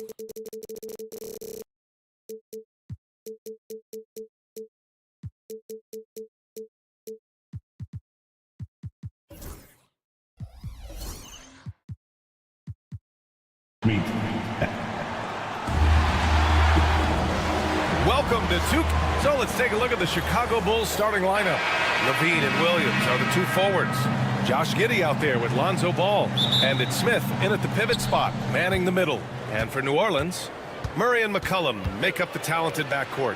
Welcome to two. So let's take a look at the Chicago Bulls starting lineup. Levine and Williams are the two forwards. Josh Giddey out there with Lonzo Ball. And it's Smith in at the pivot spot, manning the middle. And for New Orleans, Murray and McCollum make up the talented backcourt.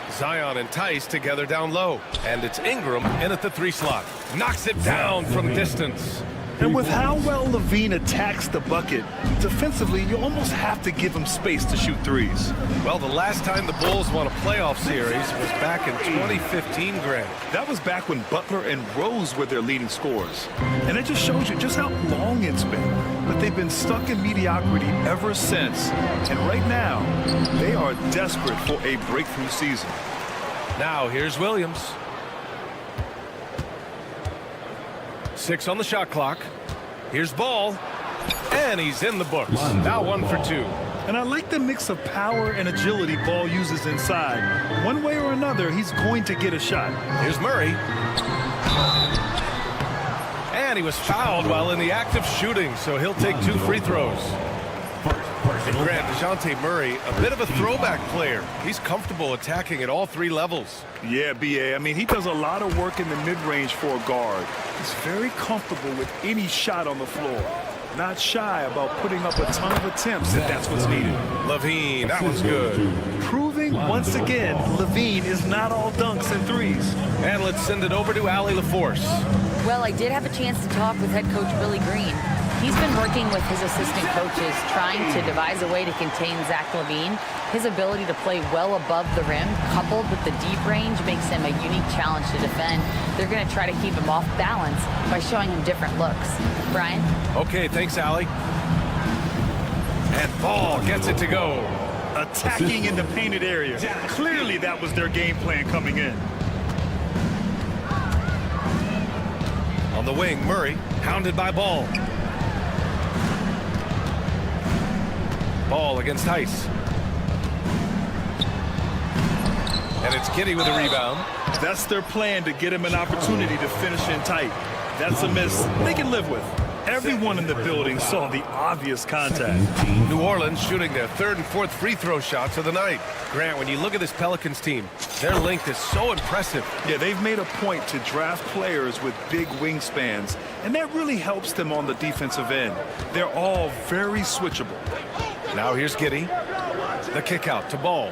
Zion and Tice together down low. And it's Ingram in at the 3 slot. Knocks it down from distance. And with how well Levine attacks the bucket, defensively, you almost have to give him space to shoot threes. Well, the last time the Bulls won a playoff series was back in 2015, Grant. That was back when Butler and Rose were their leading scorers. And it just shows you just how long it's been. But they've been stuck in mediocrity ever since. And right now, they are desperate for a breakthrough season. Now, here's Williams. 6 on the shot clock. Here's Ball. And he's in the books. Now 1 for 2. And I like the mix of power and agility Ball uses inside. One way or another, he's going to get a shot. Here's Murray. And he was fouled while in the act of shooting, so he'll take 2 free throws. And Grant, DeJounte Murray, a bit of a throwback player. He's comfortable attacking at all 3 levels. Yeah, B.A. I mean, he does a lot of work in the mid-range for a guard. He's very comfortable with any shot on the floor. Not shy about putting up a ton of attempts if that's what's needed. Levine, that was good. Proving once again, Levine is not all dunks and threes. And let's send it over to Allie LaForce. Well, I did have a chance to talk with head coach Billy Green. He's been working with his assistant coaches, trying to devise a way to contain Zach LaVine. His ability to play well above the rim, coupled with the deep range, makes him a unique challenge to defend. They're going to try to keep him off balance by showing him different looks. Brian? Okay, thanks, Allie. And Ball gets it to go. Attacking in the painted area. Clearly that was their game plan coming in. On the wing, Murray, hounded by Ball. Ball against Tice. And it's Giddey with a rebound. That's their plan, to get him an opportunity to finish in tight. That's a miss they can live with. Everyone in the building saw the obvious contact. New Orleans shooting their 3rd and 4th free throw shots of the night. Grant, when you look at this Pelicans team, their length is so impressive. Yeah, they've made a point to draft players with big wingspans, and that really helps them on the defensive end. They're all very switchable. Now here's Giddey. The kick out to Ball.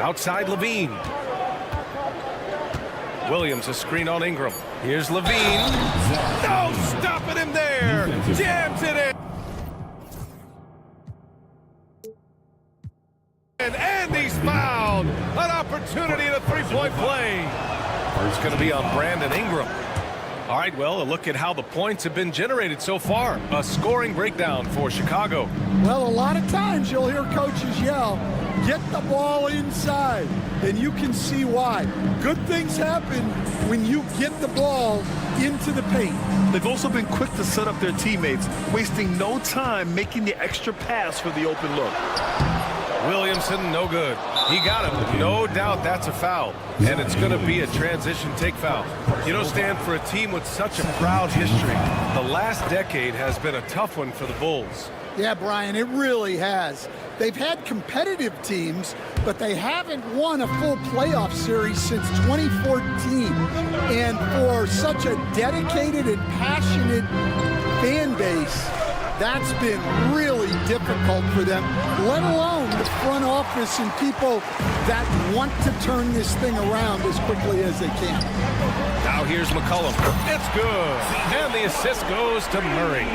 Outside Levine. Williams a screen on Ingram. Here's Levine. No stopping him there. Jams it in. And he's fouled. An opportunity at a 3-point play. It's going to be on Brandon Ingram. All right, well, a look at how the points have been generated so far. A scoring breakdown for Chicago. Well, a lot of times you'll hear coaches yell, get the ball inside, and you can see why. Good things happen when you get the ball into the paint. They've also been quick to set up their teammates, wasting no time making the extra pass for the open look. Williamson, no good. He got him. No doubt that's a foul. And it's going to be a transition take foul. You know, Stan, for a team with such a proud history, the last decade has been a tough one for the Bulls. Yeah, Brian, it really has. They've had competitive teams, but they haven't won a full playoff series since 2014. And for such a dedicated and passionate fan base, that's been really difficult for them, let alone the front office and people that want to turn this thing around as quickly as they can. Now here's McCollum. It's good. And the assist goes to Murray.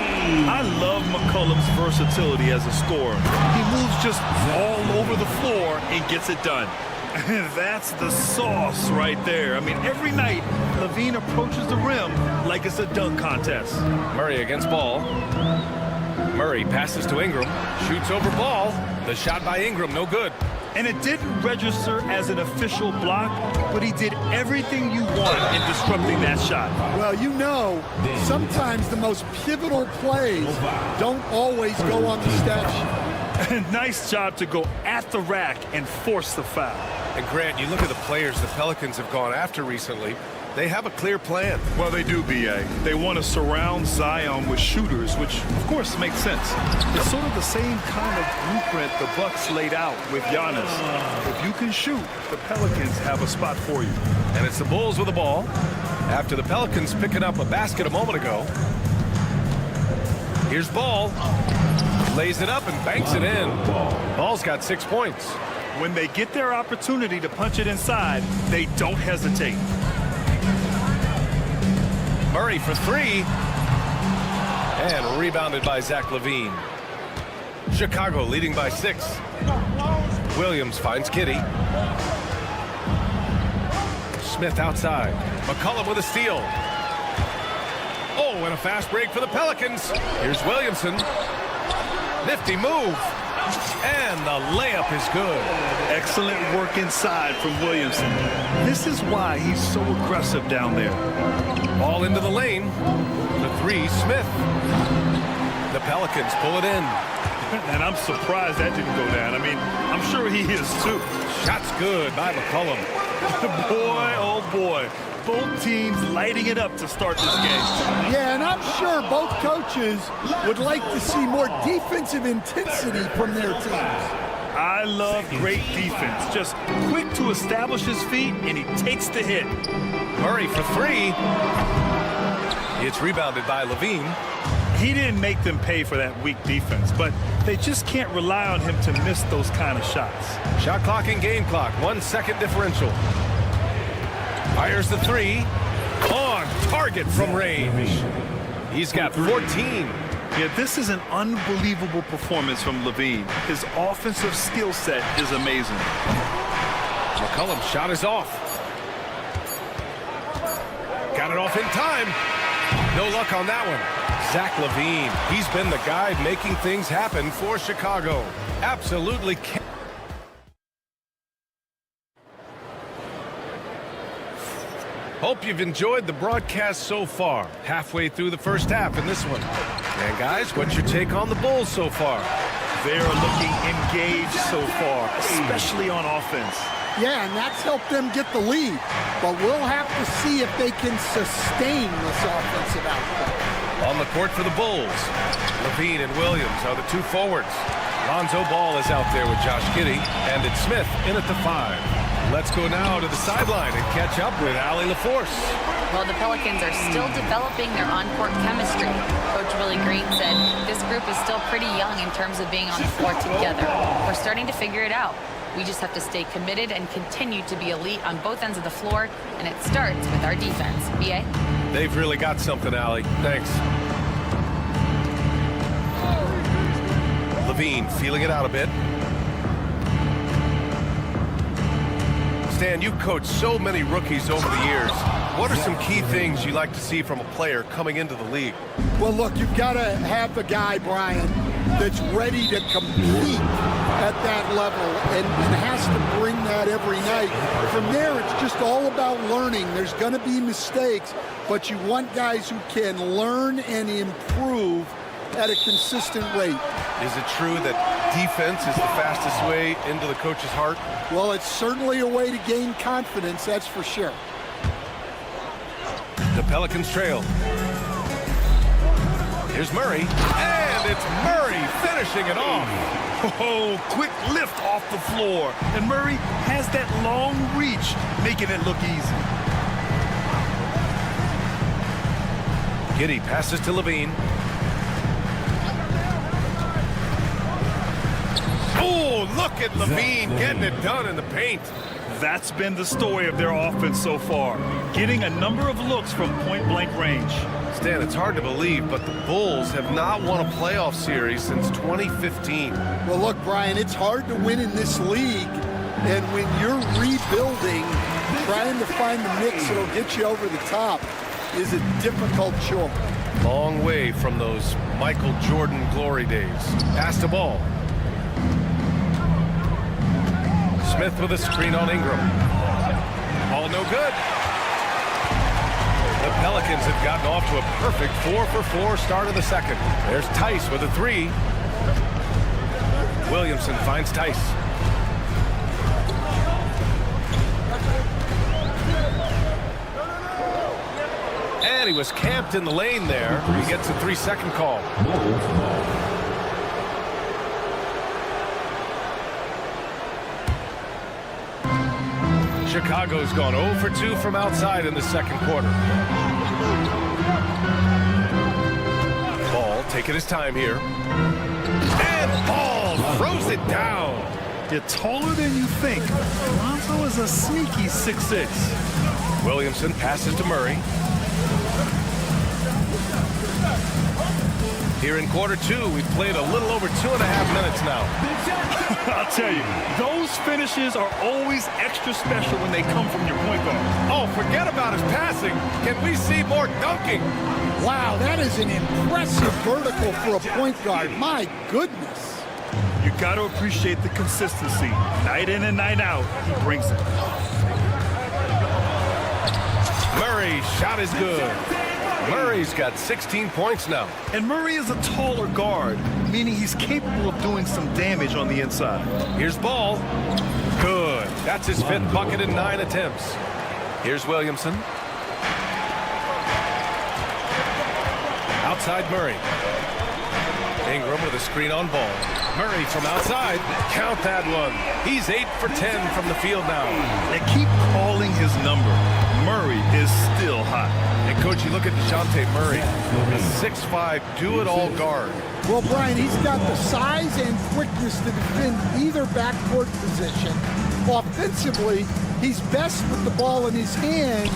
I love McCollum's versatility as a scorer. He moves just all over the floor and gets it done. That's the sauce right there. I mean, every night, Levine approaches the rim like it's a dunk contest. Murray against Ball. Murray passes to Ingram, shoots over Ball. The shot by Ingram, no good. And it didn't register as an official block, but he did everything you want in disrupting that shot. Well, you know, sometimes the most pivotal plays don't always go on the stat sheet. Nice job to go at the rack and force the foul. And Grant, you look at the players the Pelicans have gone after recently. They have a clear plan. Well, they do, B.A. They want to surround Zion with shooters, which, of course, makes sense. It's sort of the same kind of blueprint the Bucks laid out with Giannis. If you can shoot, the Pelicans have a spot for you. And it's the Bulls with the ball after the Pelicans picking up a basket a moment ago. Here's Ball. Lays it up and banks it in. Ball's got 6 points. When they get their opportunity to punch it inside, they don't hesitate. Murray for three. And rebounded by Zach LaVine. Chicago leading by 6. Williams finds Kitty. Smith outside. McCollum with a steal. Oh, and a fast break for the Pelicans. Here's Williamson. Nifty move. And the layup is good. Excellent work inside from Williamson. This is why he's so aggressive down there. Ball into the lane. The three, Smith. The Pelicans pull it in. And I'm surprised that didn't go down. I mean, I'm sure he is too. Shot's good by McCollum. Boy, oh boy. Both teams lighting it up to start this game. Yeah, and I'm sure both coaches would like to see more defensive intensity from their teams. I love great defense. Just quick to establish his feet, and he takes the hit. Murray for three. It's rebounded by LaVine. He didn't make them pay for that weak defense, but they just can't rely on him to miss those kind of shots. Shot clock and game clock. 1 second differential. Fires the three. On target from range. He's got 14. Yeah, this is an unbelievable performance from LaVine. His offensive skill set is amazing. McCollum's shot is off. Got it off in time. No luck on that one. Zach LaVine. He's been the guy making things happen for Chicago. Absolutely can't. Hope you've enjoyed the broadcast so far. Halfway through the first half in this one. And guys, what's your take on the Bulls so far? They're looking engaged so far, especially on offense. Yeah, and that's helped them get the lead. But we'll have to see if they can sustain this offensive output. On the court for the Bulls, LaVine and Williams are the two forwards. Lonzo Ball is out there with Josh Giddey, and it's Smith in at the 5. Let's go now to the sideline and catch up with Allie LaForce. Well, the Pelicans are still developing their on-court chemistry. Coach Willie Green said this group is still pretty young in terms of being on the floor together. We're starting to figure it out. We just have to stay committed and continue to be elite on both ends of the floor, and it starts with our defense. B.A.? They've really got something, Allie. Thanks. LaVine feeling it out a bit. Stan, you've coached so many rookies over the years. What are some key things you like to see from a player coming into the league? Well, look, you've got to have the guy, Brian, that's ready to compete at that level and has to bring that every night. From there, it's just all about learning. There's going to be mistakes, but you want guys who can learn and improve at a consistent rate. Is it true that defense is the fastest way into the coach's heart? Well, it's certainly a way to gain confidence, that's for sure. The Pelicans trail. Here's Murray, and it's Murray finishing it off. Oh, quick lift off the floor. And Murray has that long reach, making it look easy. Giddey passes to LaVine. Oh, look at LaVine getting it done in the paint. That's been the story of their offense so far, getting a number of looks from point-blank range. Stan, it's hard to believe, but the Bulls have not won a playoff series since 2015. Well, look, Brian, it's hard to win in this league, and when you're rebuilding, trying to find the mix that'll get you over the top is a difficult chore. Long way from those Michael Jordan glory days. Pass the ball. Smith with a screen on Ingram. All no good. Pelicans have gotten off to a perfect 4-for-4 start of the second. There's Tice with a three. Williamson finds Tice. And he was camped in the lane there. He gets a 3-second call. Chicago's gone 0 for 2 from outside in the second quarter. Ball taking his time here. And Ball throws it down. You're taller than you think. Lonzo is a sneaky 6'6". Williamson passes to Murray. Here in quarter two, we've played a little over 2.5 minutes now. I'll tell you, those finishes are always extra special when they come from your point guard. Oh, forget about his passing. Can we see more dunking? Wow, that is an impressive vertical for a point guard. My goodness. You got to appreciate the consistency. Night in and night out, he brings it. Murray's shot is good. Murray's got 16 points now. And Murray is a taller guard, meaning he's capable of doing some damage on the inside. Here's Ball. Good. That's his 5th bucket in 9 attempts. Here's Williamson. Outside Murray. Ingram with a screen on Ball. Murray from outside. Count that one. He's 8 for 10 from the field now. They keep calling his number. Murray is still hot. And, Coach, you look at DeJounte Murray, a 6'5", do-it-all guard. Well, Brian, he's got the size and quickness to defend either backcourt position. Offensively, he's best with the ball in his hands,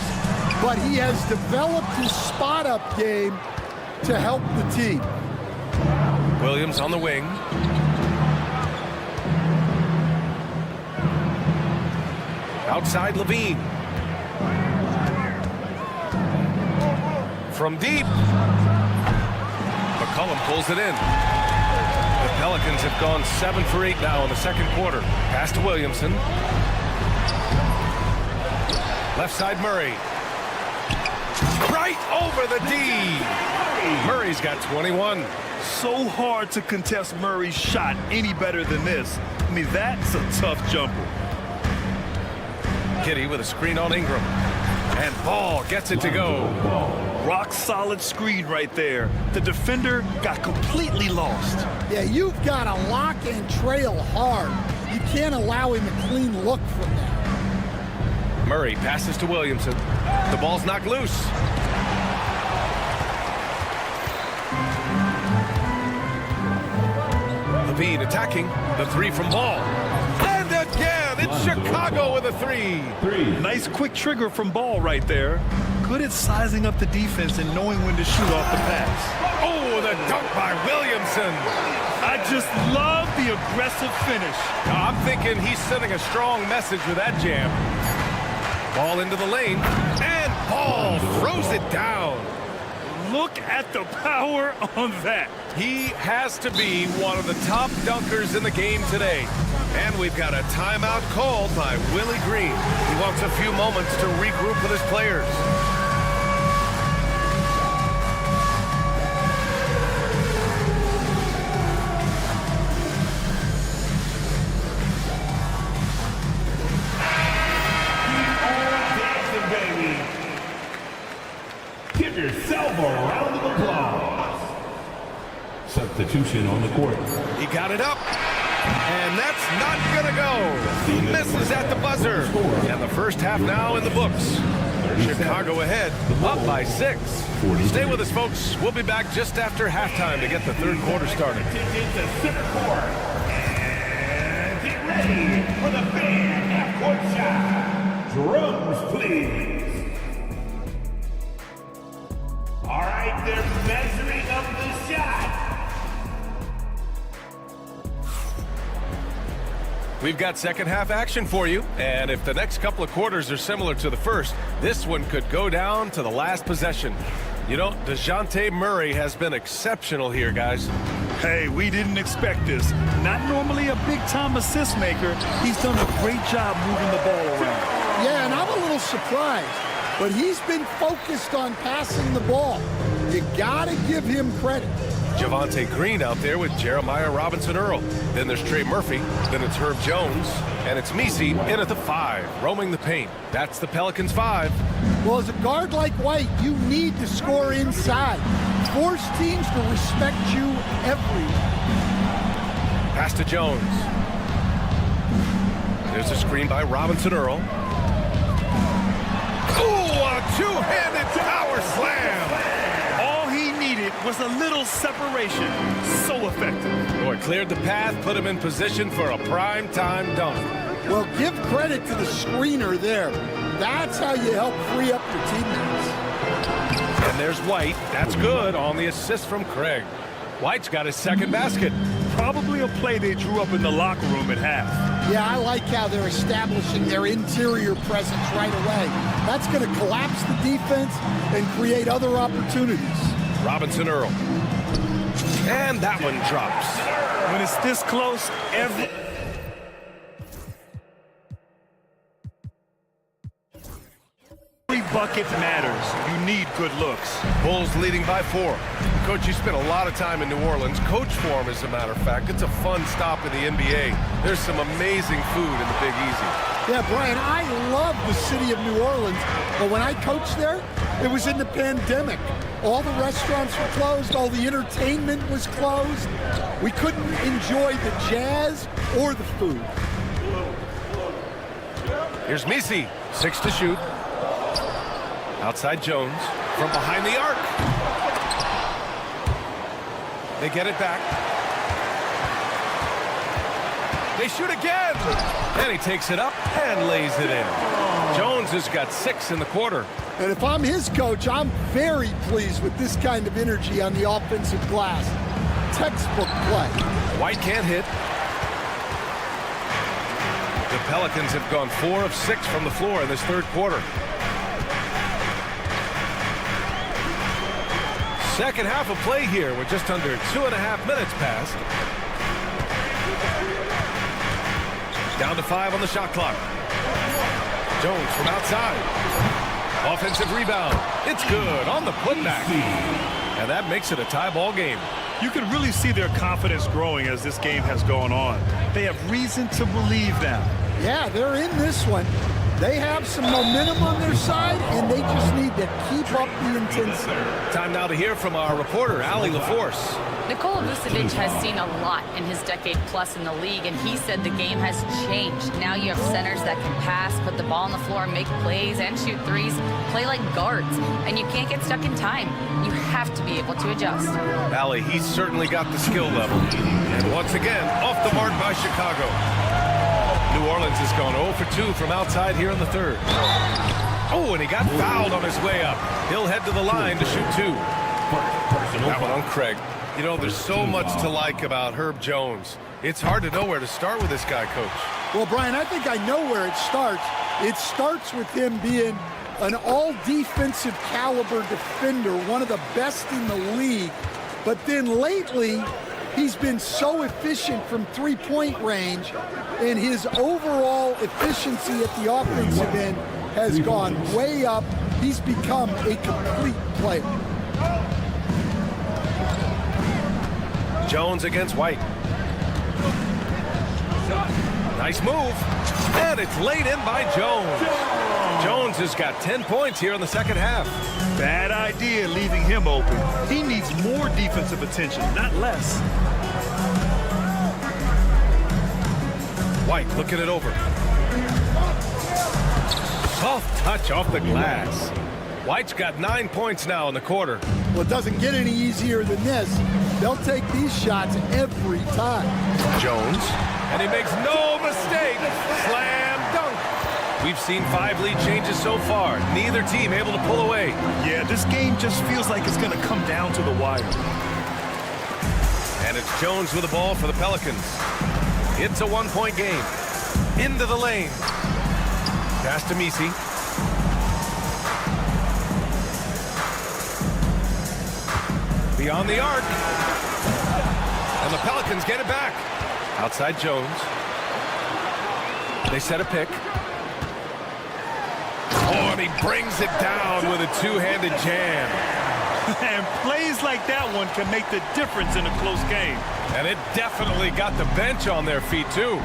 but he has developed his spot-up game to help the team. Williams on the wing. Outside Levine. From deep. McCollum pulls it in. The Pelicans have gone 7 for 8 now in the second quarter. Pass to Williamson. Left side Murray. Right over the D. Murray's got 21. So hard to contest Murray's shot any better than this. I mean, that's a tough jumper. Giddey with a screen on Ingram. And Ball gets it to go. Rock solid screen right there. The defender got completely lost. Yeah, you've got to lock and trail hard. You can't allow him a clean look from that. Murray passes to Williamson. The ball's knocked loose. Levine attacking. The three from Ball. And again, it's Chicago with a three. Nice quick trigger from Ball right there. Good at sizing up the defense and knowing when to shoot off the pass. Oh, the dunk by Williamson. I just love the aggressive finish. Now, I'm thinking he's sending a strong message with that jam. Ball into the lane, and Ball throws it down. Look at the power on that. He has to be one of the top dunkers in the game today. And we've got a timeout called by Willie Green. He wants a few moments to regroup with his players. Give yourself a round of applause. Substitution on the court. He got it up. And that's not going to go. He misses at the buzzer. And the first half now in the books. Chicago ahead, up by 6. Stay with us, folks. We'll be back just after halftime to get the third quarter started. Into center court. And get ready for the fan half-court shot. Drums, please. All right, they're measuring up the shot. We've got second half action for you, and if the next couple of quarters are similar to the first, this one could go down to the last possession. You know, DeJounte Murray has been exceptional here, guys. Hey, we didn't expect this. Not normally a big-time assist maker. He's done a great job moving the ball around. Yeah, and I'm a little surprised. but he's been focused on passing the ball. You gotta give him credit. Javonte Green out there with Jeremiah Robinson-Earl. Then there's Trey Murphy. Then it's Herb Jones. And it's Misi in at the 5, roaming the paint. That's the Pelicans 5. Well, as a guard like White, you need to score inside. Force teams to respect you everywhere. Pass to Jones. There's a screen by Robinson-Earl. Oh, a two-handed power slam. All he needed was a little separation. So effective. Boy, cleared the path, put him in position for a prime-time dunk. Well, give credit to the screener there. That's how you help free up your teammates. And there's White. That's good on the assist from Craig. White's got his second basket. Probably a play they drew up in the locker room at half. Yeah, I like how they're establishing their interior presence right away. That's going to collapse the defense and create other opportunities. Robinson-Earl. And that one drops. When it's this close, every bucket matters. You need good looks. Bulls leading by 4. Coach, you spent a lot of time in New Orleans. Coach form, as a matter of fact. It's a fun stop in the NBA. There's some amazing food in the Big Easy. Yeah, Brian, I love the city of New Orleans, but when I coached there, it was in the pandemic. All the restaurants were closed, all the entertainment was closed. We couldn't enjoy the jazz or the food. Here's Misi, 6 to shoot. Outside Jones, from behind the arc. They get it back. They shoot again. And he takes it up and lays it in. Jones has got 6 in the quarter. And if I'm his coach, I'm very pleased with this kind of energy on the offensive glass. Textbook play. White can't hit. The Pelicans have gone 4 of 6 from the floor in this third quarter. Second half of play here with just under 2.5 minutes passed. Down to 5 on the shot clock. Jones from outside. Offensive rebound. It's good on the putback. And that makes it a tie ball game. You can really see their confidence growing as this game has gone on. They have reason to believe now. Yeah, they're in this one. They have some momentum on their side, and they just need to keep up the intensity. Time now to hear from our reporter, Allie LaForce. Nikola Vucevic has seen a lot in his decade plus in the league, and he said the game has changed. Now you have centers that can pass, put the ball on the floor, make plays, and shoot threes, play like guards, and you can't get stuck in time. You have to be able to adjust. Allie, he's certainly got the skill level. And once again, off the mark by Chicago. New Orleans has gone 0 for 2 from outside here in the third. Oh, and he got fouled on his way up. He'll head to the line to shoot 2. That one on Craig. You know, there's so much to like about Herb Jones. It's hard to know where to start with this guy, Coach. Well, Brian, I think I know where it starts. It starts with him being an all-defensive caliber defender, one of the best in the league. But then lately, he's been so efficient from three-point range, and his overall efficiency at the offensive end has gone way up. He's become a complete player. Jones against White. Nice move. And it's laid in by Jones. Jones has got 10 points here in the second half. Bad idea leaving him open. He needs more defensive attention, not less. White looking it over. Soft touch off the glass. White's got 9 points now in the quarter. Well, it doesn't get any easier than this. They'll take these shots every time. Jones, and he makes no mistake. Slam dunk. We've seen 5 lead changes so far. Neither team able to pull away. Yeah, this game just feels like it's going to come down to the wire. And it's Jones with the ball for the Pelicans. It's a 1-point game. Into the lane. Pass to Misi. Beyond the arc. And the Pelicans get it back. Outside Jones. They set a pick. Oh, and he brings it down with a two-handed jam. And plays like that one can make the difference in a close game. And it definitely got the bench on their feet, too.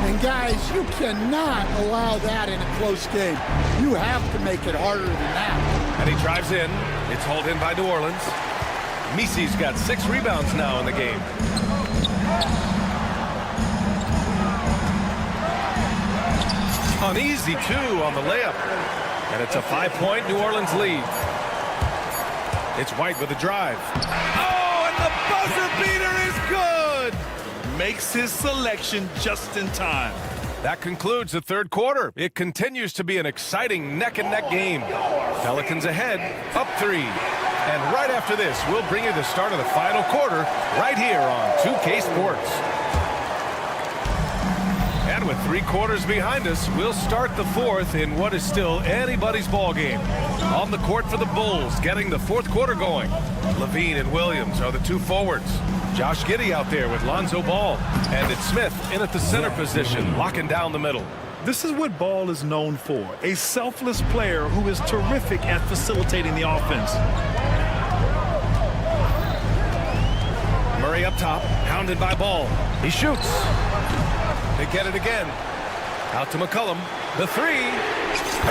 And guys, you cannot allow that in a close game. You have to make it harder than that. And he drives in. It's hauled in by New Orleans. Misi's got 6 rebounds now in the game. Uneasy, too, on the layup. And it's a 5-point New Orleans lead. It's White with a drive. Oh, and the buzzer beater is good! Makes his selection just in time. That concludes the third quarter. It continues to be an exciting neck-and-neck game. Pelicans ahead, up 3. And right after this, we'll bring you the start of the final quarter right here on 2K Sports. And with 3 quarters behind us, we'll start the fourth in what is still anybody's ball game. On the court for the Bulls, getting the fourth quarter going. Levine and Williams are the 2 forwards. Josh Giddey out there with Lonzo Ball. And it's Smith in at the center position, locking down the middle. This is what Ball is known for, a selfless player who is terrific at facilitating the offense. Murray up top, hounded by Ball. He shoots. They get it again. Out to McCollum. The 3.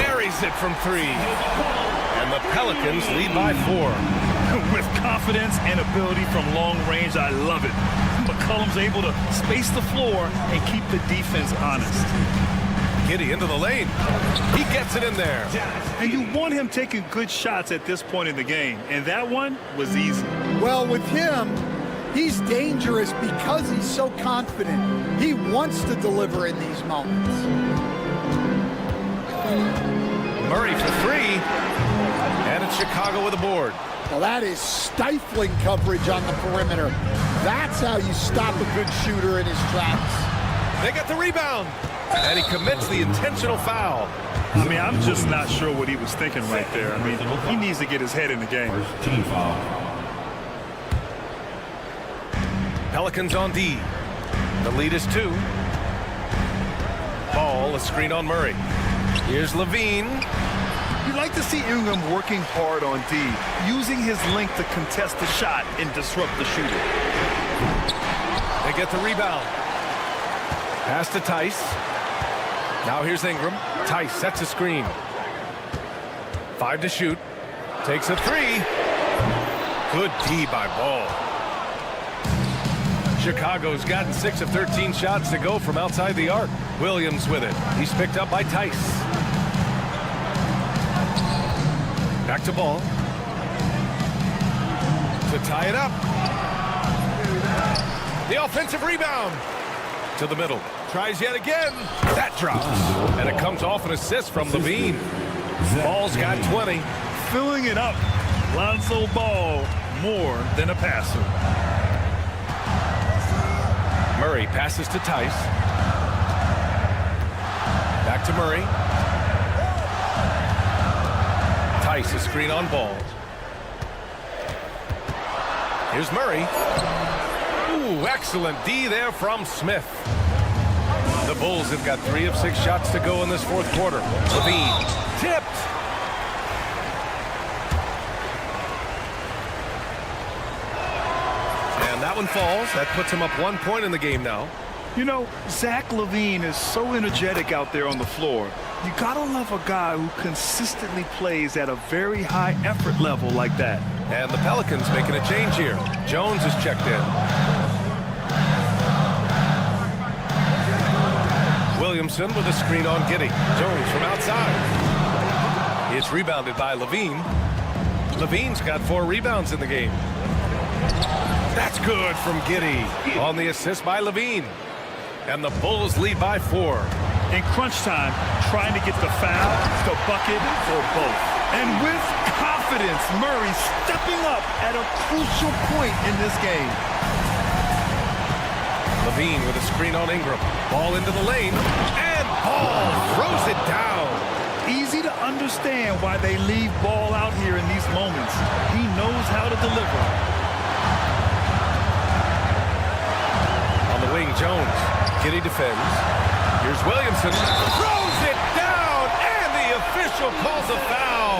Buries it from 3. And the Pelicans lead by 4. With confidence and ability from long range, I love it. McCollum's able to space the floor and keep the defense honest. Giddey into the lane. He gets it in there. And you want him taking good shots at this point in the game, and that one was easy. Well, with him, he's dangerous because he's so confident. He wants to deliver in these moments. Murray for 3. And it's Chicago with a board. Well, that is stifling coverage on the perimeter. That's how you stop a good shooter in his tracks. They get the rebound. And he commits the intentional foul. I mean, I'm just not sure what he was thinking right there. I mean, he needs to get his head in the game. Team foul. Pelicans on D. The lead is 2. Ball, a screen on Murray. Here's Levine. You like to see Ingram working hard on D, using his length to contest the shot and disrupt the shooter. They get the rebound. Pass to Tice. Now here's Ingram. Tice sets a screen. 5 to shoot. Takes a 3. Good D by Ball. Chicago's gotten 6 of 13 shots to go from outside the arc. Williams with it. He's picked up by Tice. Back to Ball. To tie it up. The offensive rebound. To the middle. Tries yet again. That drops. And it comes off an assist from Levine. Ball's got 20. Filling it up. Lonzo Ball, more than a passer. Murray passes to Tice. Back to Murray. Tice, a screen on Ball. Here's Murray. Ooh, excellent D there from Smith. The Bulls have got 3 of 6 shots to go in this fourth quarter. Levine tipped. And that one falls. That puts him up 1 point in the game now. You know, Zach LaVine is so energetic out there on the floor. You gotta love a guy who consistently plays at a very high effort level like that. And the Pelicans making a change here. Jones is checked in. Williamson with a screen on Giddey. Jones from outside. It's rebounded by Levine. Levine's got 4 rebounds in the game. That's good from Giddey on the assist by Levine. And the Bulls lead by 4. In crunch time, trying to get the foul, the bucket, or both. And with confidence, Murray stepping up at a crucial point in this game. Levine with a screen on Ingram. Ball into the lane. And Ball throws it down. Easy to understand why they leave Ball out here in these moments. He knows how to deliver. On the wing, Jones. Giddey defends. Here's Williamson. Throws it down. And the official official calls a foul.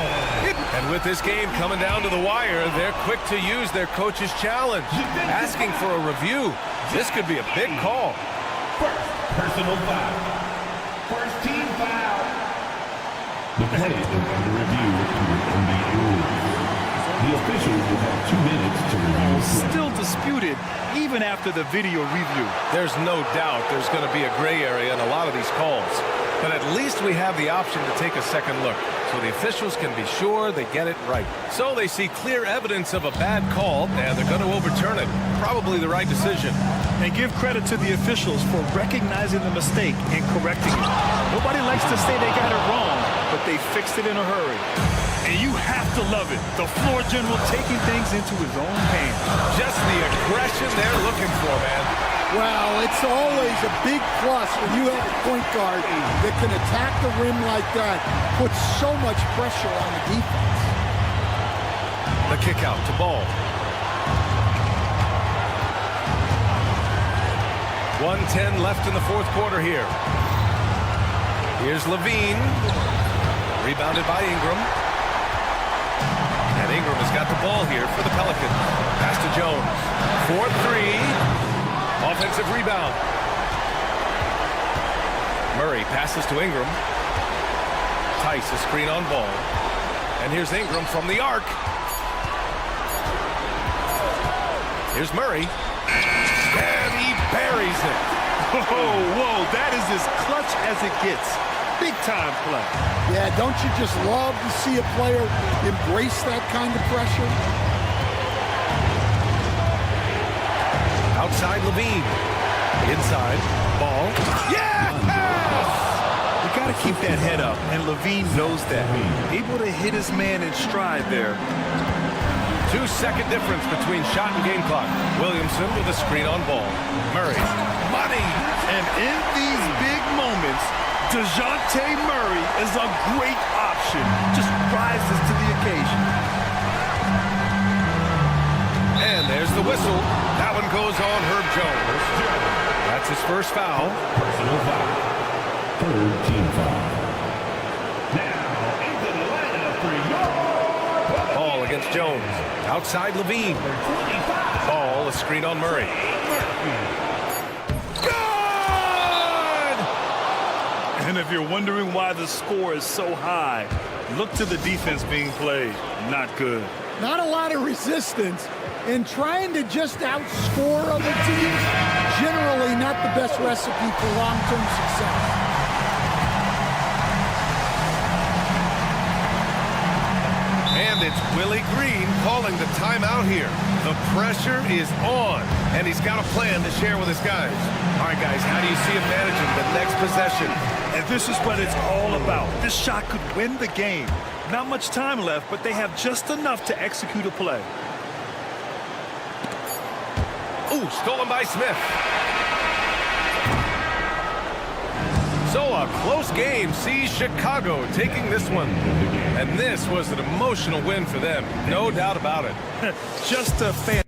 And with this game coming down to the wire, they're quick to use their coach's challenge, asking for a review. This could be a big call. First personal foul. First team foul. The play is under review in the rules. The officials will have 2 minutes to review the play. Still disputed even after the video review. There's no doubt there's going to be a gray area in a lot of these calls. But at least we have the option to take a second look, so the officials can be sure they get it right. So they see clear evidence of a bad call, and they're going to overturn it. Probably the right decision. And give credit to the officials for recognizing the mistake and correcting it. Nobody likes to say they got it wrong, but they fixed it in a hurry. And you have to love it. The floor general taking things into his own hands. Just the aggression they're looking for, man. Well, it's always a big plus when you have a point guard that can attack the rim like that, puts so much pressure on the defense. The kick out to Ball. 1:10 left in the fourth quarter here. Here's Levine. Rebounded by Ingram. And Ingram has got the ball here for the Pelicans. Pass to Jones. 4-3. Offensive rebound. Murray passes to Ingram. Tice a screen on Ball. And here's Ingram from the arc. Here's Murray. And he buries it. Whoa, that is as clutch as it gets. Big time play. Yeah, don't you just love to see a player embrace that kind of pressure? Outside Levine. Inside. Ball. Yeah! You got to keep that head up, and Levine knows that. Able to hit his man in stride there. 2-second difference between shot and game clock. Williamson with a screen on Ball. Murray. Money! And in these big moments, DeJounte Murray is a great option. Just rises to the occasion. And there's the whistle. That one goes on Herb Jones. That's his first foul. Personal foul. Third team foul. Now into the lineup for your Ball against Jones. Outside Levine. 25. Ball, a screen on Murray. Good! And if you're wondering why the score is so high, look to the defense being played. Not good. Not a lot of resistance, and trying to just outscore other teams, generally not the best recipe for long-term success. And it's Willie Green calling the timeout here. The pressure is on, and he's got a plan to share with his guys. All right, guys, how do you see him managing the next possession? And this is what it's all about. This shot could win the game. Not much time left, but they have just enough to execute a play. Ooh, stolen by Smith. So a close game sees Chicago taking this one. And this was an emotional win for them, no doubt about it. Just a fan.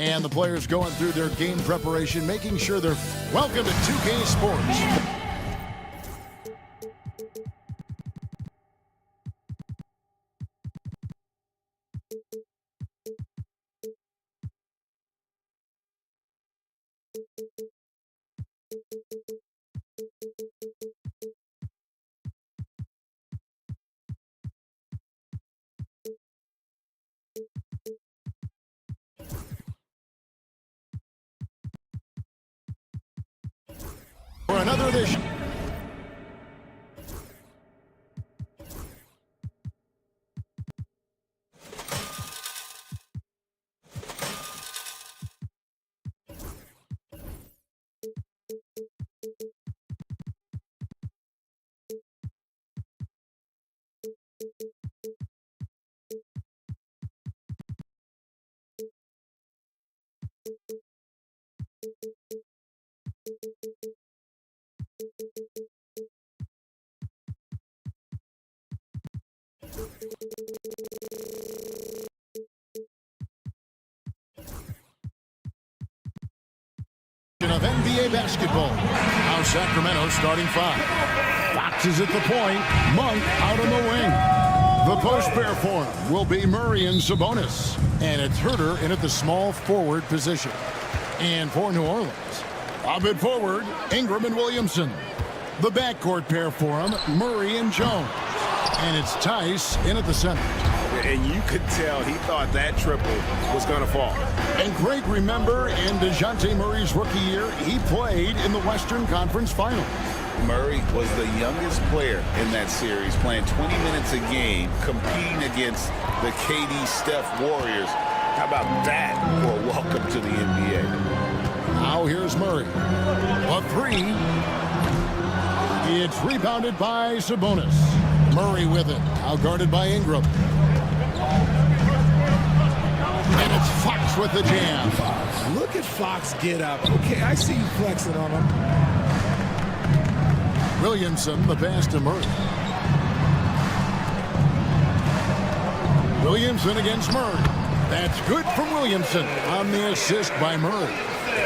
And the players going through their game preparation, making sure they're welcome to 2K Sports. For another edition. Of NBA basketball. Now Sacramento starting 5. Fox is at the point. Monk out on the wing. The post pair form will be Murray and Sabonis. And it's Herter in at the small forward position. And for New Orleans, up at forward, Ingram and Williamson. The backcourt pair for him, Murray and Jones. And it's Tice in at the center. And you could tell he thought that triple was going to fall. And Greg, remember, in DeJounte Murray's rookie year, he played in the Western Conference Finals. Murray was the youngest player in that series, playing 20 minutes a game, competing against the KD Steph Warriors. How about that for a welcome to the NBA? Now here's Murray. A 3. It's rebounded by Sabonis. Murray with it. Now guarded by Ingram. And it's Fox with the jam. Look at Fox get up. Okay, I see you flexing on him. Williamson, the pass to Murray. Williamson against Murray. That's good from Williamson on the assist by Murray.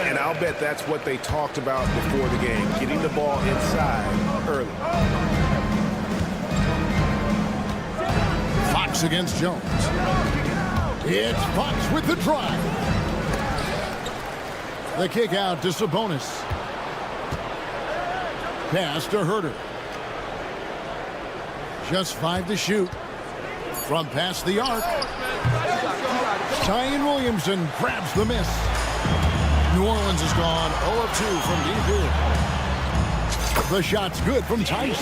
And I'll bet that's what they talked about before the game, getting the ball inside early. Fox against Jones. It's Fox with the drive. The kick out to Sabonis. Pass to Herter. Just 5 to shoot. From past the arc. Zion Williamson grabs the miss. New Orleans is gone 0 of 2 from deep here. The shot's good from Tice.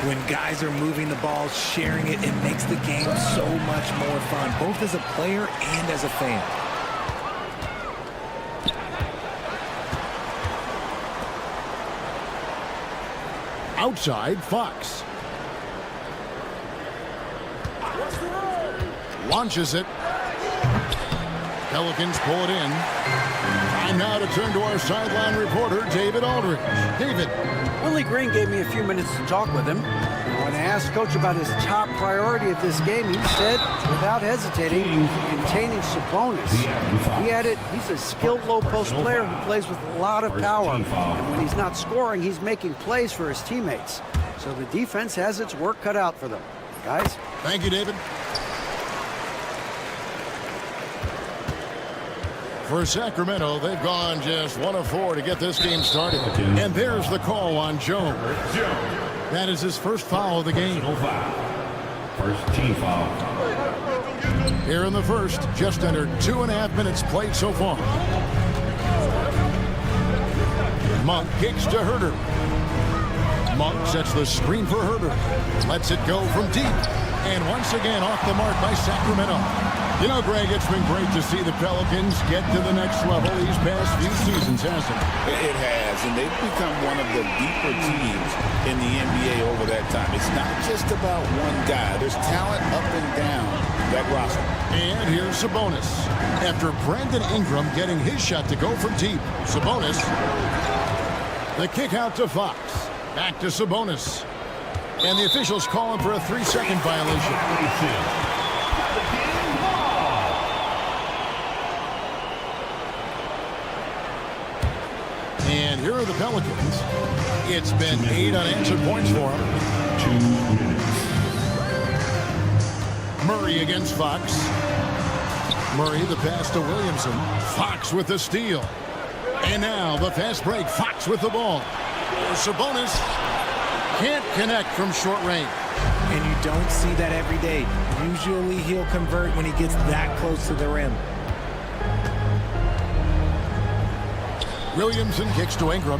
When guys are moving the ball, sharing it, it makes the game so much more fun, both as a player and as a fan. Outside, Fox. Launches it. Pelicans pull it in. Time now to turn to our sideline reporter, David Aldridge. David. Willie Green gave me a few minutes to talk with him. When I asked Coach about his top priority of this game, he said, without hesitating, containing Sabonis. He added, he's a skilled low-post player who plays with a lot of power. And when he's not scoring, he's making plays for his teammates. So the defense has its work cut out for them. Guys? Thank you, David. For Sacramento, they've gone just 1 of 4 to get this game started. And there's the call on Jones. That is his first foul of the game. First team foul. Here in the first, just under 2.5 minutes played so far. Monk kicks to Herter. Monk sets the screen for Herter. Lets it go from deep. And once again off the mark by Sacramento. You know, Greg, it's been great to see the Pelicans get to the next level these past few seasons, hasn't it? It has, and they've become one of the deeper teams in the NBA over that time. It's not just about one guy. There's talent up and down that roster. And here's Sabonis. After Brandon Ingram getting his shot to go from deep, Sabonis. The kick out to Fox. Back to Sabonis. And the officials calling for a 3-second violation. of the Pelicans. It's been 8 unanswered points for him. 2 minutes. Murray against Fox. Murray the pass to Williamson. Fox with the steal. And now the fast break. Fox with the ball. Sabonis can't connect from short range. And you don't see that every day. Usually he'll convert when he gets that close to the rim. Williamson kicks to Ingram.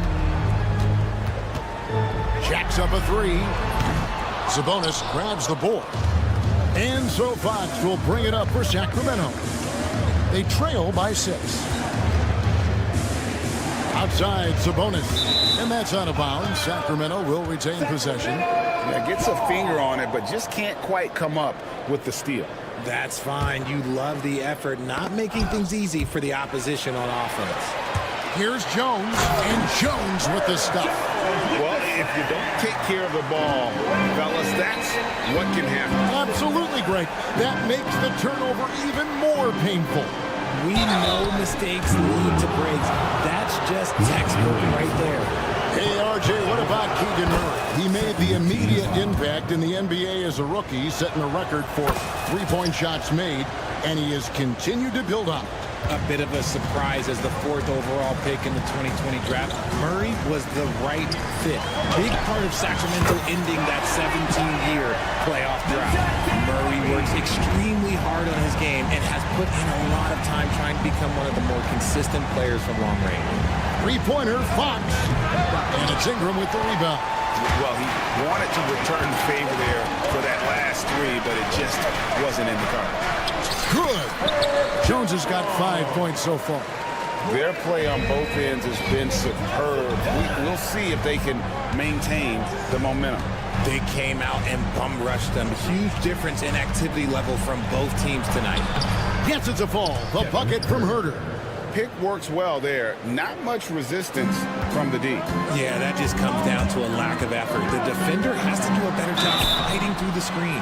Jacks up a 3. Sabonis grabs the board. And so Fox will bring it up for Sacramento. They trail by 6. Outside Sabonis. And that's out of bounds. Sacramento will retain possession. Yeah, gets a finger on it, but just can't quite come up with the steal. That's fine. You love the effort, not making things easy for the opposition on offense. Here's Jones, and Jones with the stuff. Well, if you don't take care of the ball, fellas, that's what can happen. Absolutely great. That makes the turnover even more painful. We know mistakes lead to breaks. That's just textbook right there. Hey, RJ, what about Keegan Murray? He made the immediate impact in the NBA as a rookie, setting a record for three-point shots made, and he has continued to build on it. A bit of a surprise as the 4th overall pick in the 2020 draft. Murray was the right fit. Big part of Sacramento ending that 17-year playoff drought. Murray works extremely hard on his game and has put in a lot of time trying to become one of the more consistent players from long range. Three-pointer, Fox. And it's Ingram with the rebound. Well, he wanted to return the favor there for that last 3, but it just wasn't in the cards. Good. Jones has got 5 points so far. Their play on both ends has been superb. We'll see if they can maintain the momentum. They came out and bum rushed them. Huge difference in activity level from both teams tonight. Yes, it's a fall. The bucket from Herter. Pick works well there. Not much resistance from the D. Yeah, that just comes down to a lack of effort. The defender has to do a better job fighting through the screen.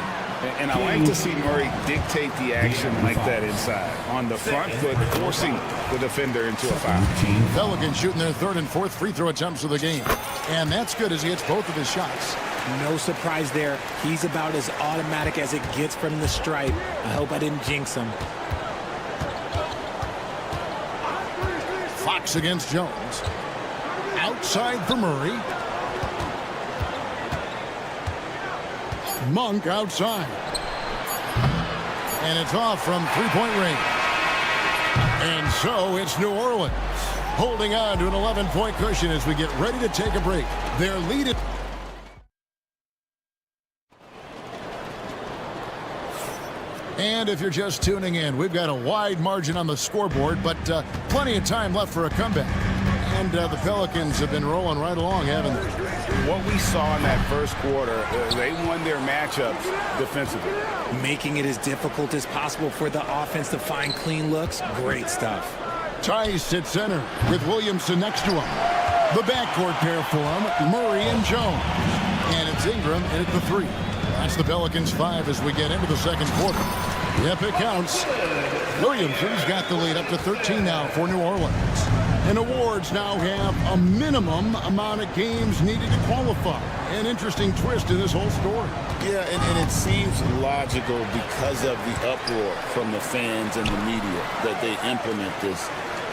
And I like to see Murray dictate the action like that inside. On the front foot, forcing the defender into a foul. Pelicans shooting their 3rd and 4th free throw attempts of the game. And that's good as he hits both of his shots. No surprise there. He's about as automatic as it gets from the stripe. I hope I didn't jinx him. Fox against Jones. Outside for Murray. Monk outside. And it's off from three-point range. And so it's New Orleans holding on to an 11-point cushion as we get ready to take a break. Their lead is... And if you're just tuning in, we've got a wide margin on the scoreboard, but plenty of time left for a comeback. And the Pelicans have been rolling right along, haven't they? What we saw in that first quarter, they won their matchups defensively. Making it as difficult as possible for the offense to find clean looks. Great stuff. Tice at center with Williamson next to him. The backcourt pair for him, Murray and Jones. And it's Ingram in at the 3. That's the Pelicans 5 as we get into the second quarter. Yep, it counts. Williamson's got the lead up to 13 now for New Orleans. And awards now have a minimum amount of games needed to qualify. An interesting twist in this whole story. Yeah, and it seems logical because of the uproar from the fans and the media that they implement this.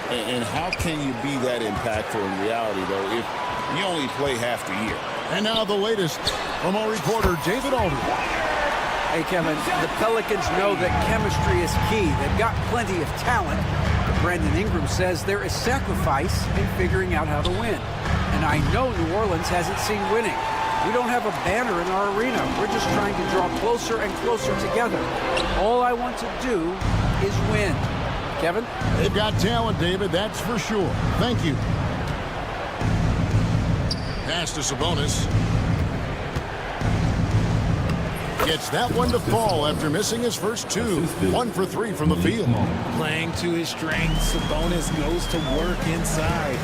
And how can you be that impactful in reality, though, if you only play half the year? And now the latest from our reporter, David Aldridge. Hey, Kevin, the Pelicans know that chemistry is key. They've got plenty of talent. But Brandon Ingram says there is sacrifice in figuring out how to win. And I know New Orleans hasn't seen winning. We don't have a banner in our arena. We're just trying to draw closer and closer together. All I want to do is win. Kevin? They've got talent, David, that's for sure. Thank you. Pass to Sabonis. Gets that one to fall after missing his first 2. 1 for 3 from the field. Playing to his strengths, Sabonis goes to work inside.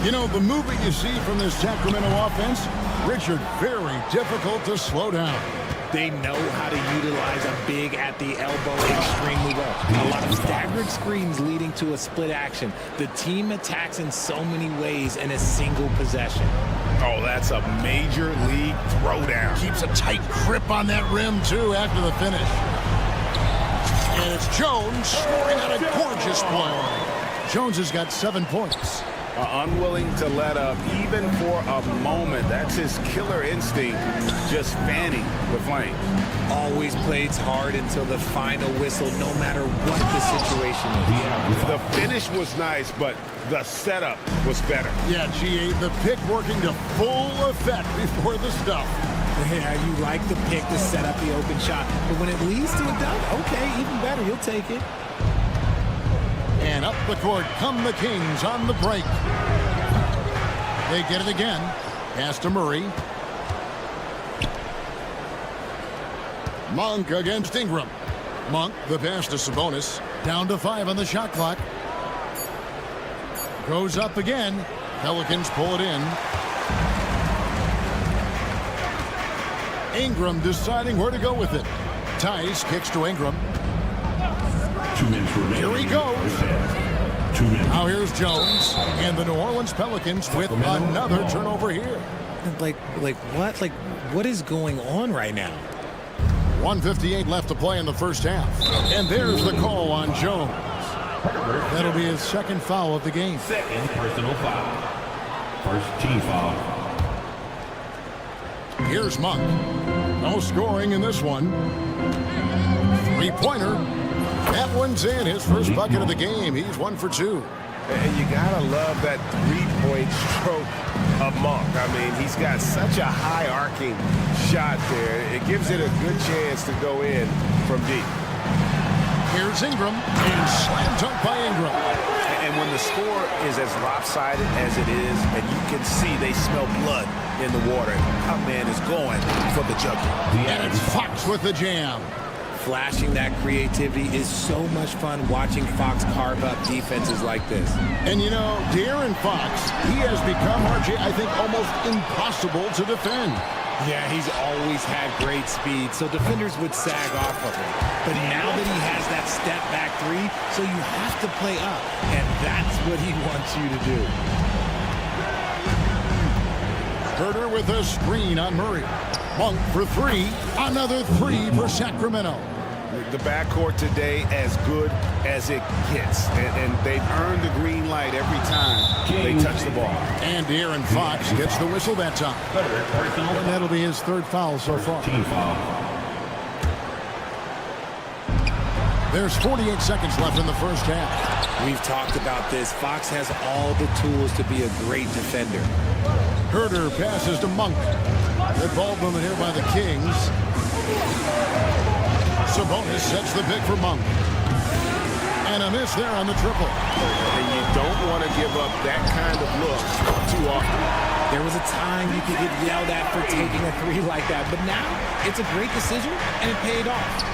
You know, the movement you see from this Sacramento offense, Richard, very difficult to slow down. They know how to utilize a big at the elbow extremely well. A lot of stack favorite screens leading to a split action. The team attacks in so many ways in a single possession. Oh, that's a major league throwdown. Keeps a tight grip on that rim, too, after the finish. And it's Jones scoring on a gorgeous play. Jones has got 7 points. Unwilling to let up even for a moment. That's his killer instinct, just fanning the flame. Always plays hard until the final whistle, no matter what the situation is. The finish was nice, but the setup was better. Yeah, GA, the pick working to full effect before the stuff. Yeah, you like the pick to set up the open shot, but when it leads to a dunk, okay, even better, you'll take it. And up the court come the Kings on the break. They get it again. Pass to Murray. Monk against Ingram. Monk, the pass to Sabonis. Down to 5 on the shot clock. Goes up again. Pelicans pull it in. Ingram deciding where to go with it. Tice kicks to Ingram. 2 minutes remaining. Here he goes. 2 minutes. Now here's Jones and the New Orleans Pelicans with another turnover here. Like what? Like, what is going on right now? 1:58 left to play in the first half. And there's the call on Jones. That'll be his second foul of the game. Second personal foul. First team foul. Here's Monk. No scoring in this one. Three-pointer. That one's in. His first bucket of the game. He's 1 for 2. And you gotta love that three-point stroke of Monk. I mean, he's got such a high arcing shot there. It gives it a good chance to go in from deep. Here's Ingram, and slam dunk by Ingram. And when the score is as lopsided as it is, and you can see they smell blood in the water, our man is going for the jugular. And it's Fox with the jam. Flashing that creativity is so much fun watching Fox carve up defenses like this. And you know, De'Aaron Fox, he has become, RJ, I think, almost impossible to defend. Yeah, he's always had great speed, so defenders would sag off of him. But now that he has that step back three, so you have to play up, and that's what he wants you to do. Herter with a screen on Murray. Monk for 3. Another 3 for Sacramento. The backcourt today as good as it gets. And they've earned the green light every time they touch the ball. And De'Aaron Fox gets the whistle that time. And that'll be his third foul so far. Team foul. There's 48 seconds left in the first half. We've talked about this. Fox has all the tools to be a great defender. Herter passes to Monk. Good ball movement here by the Kings. Sabonis sets the pick for Monk. And a miss there on the triple. And you don't want to give up that kind of look too often. There was a time you could get yelled at for taking a three like that, but now it's a great decision, and it paid off.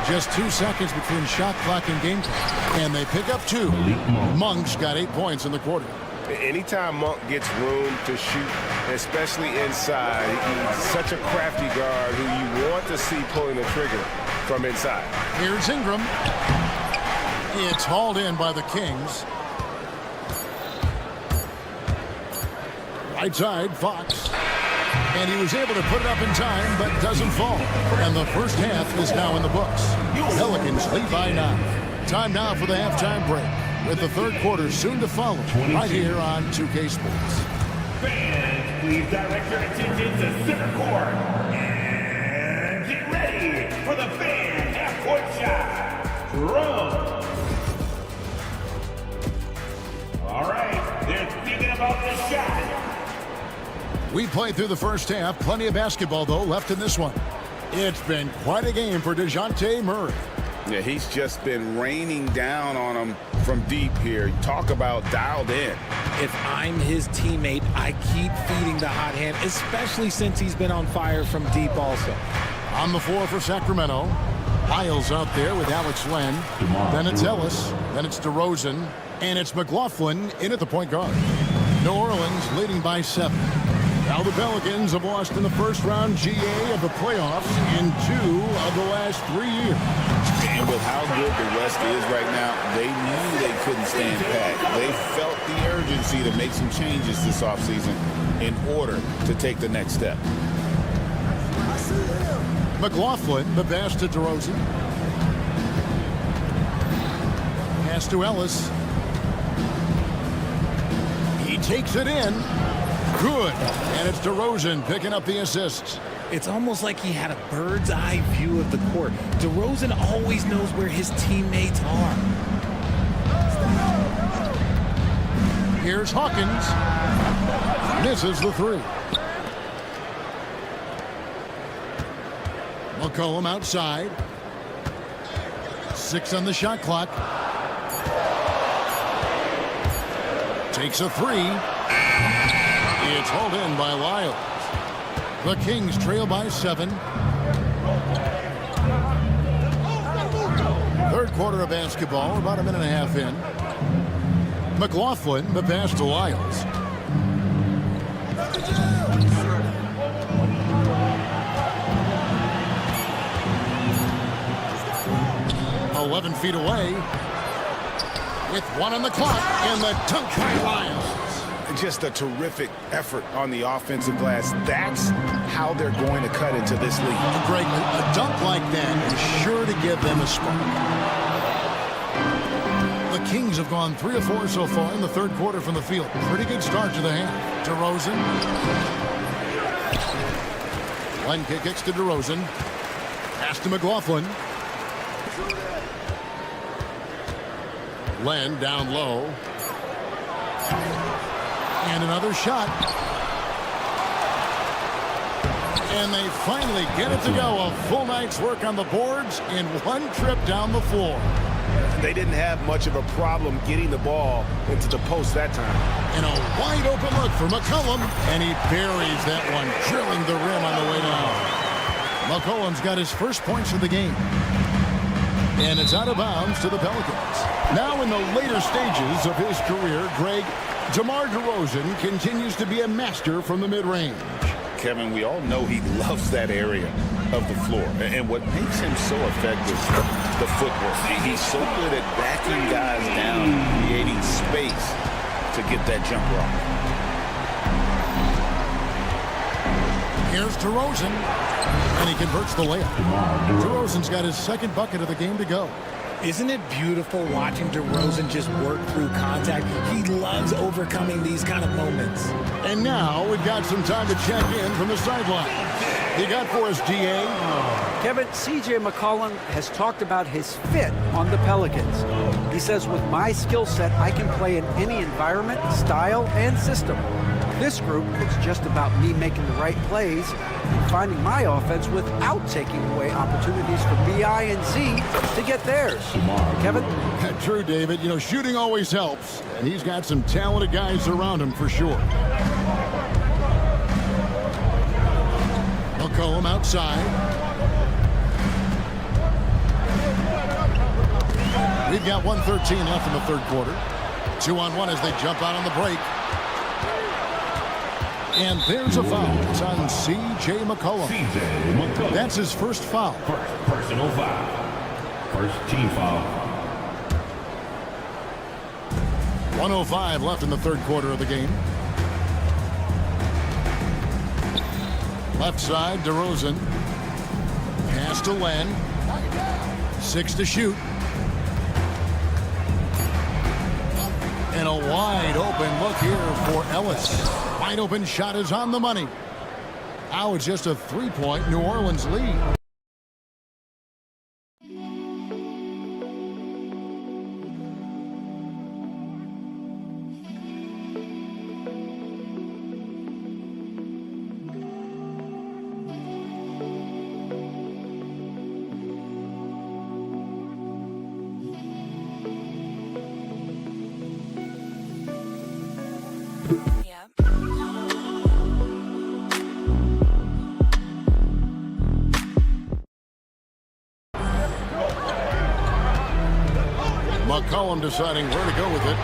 Just 2 seconds between shot clock and game clock. And they pick up 2. Monk's got 8 points in the quarter. Anytime Monk gets room to shoot, especially inside, he's such a crafty guard who you want to see pulling the trigger from inside. Here's Ingram. It's hauled in by the Kings. Right side, Fox. And he was able to put it up in time, but doesn't fall. And the first half is now in the books. Pelicans lead by 9. Time now for the halftime break, with the third quarter soon to follow, right here on 2K Sports. Fans, please direct your attention to center court. And get ready for the fan half-court shot. Run. All right, they're thinking about this shot. We played through the first half. Plenty of basketball, though, left in this one. It's been quite a game for DeJounte Murray. Yeah, he's just been raining down on him from deep here. Talk about dialed in. If I'm his teammate, I keep feeding the hot hand, especially since he's been on fire from deep also. On the floor for Sacramento. Hiles out there with Alex Len. Then it's Ellis. Then it's DeRozan. And it's McLaughlin in at the point guard. New Orleans leading by 7. Now the Pelicans have lost in the first round GA of the playoffs in 2 of the last 3 years. And with how good the West is right now, they knew they couldn't stand pat. They felt the urgency to make some changes this offseason in order to take the next step. McLaughlin, the pass to DeRozan. Pass to Ellis. He takes it in. Good. And it's DeRozan picking up the assists. It's almost like he had a bird's eye view of the court. DeRozan always knows where his teammates are. Here's Hawkins. Misses the three. McCollum outside. 6 on the shot clock. Takes a three. It's hauled in by Lyles. The Kings trail by 7. Third quarter of basketball, about a minute and a half in. McLaughlin, the pass to Lyles. "11 feet away with 1 on the clock, and the dunk by Lyles." Just a terrific effort on the offensive glass. That's how they're going to cut into this league. Greg, a dunk like that is sure to give them a spark. The Kings have gone 3 of 4 so far in the third quarter from the field. Pretty good start to the half. DeRozan. Len kicks to DeRozan. Pass to McLaughlin. Len down low. And another shot. And they finally get it to go. A full night's work on the boards in one trip down the floor. They didn't have much of a problem getting the ball into the post that time. And a wide open look for McCollum. And he buries that one, drilling the rim on the way down. McCollum's got his first points of the game. And it's out of bounds to the Pelicans. Now in the later stages of his career, Greg, DeMar DeRozan continues to be a master from the mid-range. Kevin, we all know he loves that area of the floor. And what makes him so effective, the footwork. He's so good at backing guys down, creating space to get that jumper off. Here's DeRozan, and he converts the layup. DeRozan's got his second bucket of the game to go. Isn't it beautiful watching DeRozan just work through contact? He loves overcoming these kind of moments. And now we've got some time to check in from the sideline. You got for us, DA? Kevin, C.J. McCollum has talked about his fit on the Pelicans. He says, with my skill set, I can play in any environment, style, and system. This group, it's just about me making the right plays and finding my offense without taking away opportunities for B.I. and Z to get theirs. Kevin? True, David. You know, shooting always helps, and he's got some talented guys around him for sure. McCollum outside. We've got 1:13 left in the third quarter. 2-on-1 as they jump out on the break. And there's a foul. It's on C.J. McCollum. That's his first foul. First personal foul. First team foul. 1:05 left in the third quarter of the game. Left side, DeRozan. Pass to Len. 6 to shoot. And a wide open look here for Ellis. Wide open shot is on the money. Now it's just a 3-point New Orleans lead. McCollum deciding where to go with it.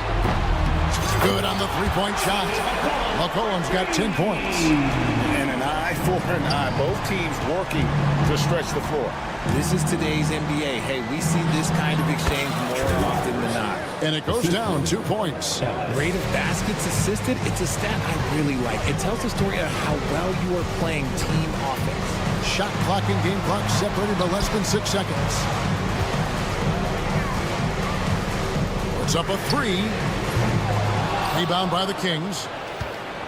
Good on the 3-point shot. McCollum's got 10 points. And an eye for an eye. Both teams working to stretch the floor. This is today's NBA. Hey, we see this kind of exchange more often than not. And it goes down 2 points. Rate of baskets assisted, it's a stat I really like. It tells the story of how well you are playing team offense. Shot clock and game clock separated by less than 6 seconds. Puts up a 3. Rebound by the Kings.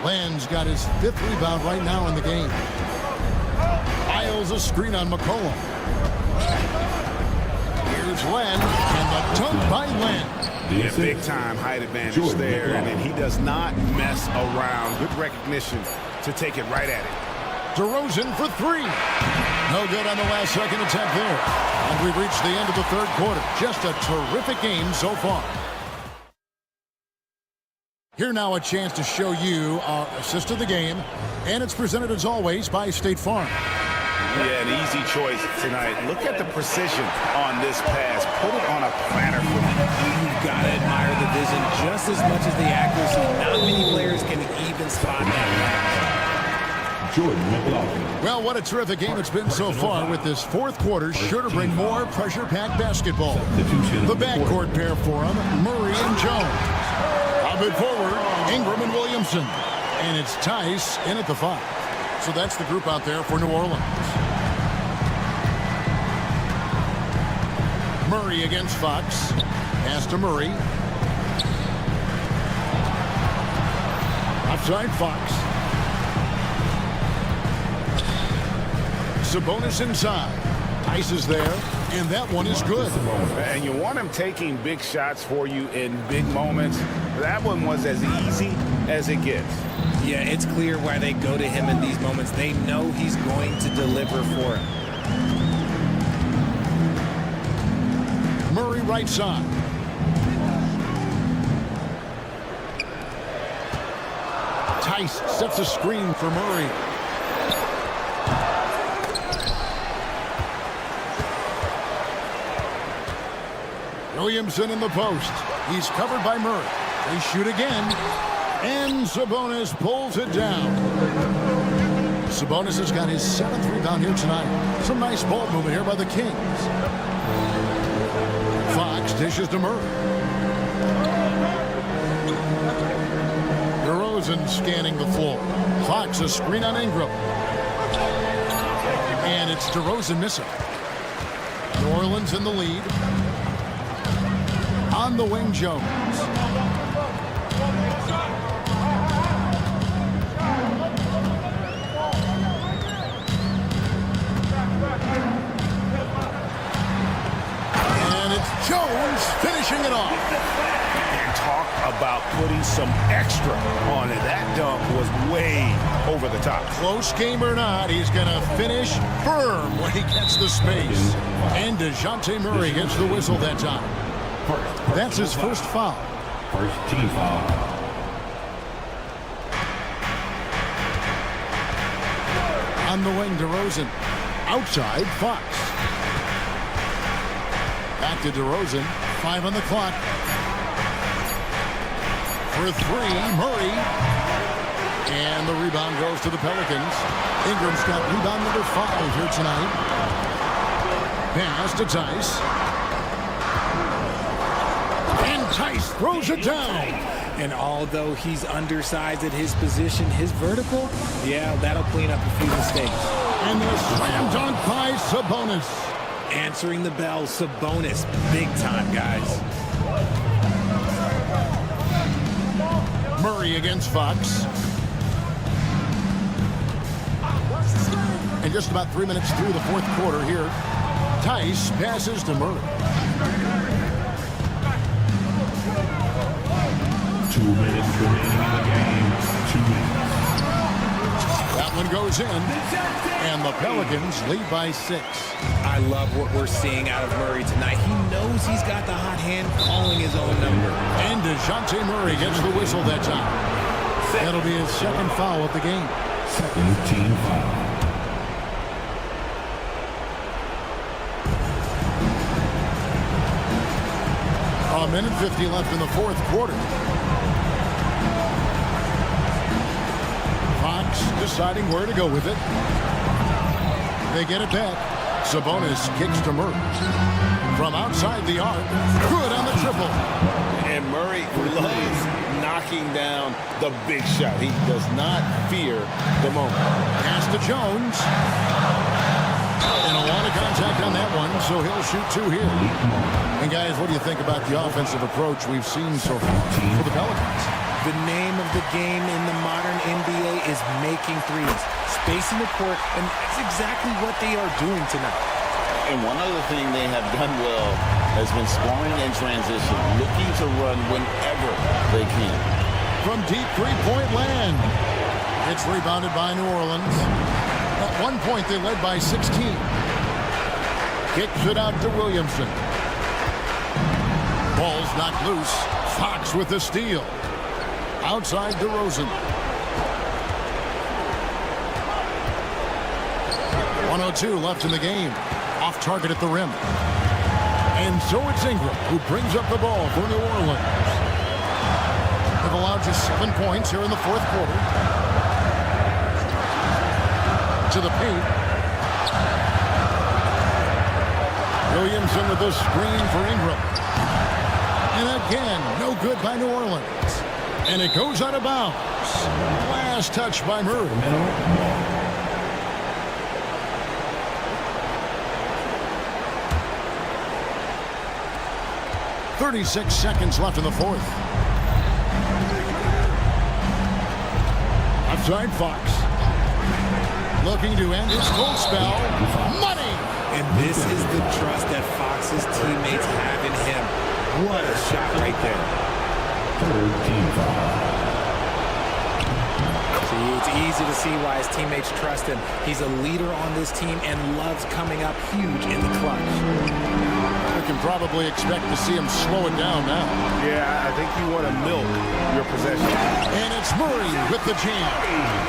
Land's got his 5th rebound right now in the game. Isles a screen on McCollum. Here's Len, and the dunk by Len. Yeah, big-time height advantage there, and then he does not mess around. Good recognition to take it right at it. DeRozan for 3. No good on the last second attempt there. And we've reached the end of the 3rd quarter. Just a terrific game so far. Here now a chance to show you our assist of the game. And it's presented as always by State Farm. Yeah, an easy choice tonight. Look at the precision on this pass. Put it on a platter for me. You've got to admire the vision just as much as the accuracy. Not many players can even spot that. Jordan McLaughlin. Well, what a terrific game it's been so far, with this 4th quarter sure to bring more pressure-packed basketball. The backcourt pair for them, Murray and Jones. Up it forward, Ingram and Williamson. And it's Tice in at the 5. So that's the group out there for New Orleans. Murray against Fox. Pass to Murray. Outside Fox. Sabonis inside. Tice is there, and that one is good. And you want him taking big shots for you in big moments. That one was as easy as it gets. Yeah, it's clear why they go to him in these moments. They know he's going to deliver for him. Murray right side. Tice sets a screen for Murray. Williamson in the post. He's covered by Murray. They shoot again. And Sabonis pulls it down. Sabonis has got his 7th rebound here tonight. Some nice ball movement here by the Kings. Fox dishes to Murray. DeRozan scanning the floor. Fox a screen on Ingram. And it's DeRozan missing. New Orleans in the lead. On the wing, Jones. And it's Jones finishing it off. And talk about putting some extra on it. That dunk was way over the top. Close game or not, he's going to finish firm when he gets the space. And DeJounte Murray gets the whistle that time. That's his first foul. First team foul. On the wing, DeRozan. Outside, Fox. Back to DeRozan. 5 on the clock. For 3, Murray. And the rebound goes to the Pelicans. Ingram's got rebound number 5 here tonight. Pass to Tice. And Tice throws it down. And although he's undersized at his position, his vertical, yeah, that'll clean up a few mistakes. And the slam dunk by Sabonis. Answering the bell, Sabonis, big time, guys. Murray against Fox. And just about 3 minutes through the 4th quarter here, Tice passes to Murray. 2 minutes remaining in the game. 2 minutes. That one goes in, and the Pelicans lead by 6. I love what we're seeing out of Murray tonight. He knows he's got the hot hand calling his own number. And DeJounte Murray gets the whistle that time. That'll be his 2nd foul of the game. Second team foul. A minute 50 left in the 4th quarter. Fox deciding where to go with it. They get it back. Sabonis kicks to Murray. From outside the arc, good on the triple. And Murray loves knocking down the big shot. He does not fear the moment. Pass to Jones. And a lot of contact on that one, so he'll shoot 2 here. And guys, what do you think about the offensive approach we've seen so far for the Pelicans? The name of the game in the modern NBA is making threes, spacing the court, and that's exactly what they are doing tonight. And one other thing they have done well has been scoring in transition, looking to run whenever they can. From deep three-point land. It's rebounded by New Orleans. At one point, they led by 16. Kicks it out to Williamson. Ball's knocked loose. Fox with the steal. Outside DeRozan. 1:02 left in the game. Off target at the rim. And so it's Ingram who brings up the ball for New Orleans. They've allowed just 7 points here in the fourth quarter. To the paint. Williamson with the screen for Ingram. And again, no good by New Orleans. And it goes out of bounds. Last touch by Murray. 36 seconds left in the fourth. Outside Fox. Looking to end his cold spell. Money! And this is the trust that Fox's teammates have in him. What a shot right there. Third team foul. See, it's easy to see why his teammates trust him. He's a leader on this team and loves coming up huge in the clutch. We can probably expect to see him slow it down now. Yeah, I think you want to milk your possession. And it's Murray with the jam.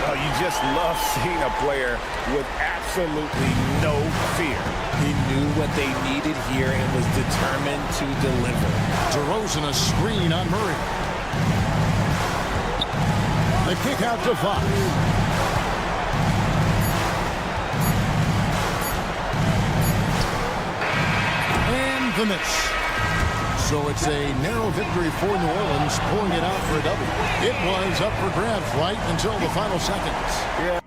Oh, you just love seeing a player with absolutely no fear. He knew what they needed here and was determined to deliver. DeRozan a screen on Murray. The kick out to Fox. And the miss. So it's a narrow victory for New Orleans, pulling it out for a W. It was up for grabs right until the final seconds. Yeah.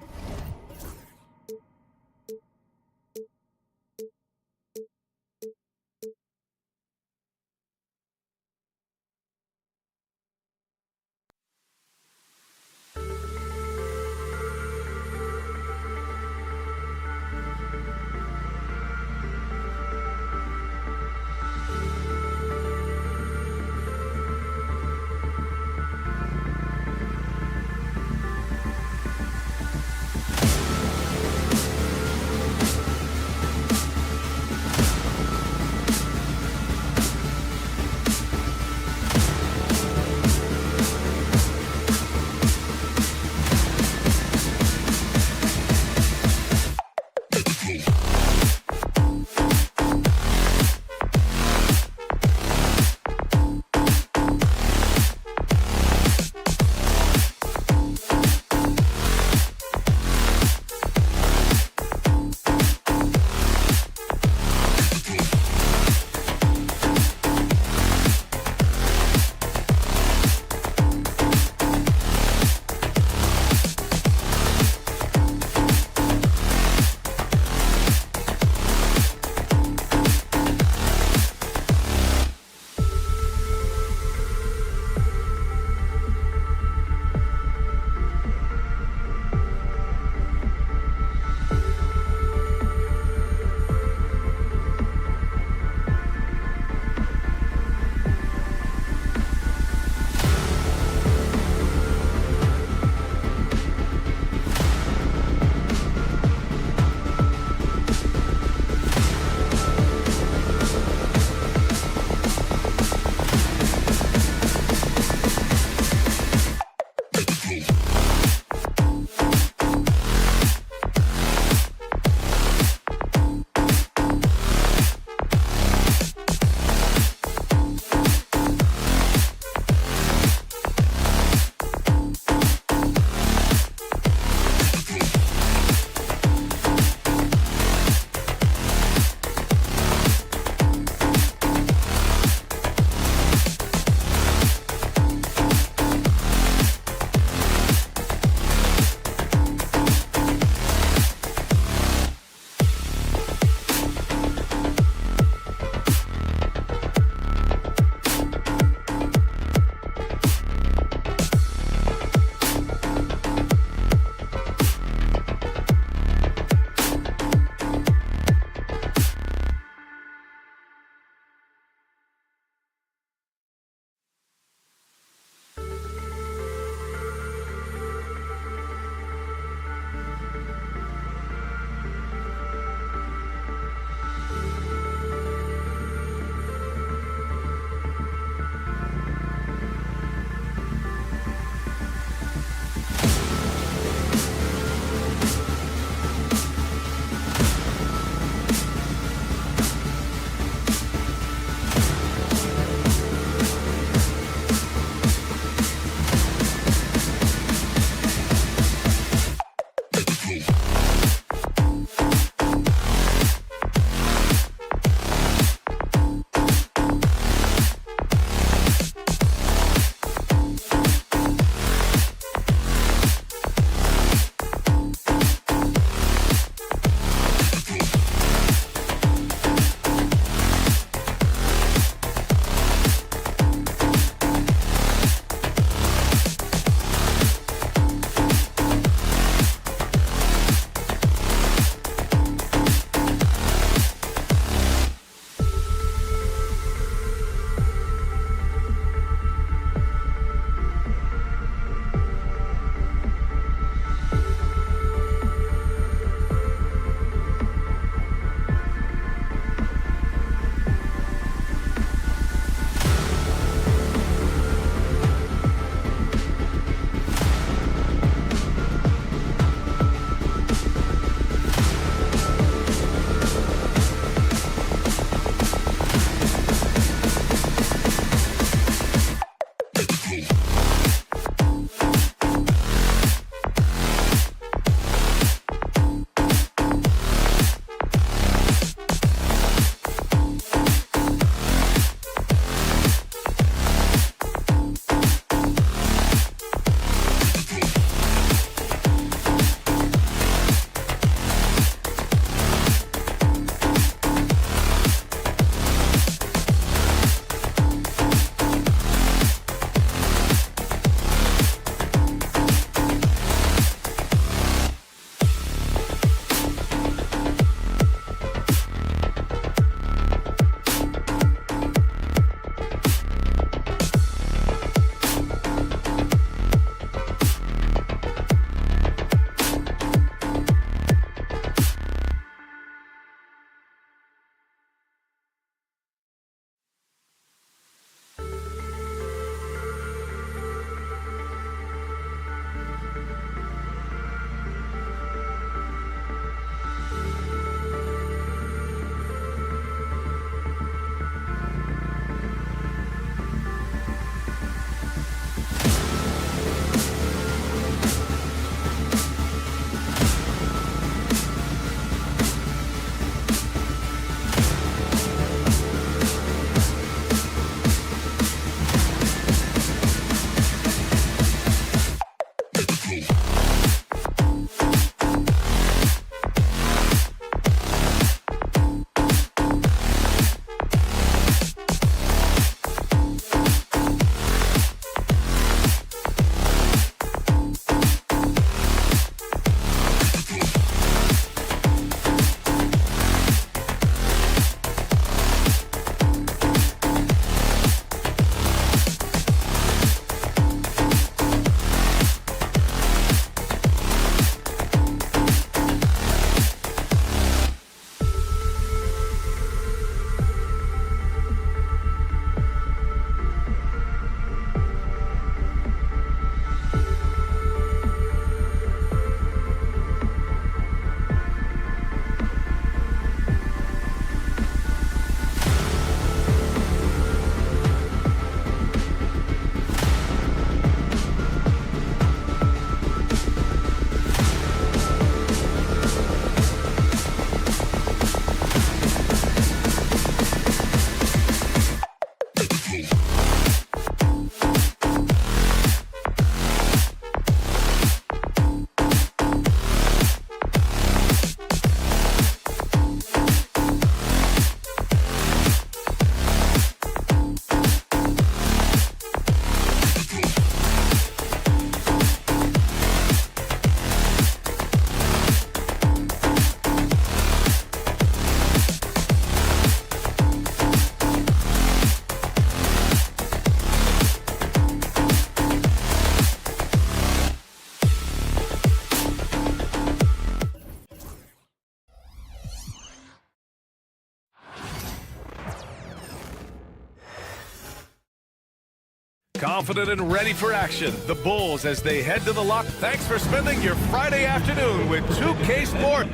Confident and ready for action, the Bulls as they head to the lock. Thanks for spending your Friday afternoon with 2K Sport.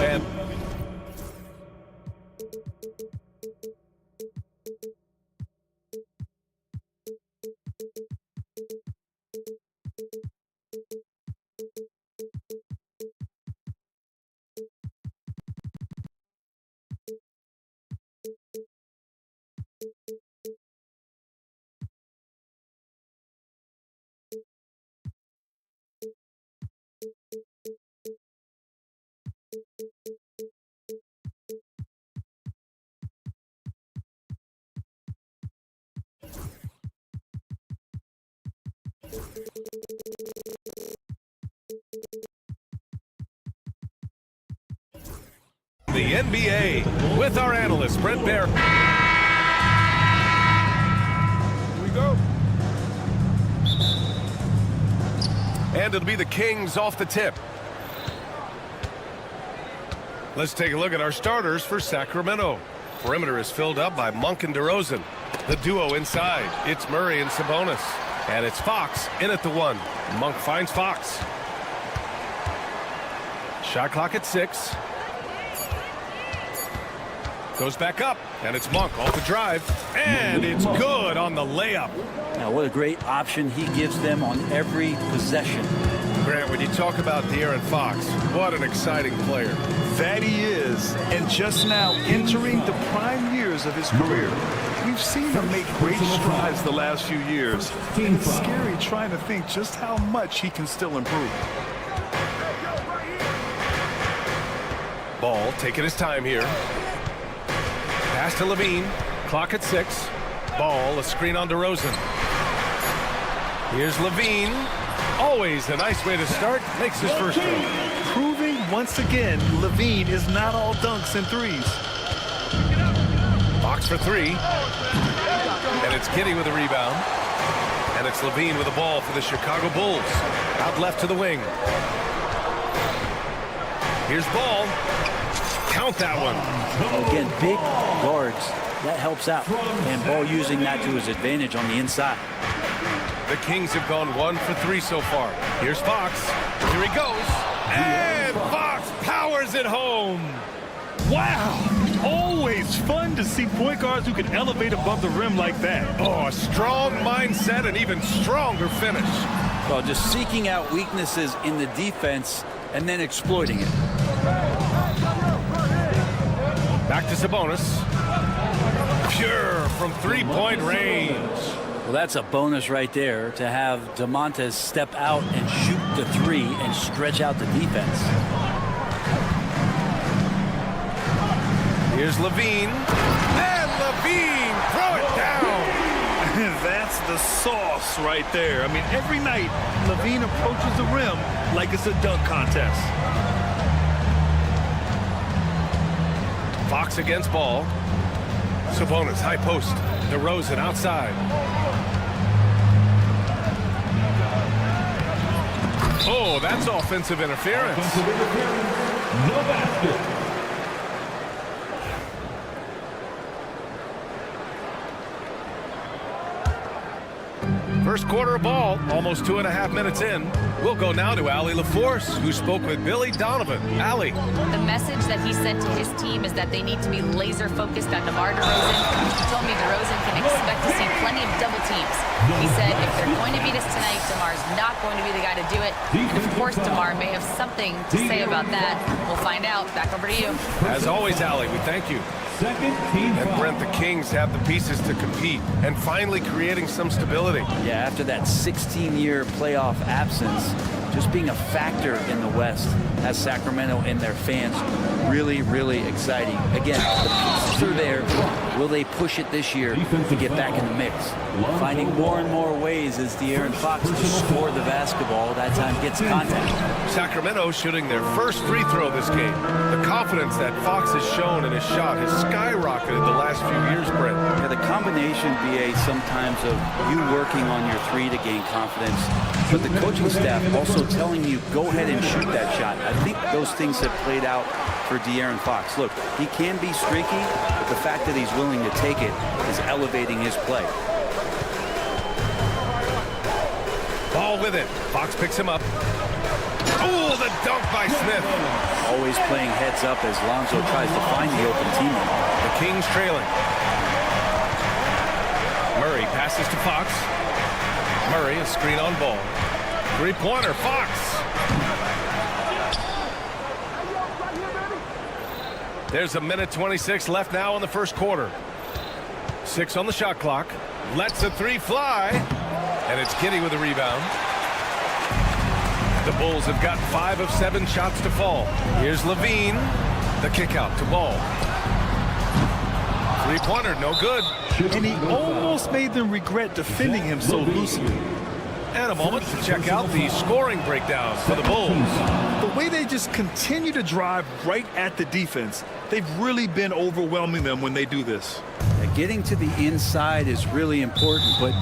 And the NBA with our analyst, Brent Bear. Here we go. And it'll be the Kings off the tip. Let's take a look at our starters for Sacramento. Perimeter is filled up by Monk and DeRozan. The duo inside, it's Murray and Sabonis. And it's Fox in at the 1. Monk finds Fox. Shot clock at 6. Goes back up, and it's Monk off the drive. And it's good on the layup. Now, what a great option he gives them on every possession. Grant, when you talk about De'Aaron Fox, what an exciting player. That he is, and just now entering the prime years of his career. We've seen him make great strides the last few years. And it's scary trying to think just how much he can still improve. Ball taking his time here. Pass to Levine. Clock at 6. Ball, a screen on DeRozan. Here's Levine. Always a nice way to start. Makes his first one. Proving once again, Levine is not all dunks and threes. Fox for 3. And it's Giddey with a rebound. And it's Levine with the ball for the Chicago Bulls. Out left to the wing. Here's Ball. Count that one. Again, big guards. That helps out. And Ball using that to his advantage on the inside. The Kings have gone 1 for 3 so far. Here's Fox. Here he goes. And Fox powers it home. Wow! Always fun to see point guards who can elevate above the rim like that. Oh, a strong mindset and even stronger finish. Well, just seeking out weaknesses in the defense and then exploiting it. Back to Sabonis. Pure from three-point range. Well, that's a bonus right there to have DeMontes step out and shoot the 3 and stretch out the defense. Here's Levine. And Levine, throw it down. That's the sauce right there. I mean, every night, Levine approaches the rim like it's a dunk contest. Fox against Ball. Sabonis, high post. DeRozan outside. Oh, that's offensive interference. No basket. First quarter of ball, almost 2.5 minutes in. We'll go now to Allie LaForce, who spoke with Billy Donovan. Allie. The message that he sent to his team is that they need to be laser focused on DeMar DeRozan. He told me DeRozan can expect to see plenty of double teams. He said if they're going to beat us tonight, DeMar's not going to be the guy to do it. And of course, DeMar may have something to say about that. We'll find out. Back over to you. As always, Allie, we thank you. And Brent, the Kings have the pieces to compete and finally creating some stability. Yeah, after that 16-year playoff absence, just being a factor in the West has Sacramento and their fans really, really exciting. Again, the pieces are there. Will they push it this year to get back in the mix? Finding more and more ways as De'Aaron Fox to score the basketball. That time gets contact. Sacramento shooting their first free throw this game. The confidence that Fox has shown in his shot has skyrocketed the last few years, Brett. Yeah, the combination, BA, sometimes of you working on your three to gain confidence, but the coaching staff also telling you, go ahead and shoot that shot. I think those things have played out for De'Aaron Fox. Look, he can be streaky, but the fact that he's willing to take it is elevating his play. Ball with it. Fox picks him up. Oh, the dunk by Smith. Always playing heads up as Lonzo tries to find the open teammate. The Kings trailing. Murray passes to Fox. Murray, a screen on ball. Three-pointer, Fox. There's a minute 26 left now in the first quarter. 6 on the shot clock. Lets a three fly. And it's Giddey with a rebound. The Bulls have got 5 of 7 shots to fall. Here's Levine. The kick out to Ball. Three-pointer, no good. And he almost made them regret defending him so loosely. And a moment to check out the scoring breakdown for the Bulls. The way they just continue to drive right at the defense, they've really been overwhelming them when they do this. Getting to the inside is really important, but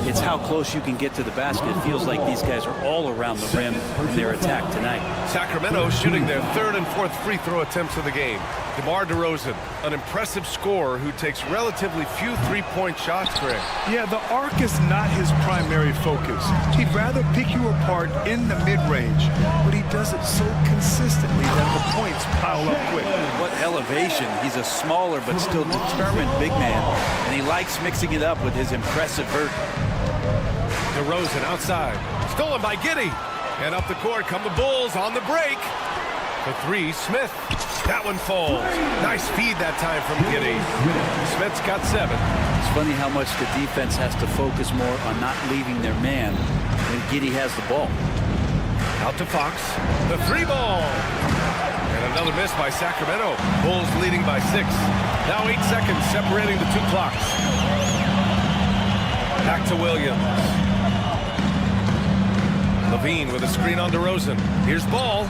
it's how close you can get to the basket. It feels like these guys are all around the rim in their attack tonight. Sacramento shooting their 3rd and 4th free throw attempts of the game. DeMar DeRozan, an impressive scorer who takes relatively few three-point shots, Greg. Yeah, the arc is not his primary focus. He'd rather pick you apart in the mid-range, but he does it so consistently that the points pile up quick. What elevation. He's a smaller but still determined big man, and he likes mixing it up with his impressive vert. DeRozan outside. Stolen by Giddey. And up the court come the Bulls on the break. For 3, Smith. That one falls. Nice feed that time from Giddey. Smith's got 7. It's funny how much the defense has to focus more on not leaving their man when Giddey has the ball. Out to Fox. The 3-ball. And another miss by Sacramento. Bulls leading by 6. Now 8 seconds separating the 2 clocks. Back to Williams. Levine with a screen on DeRozan. Here's Ball.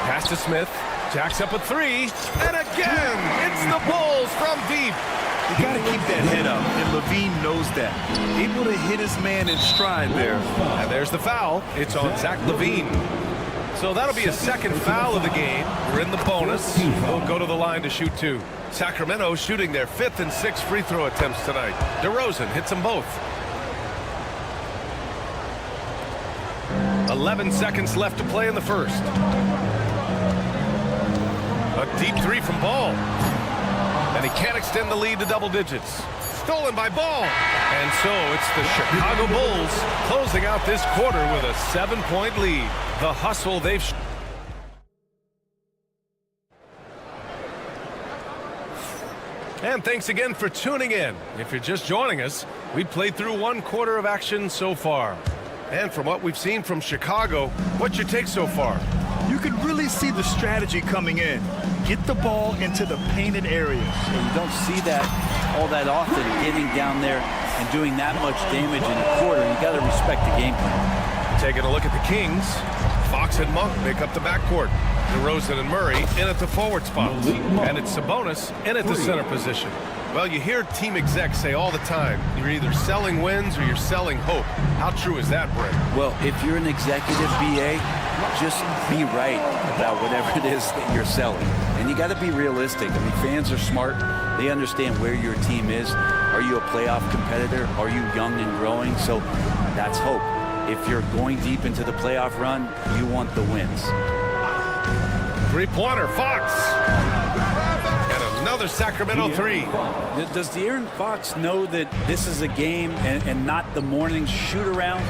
Pass to Smith. Jacks up a 3. And again, it's the Bulls from deep. You got to keep that head up, and Levine knows that. Able to hit his man in stride there. And there's the foul. It's on Zach LaVine. So that'll be a second foul of the game. We're in the bonus. We'll go to the line to shoot 2. Sacramento shooting their 5th and 6th free throw attempts tonight. DeRozan hits them both. 11 seconds left to play in the first. A deep 3 from Ball. And he can't extend the lead to double digits. Stolen by Ball. And so it's the Chicago Bulls closing out this quarter with a 7-point lead. The hustle they've... And thanks again for tuning in. If you're just joining us, we played through 1 quarter of action so far. And from what we've seen from Chicago, what's your take so far? You can really see the strategy coming in. Get the ball into the painted area. You don't see that all that often, getting down there and doing that much damage in a quarter. You got to respect the game plan. Taking a look at the Kings, Fox and Monk make up the backcourt. DeRozan and Murray in at the forward spots. And it's Sabonis in at the center position. Well, you hear team execs say all the time, you're either selling wins or you're selling hope. How true is that, Brett? Well, if you're an executive BA, just be right about whatever it is that you're selling. And you got to be realistic. I mean, fans are smart. They understand where your team is. Are you a playoff competitor? Are you young and growing? So that's hope. If you're going deep into the playoff run, you want the wins. Three-pointer, Fox. And another Sacramento 3. Does De'Aaron Fox know that this is a game and not the morning shoot-around?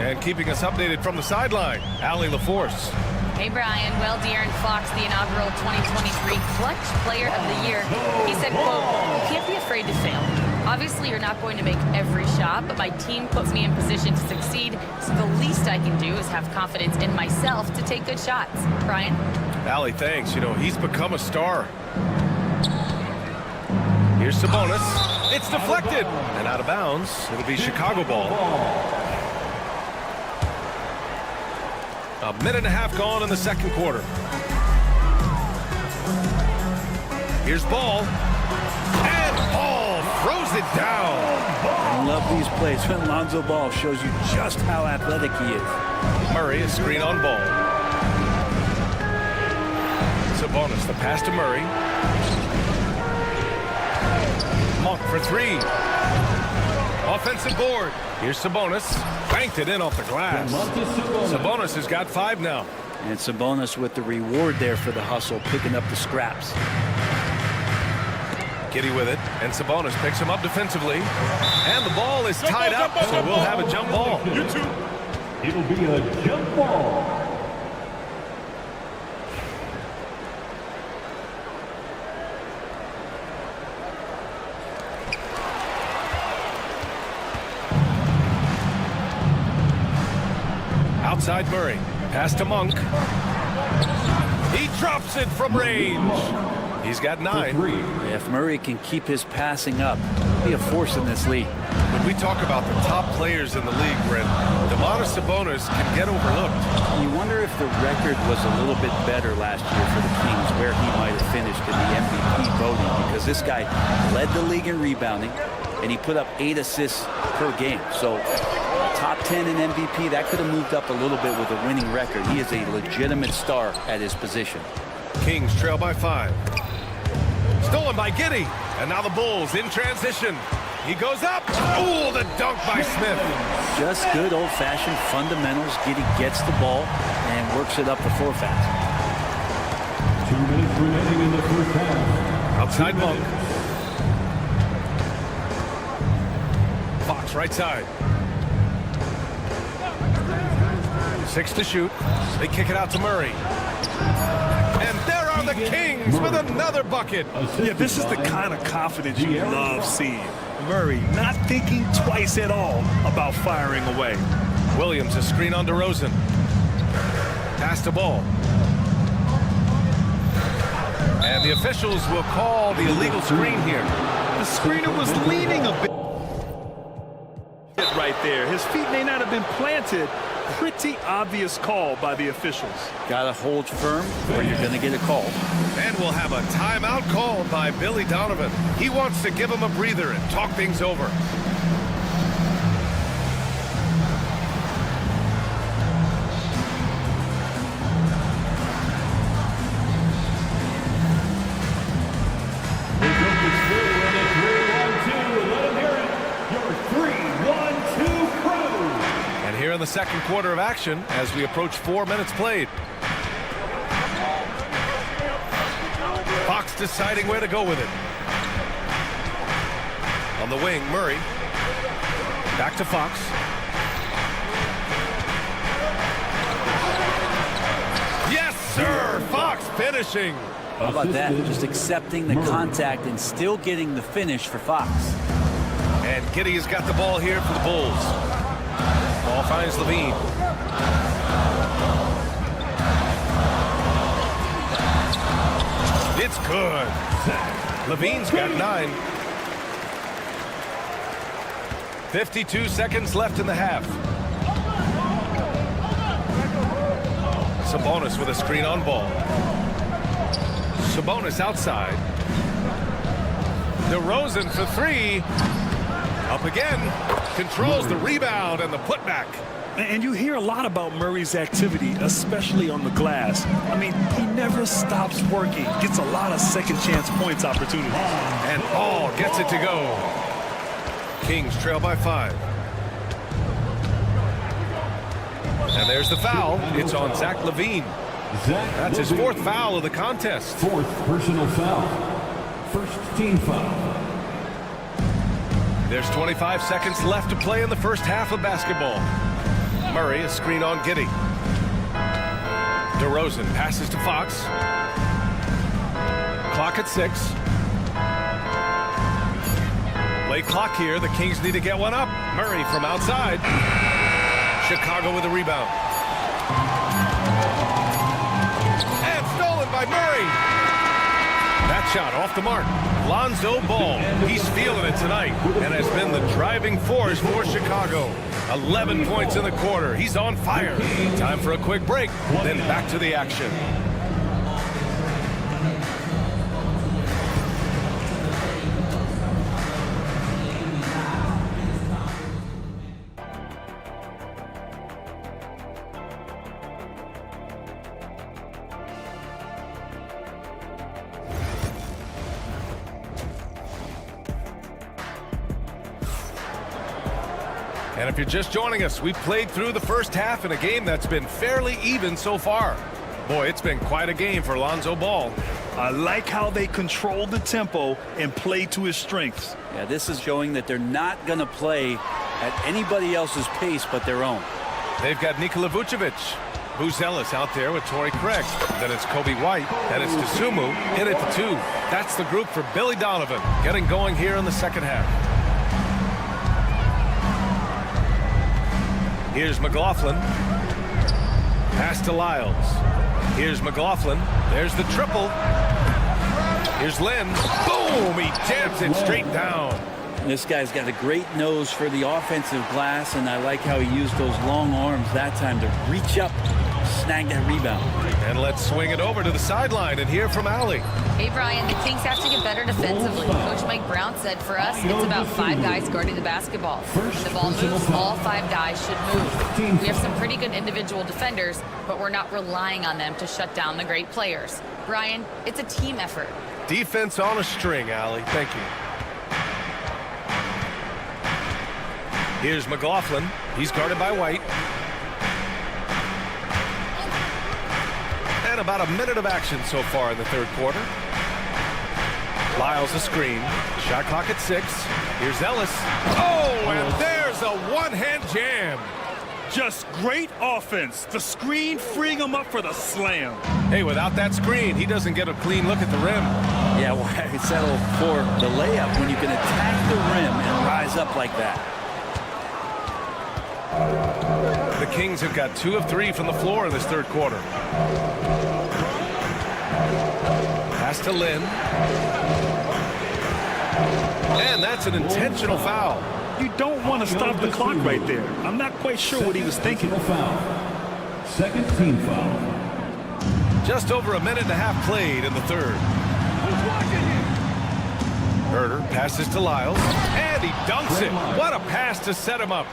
And keeping us updated from the sideline, Allie LaForce. Hey, Brian. Well, De'Aaron Fox, the inaugural 2023 Clutch Player of the Year, he said, quote, "You can't be afraid to fail. Obviously, you're not going to make every shot, but my team puts me in position to succeed, so the least I can do is have confidence in myself to take good shots." Brian? Allie, thanks. You know, he's become a star. Here's Sabonis. It's deflected and out of bounds. It'll be Chicago ball. A minute and a half gone in the second quarter. Here's Ball. And Ball throws it down. I love these plays when Lonzo Ball shows you just how athletic he is. Murray, a screen on Ball. Sabonis, the pass to Murray. Monk for three. Offensive board. Here's Sabonis. Banked it in off the glass. Sabonis has got 5 now. And Sabonis with the reward there for the hustle, picking up the scraps. Giddey with it, and Sabonis picks him up defensively. And the ball is tied up, so we'll have a jump ball. It'll be a jump ball. Outside Murray. Pass to Monk. He drops it from range. He's got 9. If Murray can keep his passing up, he'll be a force in this league. When we talk about the top players in the league, Brent, Domantas Sabonis can get overlooked. You wonder if the record was a little bit better last year for the Kings, where he might have finished in the MVP voting, because this guy led the league in rebounding, and he put up 8 assists per game. So top 10 in MVP, that could have moved up a little bit with a winning record. He is a legitimate star at his position. Kings trail by 5. Stolen by Giddey. And now the Bulls in transition. He goes up. Oh, the dunk by Smith. Just good old-fashioned fundamentals. Giddey gets the ball and works it up the floor fast. 2 minutes remaining in the first half. Outside Monk. Fox right side. 6 to shoot. They kick it out to Murray. And there are the Kings with another bucket. Yeah, this is the kind of confidence you love seeing. Murray not thinking twice at all about firing away. Williams, a screen on DeRozan. Pass to Ball. And the officials will call the illegal screen here. The screener was leaning a bit right there. His feet may not have been planted. Pretty obvious call by the officials. Gotta hold firm or you're gonna get a call. And we'll have a timeout called by Billy Donovan. He wants to give him a breather and talk things over. In the second quarter of action as we approach 4 minutes played. Fox deciding where to go with it. On the wing, Murray. Back to Fox. Yes, sir! Fox finishing. How about that? Just accepting the contact and still getting the finish for Fox. And Giddey has got the ball here for the Bulls. Ball finds Levine. It's good. Levine's got 9. 52 seconds left in the half. Sabonis with a screen on Ball. Sabonis outside. DeRozan for 3. Up again, controls the rebound and the putback. And you hear a lot about Murray's activity, especially on the glass. I mean, he never stops working, gets a lot of second chance points opportunities. And Ball gets it to go. Kings trail by 5. And there's the foul. It's on Zach LaVine. That's his 4th foul of the contest. 4th personal foul. First team foul. There's 25 seconds left to play in the first half of basketball. Murray, a screen on Giddey. DeRozan passes to Fox. Clock at 6. Late clock here. The Kings need to get one up. Murray from outside. Chicago with a rebound. And stolen by Murray. That shot off the mark. Lonzo Ball. He's feeling it tonight and has been the driving force for Chicago. 11 points in the quarter. He's on fire. Time for a quick break, then back to the action. And if you're just joining us, we played through the first half in a game that's been fairly even so far. Boy, it's been quite a game for Lonzo Ball. I like how they controlled the tempo and played to his strengths. Yeah, this is showing that they're not going to play at anybody else's pace but their own. They've got Nikola Vucevic. Who's Ellis out there with Torrey Craig. Then it's Kobe White. And it's Dosunmu in at the 2. That's the group for Billy Donovan getting going here in the second half. Here's McLaughlin. Pass to Lyles. Here's McLaughlin. There's the triple. Here's Lynn. Boom! He jams it straight down. This guy's got a great nose for the offensive glass, and I like how he used those long arms that time to reach up, snag that rebound. And let's swing it over to the sideline and hear from Allie. Hey, Brian, the Kings have to get better defensively. Coach Mike Brown said for us, it's about 5 guys guarding the basketball. When the ball moves, all 5 guys should move. We have some pretty good individual defenders, but we're not relying on them to shut down the great players. Brian, it's a team effort. Defense on a string, Allie. Thank you. Here's McLaughlin. He's guarded by White. And about a minute of action so far in the third quarter. Lyles a screen. Shot clock at 6. Here's Ellis. Oh, and there's a one-hand jam. Just great offense. The screen freeing him up for the slam. Hey, without that screen, he doesn't get a clean look at the rim. Yeah, why settle for the layup when you can attack the rim and rise up like that? The Kings have got 2 of 3 from the floor in this third quarter. Pass to Lynn. And that's an intentional foul. You don't want to stop the clock right there. I'm not quite sure what he was thinking. Second team foul. Just over a minute and a half played in the third. Herter passes to Lyles. And he dunks it. What a pass to set him up.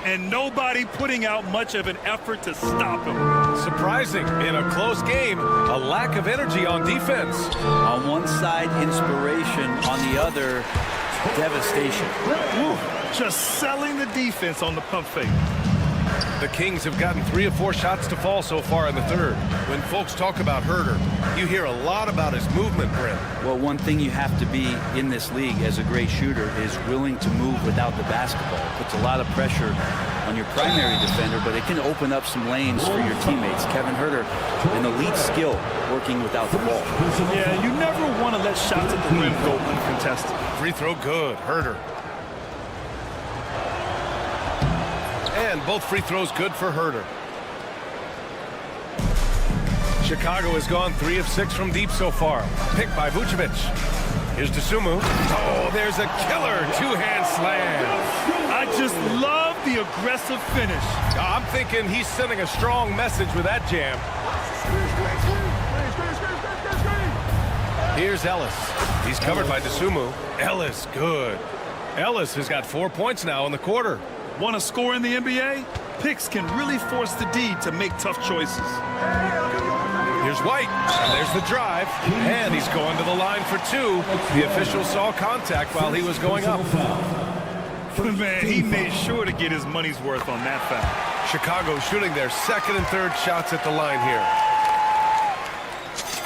And nobody putting out much of an effort to stop him. Surprising in a close game, a lack of energy on defense. On one side, inspiration. On the other, devastation. Woo. Just selling the defense on the pump fake. The Kings have gotten 3 of 4 shots to fall so far in the third. When folks talk about Herter, you hear a lot about his movement, Brent. Well, one thing you have to be in this league as a great shooter is willing to move without the basketball. It puts a lot of pressure on your primary defender, but it can open up some lanes for your teammates. Kevin Herter, an elite skill working without the ball. Yeah, you never want to let shots at the rim go uncontested. Free throw good, Herter. And both free throws good for Herter. Chicago has gone 3 of 6 from deep so far. Picked by Vucevic. Here's Dosunmu. Oh, there's a killer 2-hand slam. I just love the aggressive finish. I'm thinking he's sending a strong message with that jam. Here's Ellis. He's covered by Dosunmu. Ellis, good. Ellis has got 4 points now in the quarter. Want to score in the NBA? Picks can really force the D to make tough choices. Here's White, and there's the drive, and he's going to the line for 2. The official saw contact while he was going up. Man, he made sure to get his money's worth on that foul. Chicago shooting their second and third shots at the line here.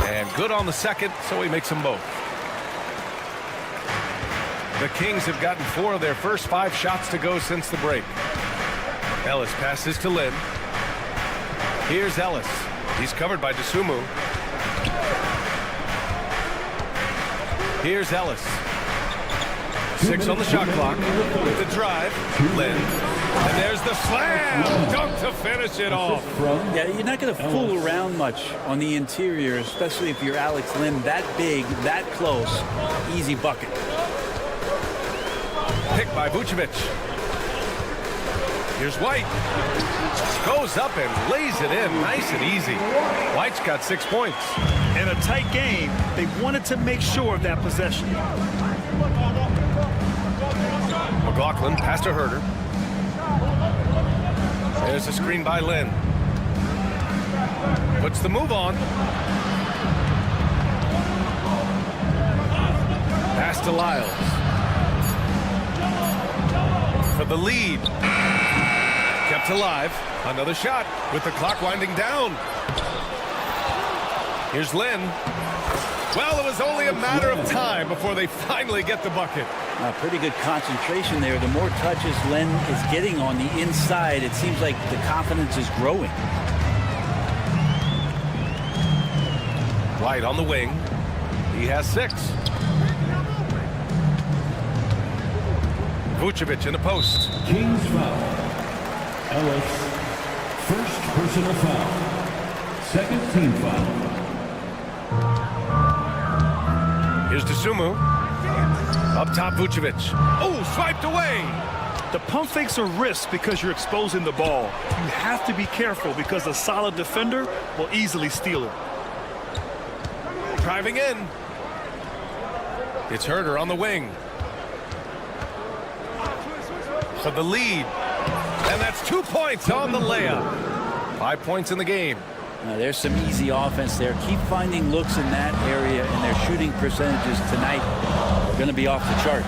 And good on the second, so he makes them both. The Kings have gotten 4 of their first 5 shots to go since the break. Ellis passes to Lynn. Here's Ellis. He's covered by Dosunmu. Here's Ellis. 6 on the shot clock. With the drive, Lynn. And there's the slam dunk to finish it off. Yeah, you're not going to fool around much on the interior, especially if you're Alex Lim. That big, that close, easy bucket. Picked by Vucevic. Here's White. Goes up and lays it in nice and easy. White's got 6 points. In a tight game, they wanted to make sure of that possession. McLaughlin pass to Herter. There's a screen by Lynn. Puts the move on. Pass to Lyles. For the lead. Kept alive. Another shot with the clock winding down. Here's Lynn. Well, it was only a matter of time before they finally get the bucket. Pretty good concentration there. The more touches Len is getting on the inside, it seems like the confidence is growing. White on the wing. He has 6. Vucevic in the post. Kings foul. Ellis, first personal foul. Second team foul. Here's Dosunmu. Up top, Vucevic. Oh, swiped away. The pump fakes are risks because you're exposing the ball. You have to be careful because a solid defender will easily steal it. Driving in. It's Herter on the wing. For the lead. And that's 2 points on the layup. 5 points in the game. There's some easy offense there. Keep finding looks in that area, and their shooting percentages tonight are going to be off the charts.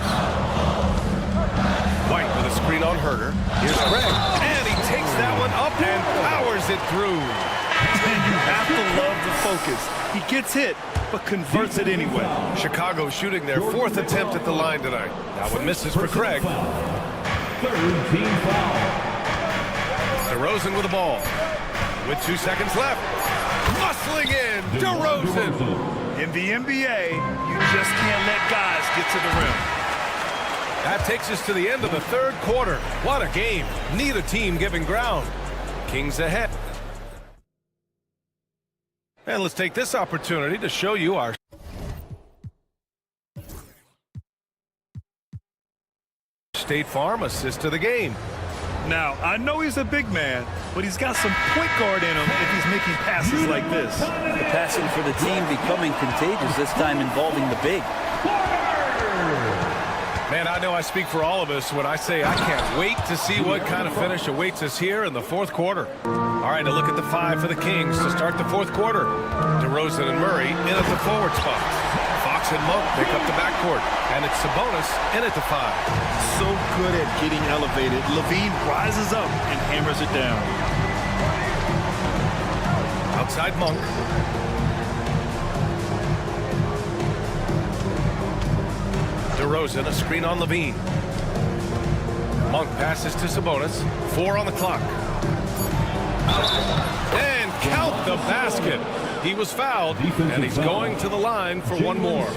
White with a screen on Herter. Here's Craig. And he takes that one up and powers it through. And you have to love the focus. He gets hit, but converts it anyway. Chicago shooting their 4th attempt at the line tonight. That one misses for Craig. Third team foul. DeRozan with the ball. With 2 seconds left. Muscling in. DeRozan. In the NBA, you just can't let guys get to the rim. That takes us to the end of the 3rd quarter. What a game. Neither team giving ground. Kings ahead. And let's take this opportunity to show you our State Farm assist to the game. Now, I know he's a big man, but he's got some point guard in him if he's making passes like this. The passing for the team becoming contagious, this time involving the big. Man, I know I speak for all of us when I say I can't wait to see what kind of finish awaits us here in the 4th quarter. All right, a look at the 5 for the Kings to start the 4th quarter. DeRozan and Murray in at the forward spot. Fox and Monk pick up the backcourt. And it's Sabonis in at the 5. So good at getting elevated. Levine rises up and hammers it down. Outside Monk. DeRozan, a screen on Levine. Monk passes to Sabonis. 4 on the clock. And count the basket. He was fouled, and he's going to the line for one more.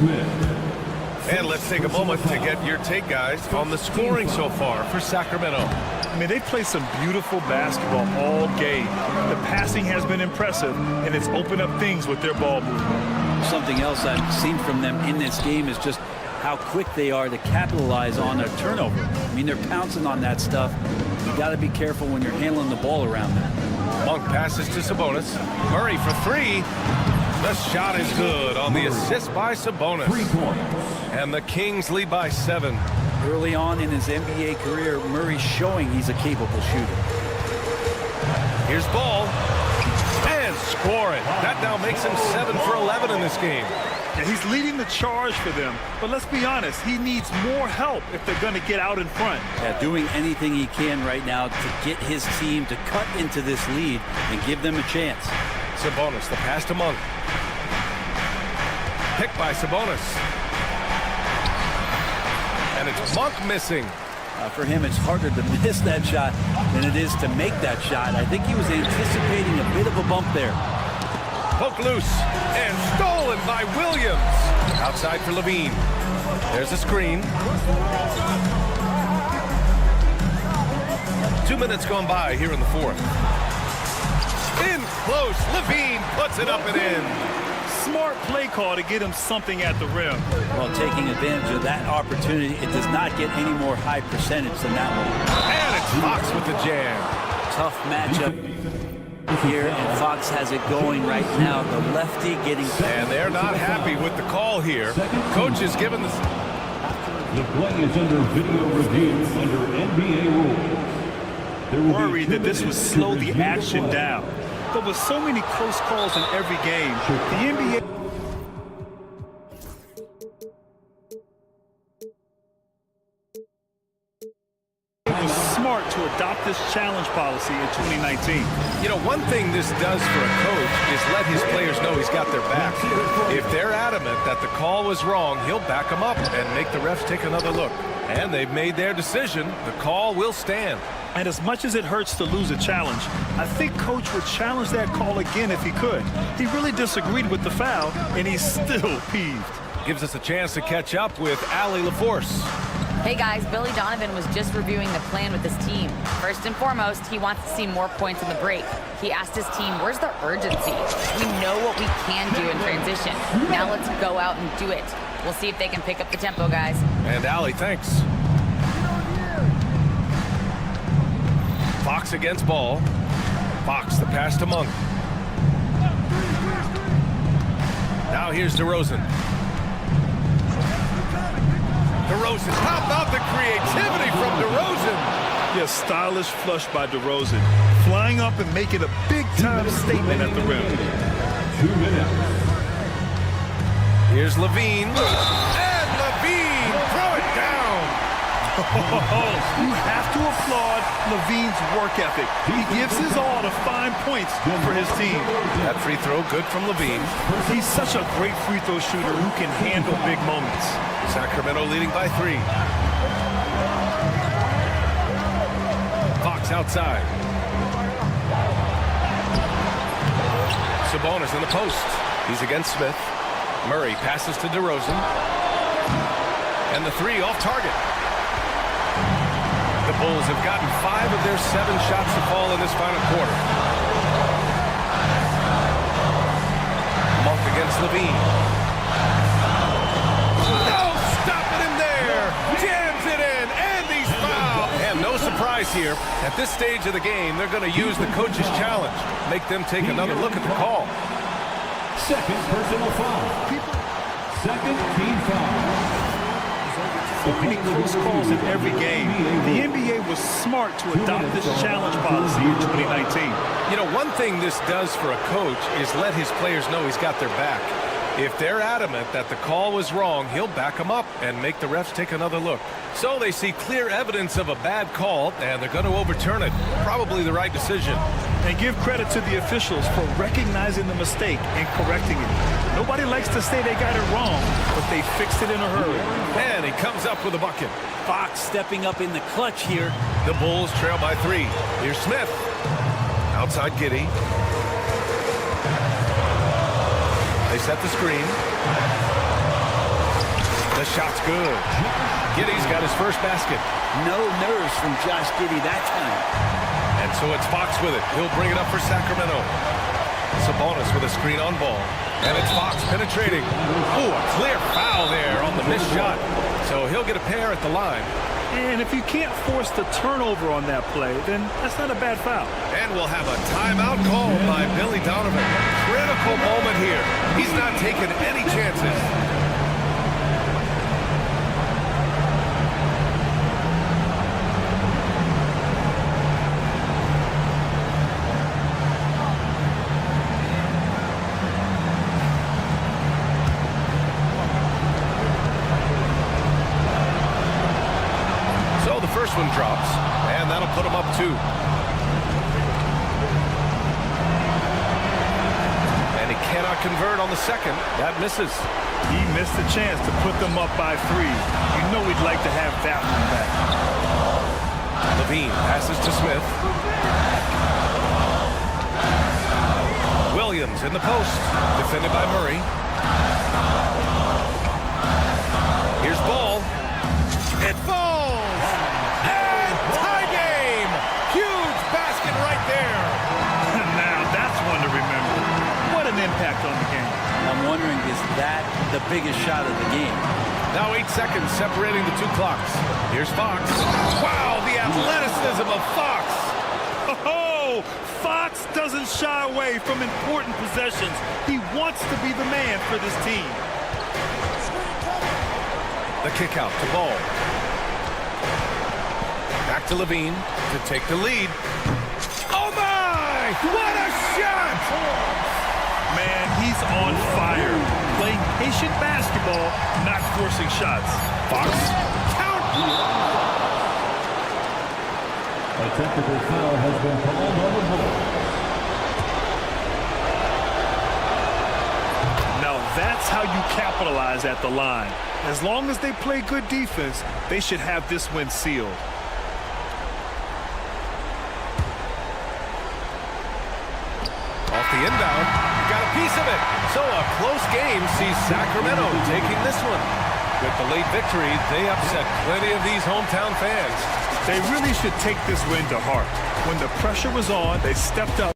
And let's take a moment to get your take, guys, on the scoring so far for Sacramento. I mean, they've played some beautiful basketball all game. The passing has been impressive, and it's opened up things with their ball movement. Something else I've seen from them in this game is just how quick they are to capitalize on a turnover. I mean, they're pouncing on that stuff. You got to be careful when you're handling the ball around them. Monk passes to Sabonis. Murray for 3. The shot is good on the assist by Sabonis. And the Kings lead by 7. Early on in his NBA career, Murray's showing he's a capable shooter. Here's Ball. And scoring. That now makes him 7 for 11 in this game. And he's leading the charge for them. But let's be honest, he needs more help if they're going to get out in front. Yeah, doing anything he can right now to get his team to cut into this lead and give them a chance. Sabonis, the pass to Monk. Picked by Sabonis. And it's Monk missing. For him, it's harder to miss that shot than it is to make that shot. I think he was anticipating a bit of a bump there. Poke loose and stolen by Williams. Outside for Levine. There's a screen. 2 minutes gone by here in the fourth. In close, Levine puts it up and in. Smart play call to get him something at the rim. Well, taking advantage of that opportunity, it does not get any more high percentage than that one. And it's Fox with the jam. Tough matchup here, and Fox has it going right now. The lefty getting... And they're not happy with the call here. Coach is giving the... The play is under video review under NBA rules. Worried that this would slow the action down. But with so many close calls in every game, the NBA... was smart to adopt this challenge policy in 2019. You know, one thing this does for a coach is let his players know he's got their back. If they're adamant that the call was wrong, he'll back them up and make the refs take another look. And they've made their decision. The call will stand. And as much as it hurts to lose a challenge, I think Coach would challenge that call again if he could. He really disagreed with the foul, and he's still peeved. Gives us a chance to catch up with Allie LaForce. Hey guys, Billy Donovan was just reviewing the plan with his team. First and foremost, he wants to see more points in the break. He asked his team, where's the urgency? We know what we can do in transition. Now let's go out and do it. We'll see if they can pick up the tempo, guys. And Allie, thanks. Fox against Ball. Fox, the pass to Monk. Now here's DeRozan. DeRozan, how about the creativity from DeRozan? Yes, stylish flush by DeRozan. Flying up and making a big-time statement at the rim. 2 minutes. Here's Levine. And Levine, throw it down. You have to applaud Levine's work ethic. He gives his all to find points for his team. That free throw, good from Levine. He's such a great free throw shooter who can handle big moments. Sacramento leading by 3. Fox outside. Sabonis in the post. He's against Smith. Murray passes to DeRozan. And the 3 off target. The Bulls have gotten 5 of their 7 shots to fall in this final quarter. Monk against Levine. No, stopping him there. Jams it in, and he's fouled. And no surprise here. At this stage of the game, they're going to use the coach's challenge. Make them take another look at the call. Second personal foul. Second team foul. So many close calls in every game. The NBA was smart to adopt this challenge policy in 2019. You know, one thing this does for a coach is let his players know he's got their back. If they're adamant that the call was wrong, he'll back them up and make the refs take another look. So they see clear evidence of a bad call, and they're going to overturn it. Probably the right decision. And give credit to the officials for recognizing the mistake and correcting it. Nobody likes to say they got it wrong, but they fixed it in a hurry. And he comes up with a bucket. Fox stepping up in the clutch here. The Bulls trail by 3. Here's Smith. Outside Giddey. They set the screen. The shot's good. Giddey's got his first basket. No nerves from Josh Giddey that time. And so it's Fox with it. He'll bring it up for Sacramento. Sabonis with a screen on Ball. And it's Fox penetrating. Ooh, a clear foul there on the missed shot. So he'll get a pair at the line. And if you can't force the turnover on that play, then that's not a bad foul. And we'll have a timeout called by Billy Donovan. Critical moment here. He's not taking any chances. First one drops, and that'll put him up 2. And he cannot convert on the second. That misses. He missed a chance to put them up by 3. You know we'd like to have that one back. Levine passes to Smith. Williams in the post, defended by Murray. Here's Ball. It falls. that the biggest shot of the game. Now 8 seconds separating the two clocks. Here's Fox. Wow, the athleticism of Fox. Oh, Fox doesn't shy away from important possessions. He wants to be the man for this team. The kick out to Ball. Back to Levine to take the lead. Oh my! What a shot! Man, he's on fire. Playing patient basketball, not forcing shots. Fox. Count! A technical foul has been called on the ball. Now that's how you capitalize at the line. As long as they play good defense, they should have this win sealed. Off the inbound, got a piece of it. So a close game sees Sacramento taking this one. With the late victory, they upset plenty of these hometown fans. They really should take this win to heart. When the pressure was on, they stepped up.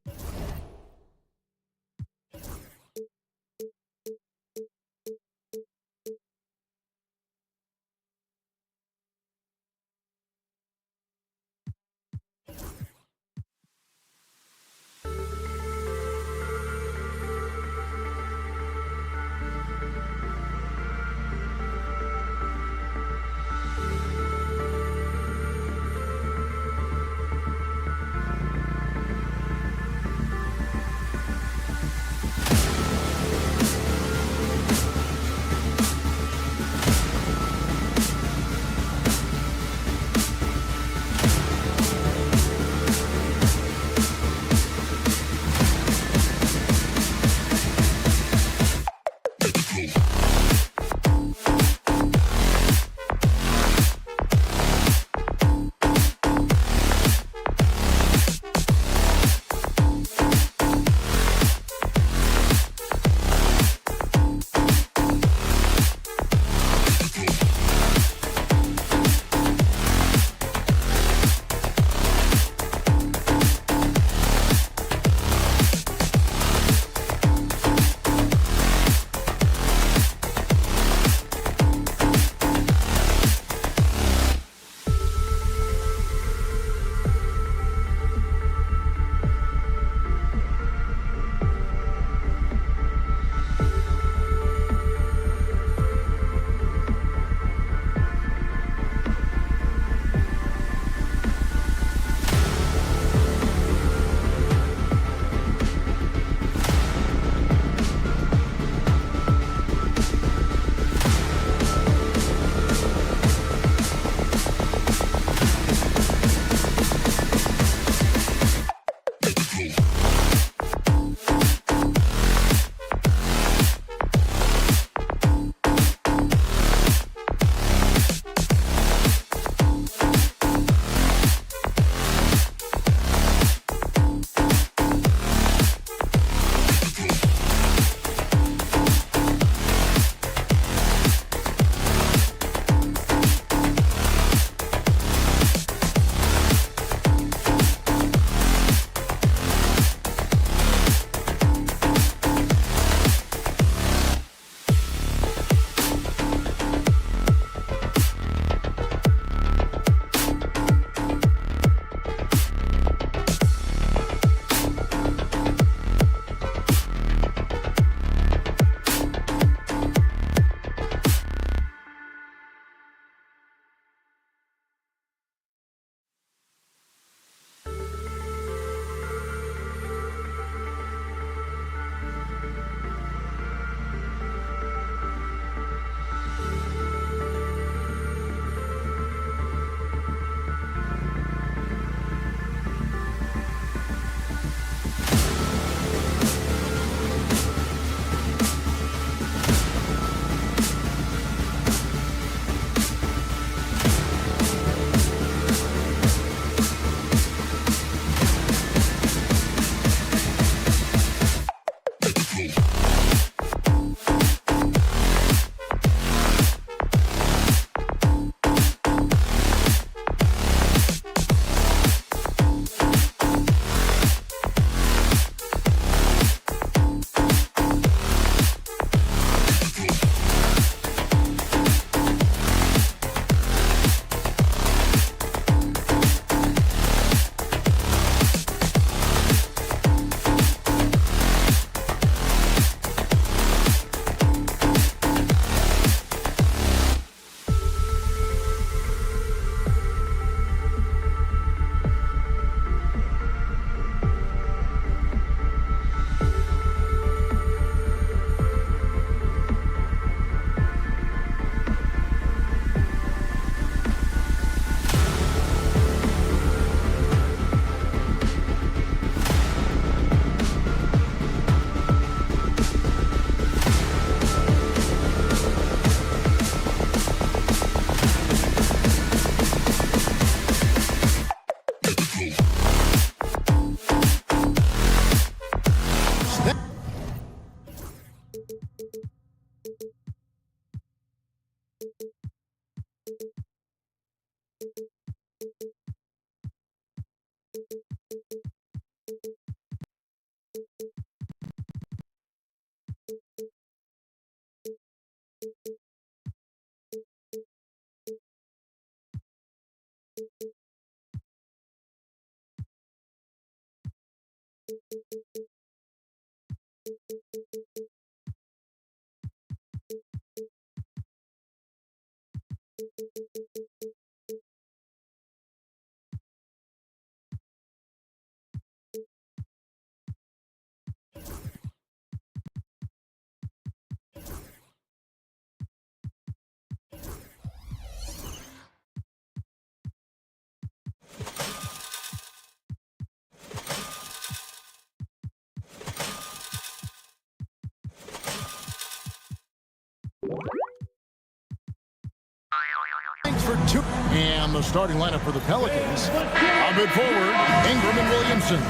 For two. And the starting lineup for the Pelicans. A bit forward, Ingram and Williamson.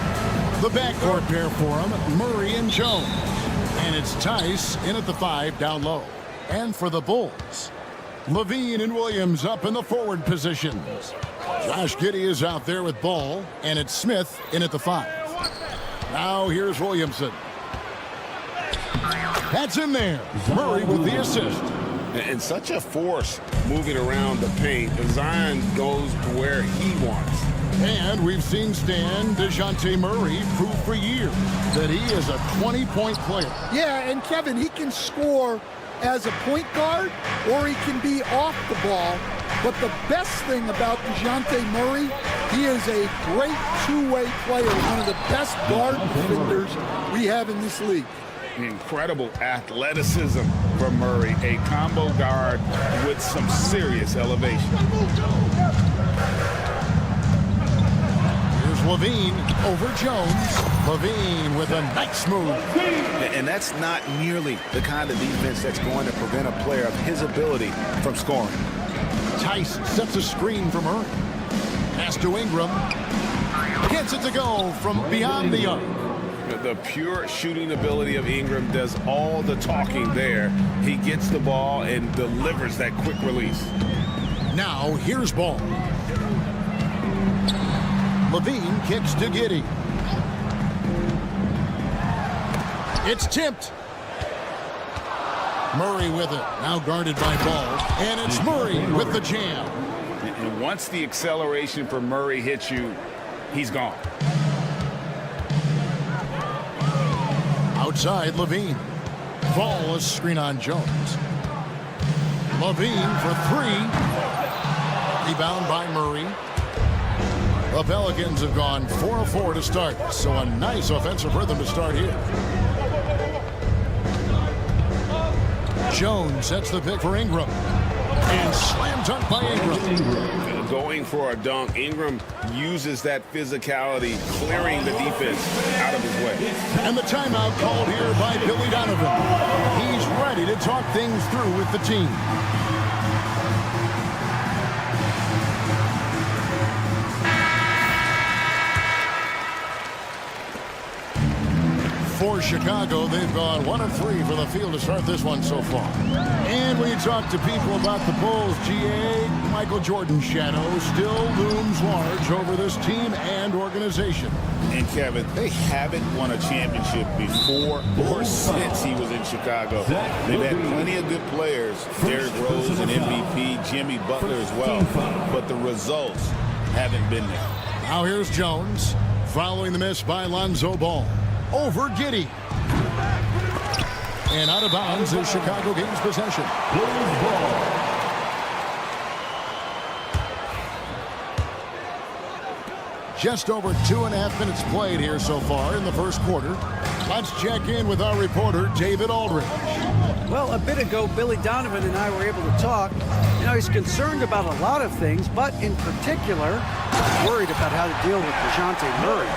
The backcourt pair for him, Murray and Jones. And it's Tice in at the 5 down low. And for the Bulls, Levine and Williams up in the forward positions. Josh Giddey is out there with ball, and it's Smith in at the 5. Now here's Williamson. That's in there. Murray with the assist. And such a force moving around the paint. Zion goes where he wants. And we've seen Stan DeJounte Murray prove for years that he is a 20-point player. Yeah, and Kevin, he can score as a point guard or he can be off the ball. But the best thing about DeJounte Murray, he is a great two-way player, one of the best guard defenders we have in this league. Incredible athleticism from Murray, a combo guard with some serious elevation. Here's Levine over Jones. Levine with a nice move. And that's not nearly the kind of defense that's going to prevent a player of his ability from scoring. Tice sets a screen for Murray. Pass to Ingram. Gets it to go from beyond the arc. The pure shooting ability of Ingram does all the talking there. He gets the ball and delivers that quick release. Now here's ball. Levine kicks to Giddey. It's tipped. Murray with it. Now guarded by Ball. And it's Murray with the jam. And once the acceleration for Murray hits you, he's gone. Outside, Levine. Ball is screen on Jones. Levine for 3. Rebound by Murray. The Pelicans have gone 4 of 4 to start, so a nice offensive rhythm to start here. Jones sets the pick for Ingram. And slam dunk by Ingram. Going for a dunk, Ingram uses that physicality, clearing the defense out of his way. And the timeout called here by Billy Donovan. He's ready to talk things through with the team. For Chicago, they've gone 1 of 3 for the field to start this one so far. And when you talk to people about the Bulls, GA, Michael Jordan's shadow still looms large over this team and organization. And Kevin, they haven't won a championship before or since he was in Chicago. They've had plenty of good players, Derrick Rose and MVP, Jimmy Butler as well, but the results haven't been there. Now here's Jones, following the miss by Lonzo Ball. Over Giddey. And out of bounds is Chicago gains possession. Just over 2.5 minutes played here so far in the first quarter. Let's check in with our reporter, David Aldridge. Well, a bit ago, Billy Donovan and I were able to talk. You know, he's concerned about a lot of things, but in particular, worried about how to deal with DeJounte Murray.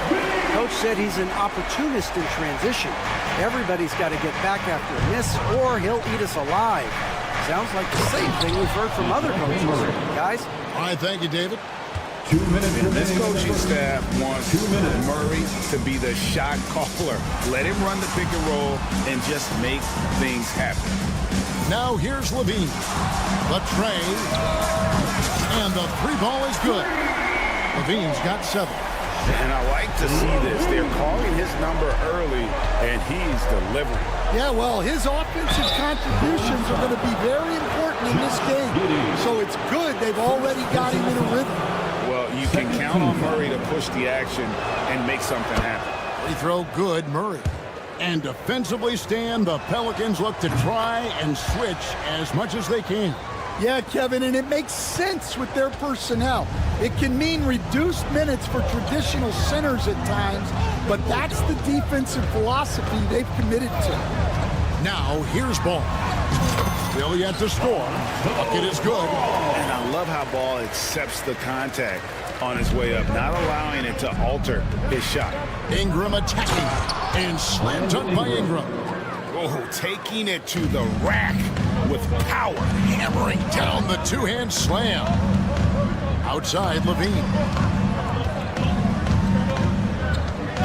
Coach said he's an opportunist in transition. Everybody's got to get back after a miss, or he'll eat us alive. Sounds like the same thing we've heard from other coaches. Guys? All right, thank you, David. 2 minutes And this remaining. coaching staff wants 2 minutes. Murray to be the shot caller. Let him run the pick and roll and just make things happen. Now here's Levine. The tray. And the three ball is good. Levine's got 7. And I like to see this. They're calling his number early, and he's delivering. Yeah, well, his offensive contributions are going to be very important in this game. So it's good they've already got him in a rhythm. Well, you can count on Murray to push the action and make something happen. Free throw good, Murray. And defensively, Stan, the Pelicans look to try and switch as much as they can. Yeah, Kevin, and it makes sense with their personnel. It can mean reduced minutes for traditional centers at times, but that's the defensive philosophy they've committed to. Now, here's Ball. Still yet to score. The bucket is good. And I love how Ball accepts the contact on his way up, not allowing it to alter his shot. Ingram attacking. And slam dunk by Ingram. Oh, taking it to the rack with power. Hammering down the two-hand slam. Outside, Levine.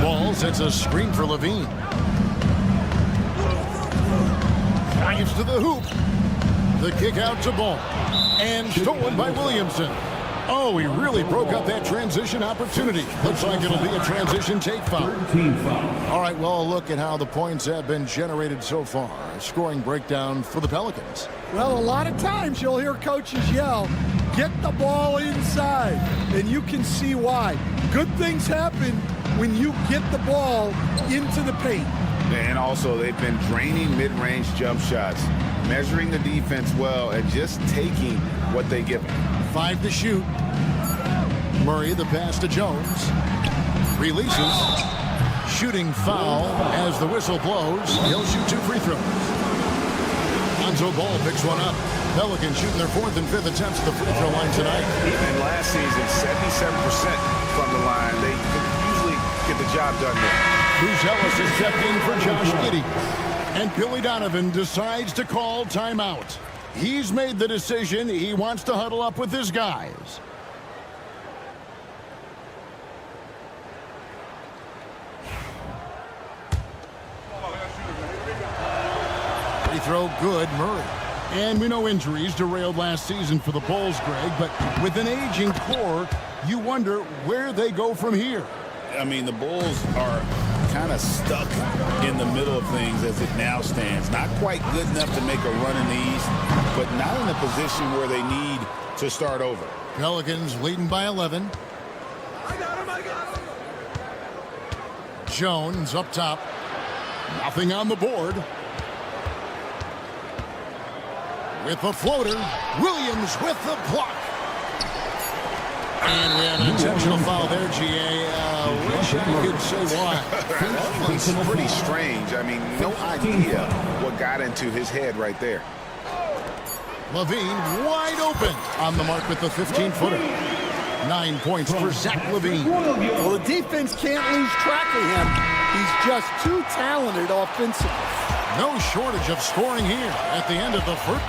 Ball sets a screen for Levine. Drives to the hoop. The kick out to Ball. And stolen by Williamson. Oh, he really broke up that transition opportunity. Looks like it'll be a transition take foul. 13 foul. All right, well, a look at how the points have been generated so far. A scoring breakdown for the Pelicans. Well, a lot of times you'll hear coaches yell, get the ball inside, and you can see why. Good things happen when you get the ball into the paint. And also, they've been draining mid-range jump shots, measuring the defense well, and just taking what they give them. 5 to shoot. Murray, the pass to Jones. Releases. Shooting foul as the whistle blows. He'll shoot 2 free throws. Lonzo Ball picks one up. Pelicans shooting their 4th and 5th attempts at the free throw line tonight. Even last season, 77% from the line. They usually get the job done there. Bruce Ellis is stepped in for Josh Giddey. And Billy Donovan decides to call timeout. He's made the decision. He wants to huddle up with his guys. Free throw good, Murray. And we know injuries derailed last season for the Bulls, Greg, but with an aging core, you wonder where they go from here. I mean, the Bulls are kind of stuck in the middle of things as it now stands. Not quite good enough to make a run in the East, but not in a position where they need to start over. Pelicans leading by 11. Jones up top. Nothing on the board. With the floater. Williams with the block. And we have an intentional foul there, GA. Wish I could say why. That was pretty strange. I mean, no idea what got into his head right there. Levine wide open on the mark with the 15-footer. 9 points for Zach Levine. Well, the defense can't lose track of him. He's just too talented offensively. No shortage of scoring here at the end of the first.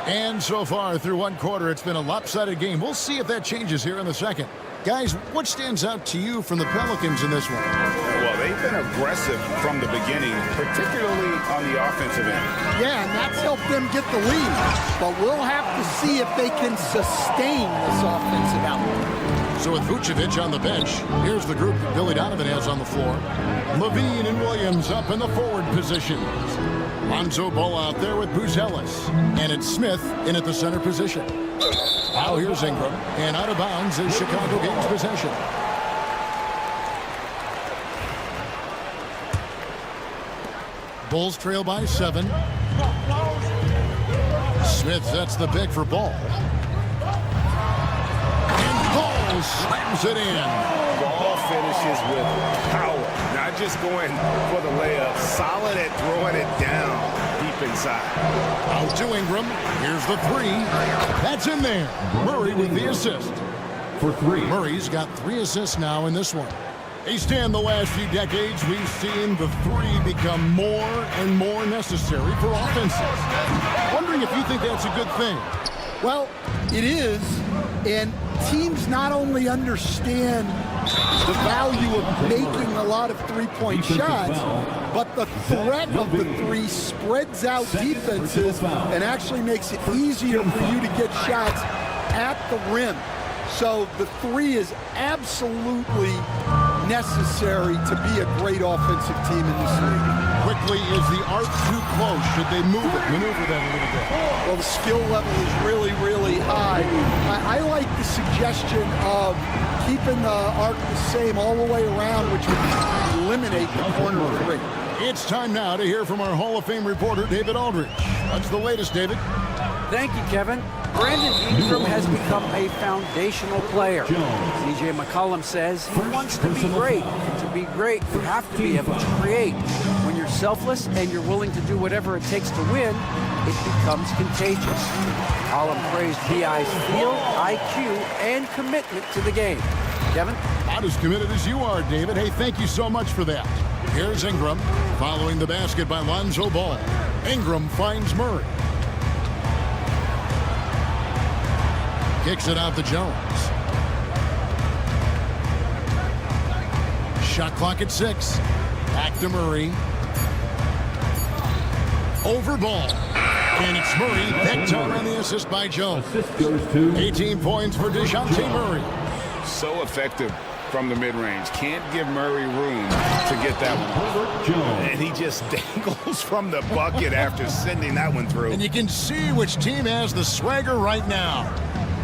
And so far through one quarter, it's been a lopsided game. We'll see if that changes here in the second. Guys, what stands out to you from the Pelicans in this one? Well, they've been aggressive from the beginning, particularly on the offensive end. Yeah, and that's helped them get the lead. But we'll have to see if they can sustain this offensive output. So with Vucevic on the bench, here's the group that Billy Donovan has on the floor. Levine and Williams up in the forward positions. Lonzo Ball out there with Bruce Ellis. And it's Smith in at the center position. Now here's Ingram. And out of bounds is Chicago gains possession. Bulls trail by 7. Smith sets the pick for Ball. And Ball slams it in. Ball finishes with power, not just going for the layup, solid at throwing it down deep inside. Out to Ingram. Here's the 3. That's in there. Murray with the assist. For 3. Murray's got 3 assists now in this one. Hey, Stan, the last few decades, we've seen the three become more and more necessary for offenses. Wondering if you think that's a good thing. Well, it is, and teams not only understand the value of making a lot of three-point shots, but the threat of the three spreads out defenses and actually makes it easier for you to get shots at the rim. So the three is absolutely necessary to be a great offensive team in this league. Quickly, is the arc too close? Should they maneuver that a little bit? Well, the skill level is really, really high. I like the suggestion of keeping the arc the same all the way around, which would eliminate the corner three. It's time now to hear from our Hall of Fame reporter, David Aldridge. What's the latest, David? Thank you, Kevin. Brandon Ingram has become a foundational player. CJ McCollum says he wants to be great. To be great, you have to be able to create. When you're selfless and you're willing to do whatever it takes to win, it becomes contagious. McCollum praised BI's feel, IQ, and commitment to the game. Kevin? Not as committed as you are, David. Hey, thank you so much for that. Here's Ingram, following the basket by Lonzo Ball. Ingram finds Murray. Kicks it out to Jones. Shot clock at 6. Back to Murray. Over Ball. And it's Murray. That time on the assist by Jones. 18 points for DeJounte Murray. So effective from the mid-range. Can't give Murray room to get that one. And he just dangles from the bucket after sending that one through. And you can see which team has the swagger right now.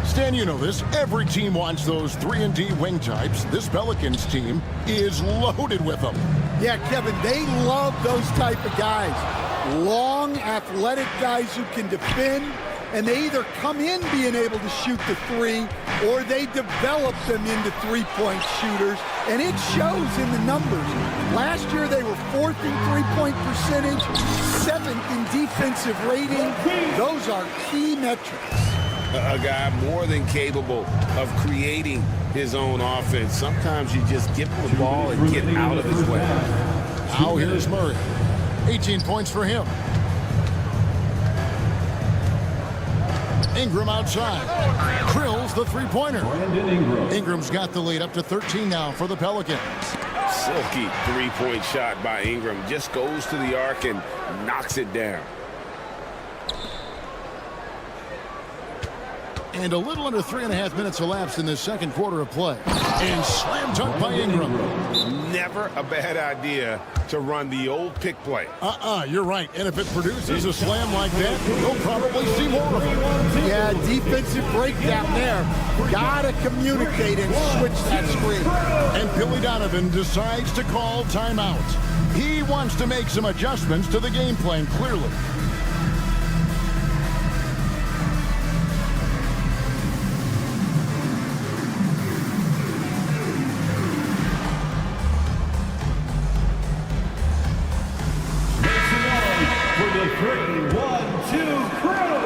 Stan, you know this. Every team wants those 3-and-D wing types. This Pelicans team is loaded with them. Yeah, Kevin, they love those type of guys. Long, athletic guys who can defend, and they either come in being able to shoot the three, or they develop them into three-point shooters, and it shows in the numbers. Last year, they were 4th in three-point percentage, 7th in defensive rating. Those are key metrics. A guy more than capable of creating his own offense. Sometimes you just give him the ball and get out of his way. Now here's Murray. 18 points for him. Ingram outside. Drills the three-pointer. Ingram's got the lead up to 13 now for the Pelicans. Silky three-point shot by Ingram. Just goes to the arc and knocks it down. And a little under 3.5 minutes elapsed in this second quarter of play. And slam dunk by Ingram. Never a bad idea to run the old pick play. You're right. And if it produces a slam like that, we'll probably see more of them. Yeah, defensive breakdown there. Gotta communicate and switch that screen. And Billy Donovan decides to call timeout. He wants to make some adjustments to the game plan, clearly.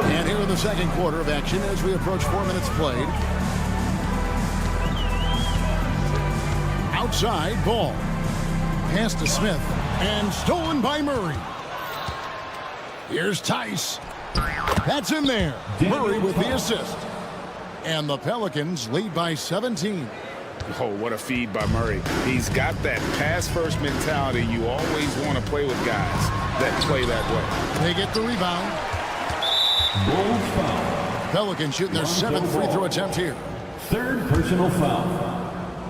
And here in the second quarter of action as we approach 4 minutes played. Outside Ball. Pass to Smith. And stolen by Murray. Here's Tice. That's in there. Murray with the assist. And the Pelicans lead by 17. Oh, what a feed by Murray. He's got that pass-first mentality. You always want to play with guys that play that way. They get the rebound. Pelicans shooting their 7th free throw attempt here. 3rd personal foul.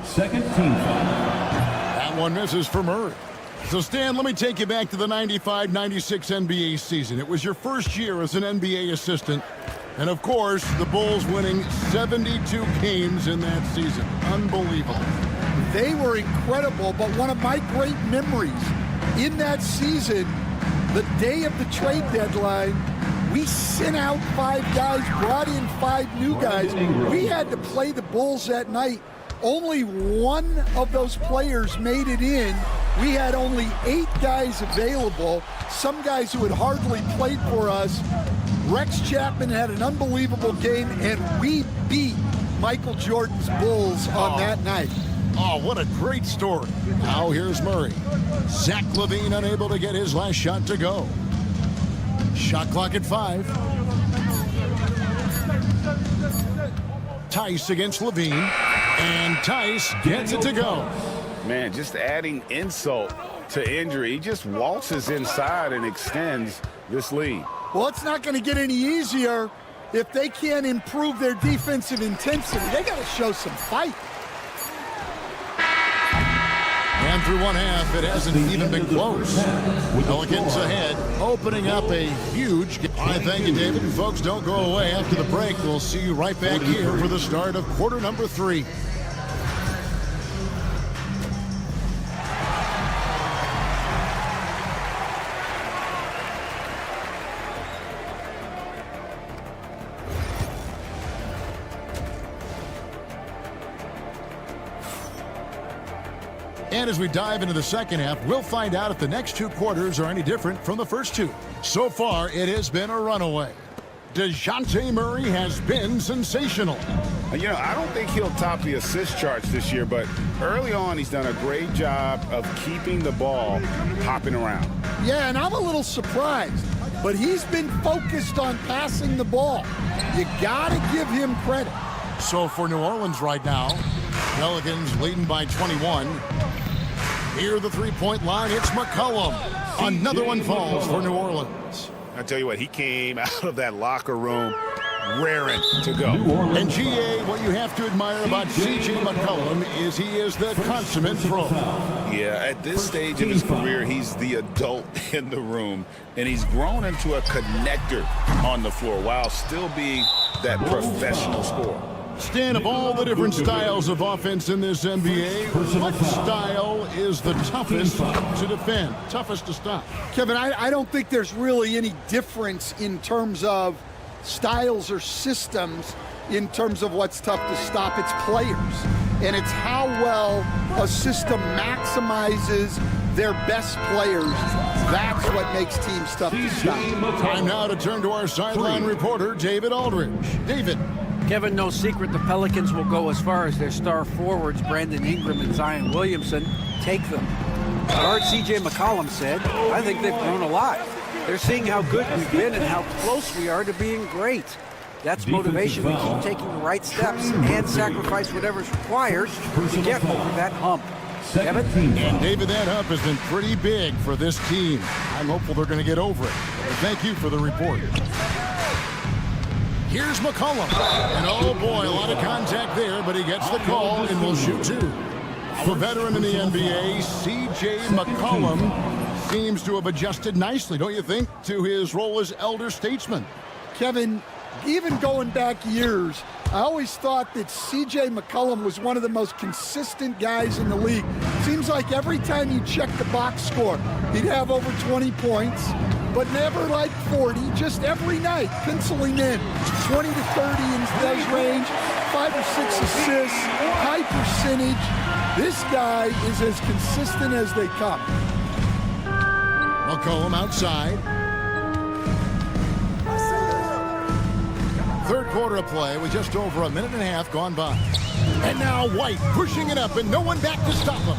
2nd team foul. That one misses for Murray. So, Stan, let me take you back to the 95-96 NBA season. It was your first year as an NBA assistant. And, of course, the Bulls winning 72 games in that season. Unbelievable. They were incredible, but one of my great memories in that season, the day of the trade deadline, we sent out 5 guys, brought in 5 new guys. We had to play the Bulls that night. Only one of those players made it in. We had only 8 guys available, some guys who had hardly played for us. Rex Chapman had an unbelievable game, and we beat Michael Jordan's Bulls on that night. Oh, what a great story. Now here's Murray. Zach LaVine unable to get his last shot to go. Shot clock at 5. Tice against LaVine. And Tice gets it to go. Man, just adding insult to injury. He just waltzes inside and extends this lead. Well, it's not going to get any easier if they can't improve their defensive intensity. They got to show some fight. And through one half, it hasn't even been close. Pelicans ahead, opening up a huge game. All right, thank you, David. And folks, don't go away. After the break, we'll see you right back here for the start of quarter number 3. And as we dive into the second half, we'll find out if the next 2 quarters are any different from the first 2. So far, it has been a runaway. DeJounte Murray has been sensational. You know, I don't think he'll top the assist charts this year, but early on, he's done a great job of keeping the ball hopping around. Yeah, and I'm a little surprised, but he's been focused on passing the ball. You got to give him credit. So for New Orleans right now, Pelicans leading by 21. Near the three-point line, it's McCollum. Another one falls for New Orleans. I tell you what, he came out of that locker room raring to go. And GA, what you have to admire about C.J. McCollum is he is the consummate pro. Yeah, at this stage of his career, he's the adult in the room, and he's grown into a connector on the floor while still being that professional scorer. Stan, of all the different styles of offense in this NBA, what style is the toughest to defend, toughest to stop? Kevin, I don't think there's really any difference in terms of styles or systems in terms of what's tough to stop. It's players, and it's how well a system maximizes their best players. That's what makes teams tough to stop. Time now to turn to our sideline reporter, David Aldridge. David. Kevin, no secret the Pelicans will go as far as their star forwards, Brandon Ingram and Zion Williamson, take them. Guard C.J. McCollum said, I think they've grown a lot. They're seeing how good we've been and how close we are to being great. That's motivation to keep taking the right steps and sacrifice whatever's required to get over that hump. Kevin? And David, that hump has been pretty big for this team. I'm hopeful they're going to get over it. Thank you for the report. Here's McCollum. And oh boy, a lot of contact there, but he gets the call and will shoot 2. The veteran in the NBA, C.J. McCollum, seems to have adjusted nicely, don't you think, to his role as elder statesman. Kevin, even going back years, I always thought that C.J. McCollum was one of the most consistent guys in the league. Seems like every time you check the box score, he'd have over 20 points, but never like 40, just every night, penciling in 20 to 30 in those range, 5 or 6 assists, high percentage. This guy is as consistent as they come. McCollum outside. Third quarter of play with just over a minute and a half gone by. And now White pushing it up and no one back to stop him.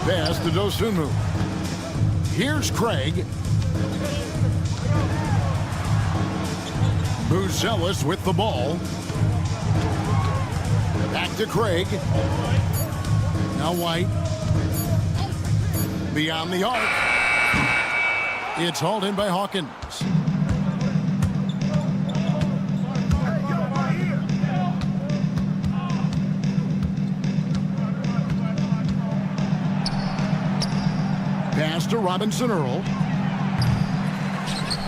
Pass to Dosunmu. Here's Craig. Buzelis with the ball. Back to Craig. Now White. Beyond the arc. It's hauled in by Hawkins. Pass to Robinson Earl.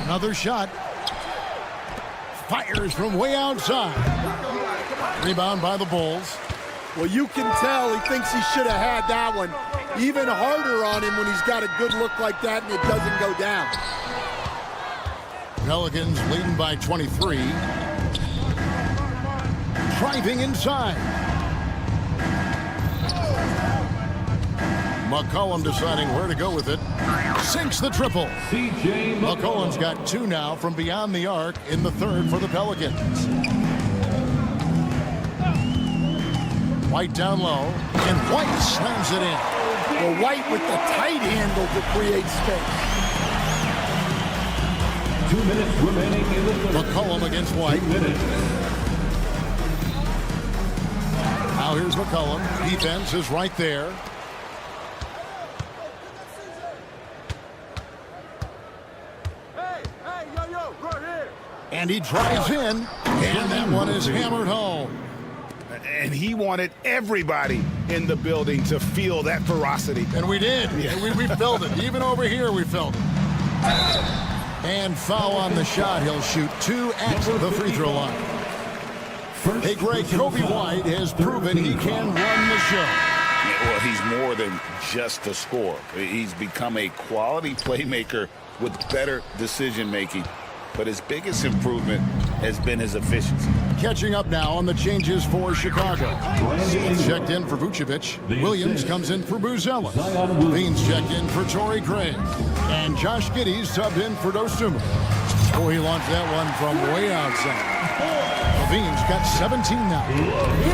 Another shot. Fires from way outside. Rebound by the Bulls. Well, you can tell he thinks he should have had that one. Even harder on him when he's got a good look like that and it doesn't go down. Pelicans leading by 23. Driving inside. McCollum deciding where to go with it. Sinks the triple. McCollum's got 2 now from beyond the arc in the third for the Pelicans. White down low, and White slams it in. Well, White with the tight handle to create space. 2 minutes remaining in the third. McCollum against White. 2 minutes. Now here's McCollum. Defense is right there. And he drives in, and that one is hammered home. And he wanted everybody in the building to feel that ferocity. And we did. And we felt it. Even over here, we felt it. And foul on the shot. He'll shoot 2 at the free throw line. Hey, Greg, Kobe White has proven he can run the show. Yeah, well, he's more than just a scorer. He's become a quality playmaker with better decision-making. But his biggest improvement has been his efficiency. Catching up now on the changes for Chicago. Smith checked in for Vucevic. Williams comes in for Buzella. Levine's checked in for Torrey Craig. And Josh Giddey's subbed in for Dostuma. Oh, he launched that one from way outside. Levine's got 17 now.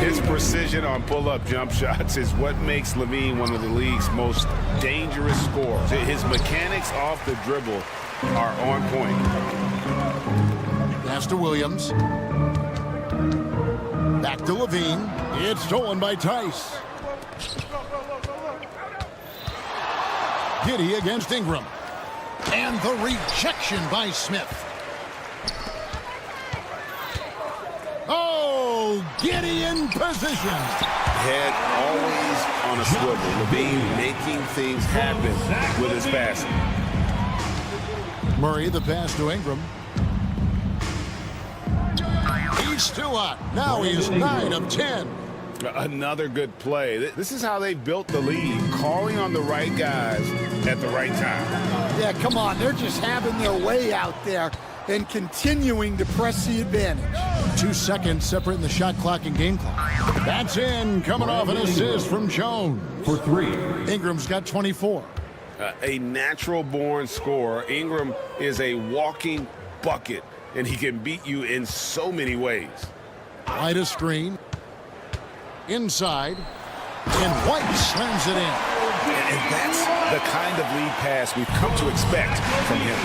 His precision on pull-up jump shots is what makes Levine one of the league's most dangerous scorers. His mechanics off the dribble are on point. Pass to Williams. Back to Levine. It's stolen by Tice. Giddey against Ingram. And the rejection by Smith. Oh, Giddey in position. Head always on a swivel. Levine making things happen with his passing. Murray, the pass to Ingram. He's too hot. Now he's 9 of 10. Another good play. This is how they built the lead, calling on the right guys at the right time. Yeah, come on. They're just having their way out there and continuing to press the advantage. 2 seconds separating the shot clock and game clock. That's in, coming off an assist from Jones. For 3. Ingram's got 24. A natural-born scorer. Ingram is a walking bucket, and he can beat you in so many ways. Wide a screen. Inside. And White slams it in. And that's the kind of lead pass we've come to expect from him.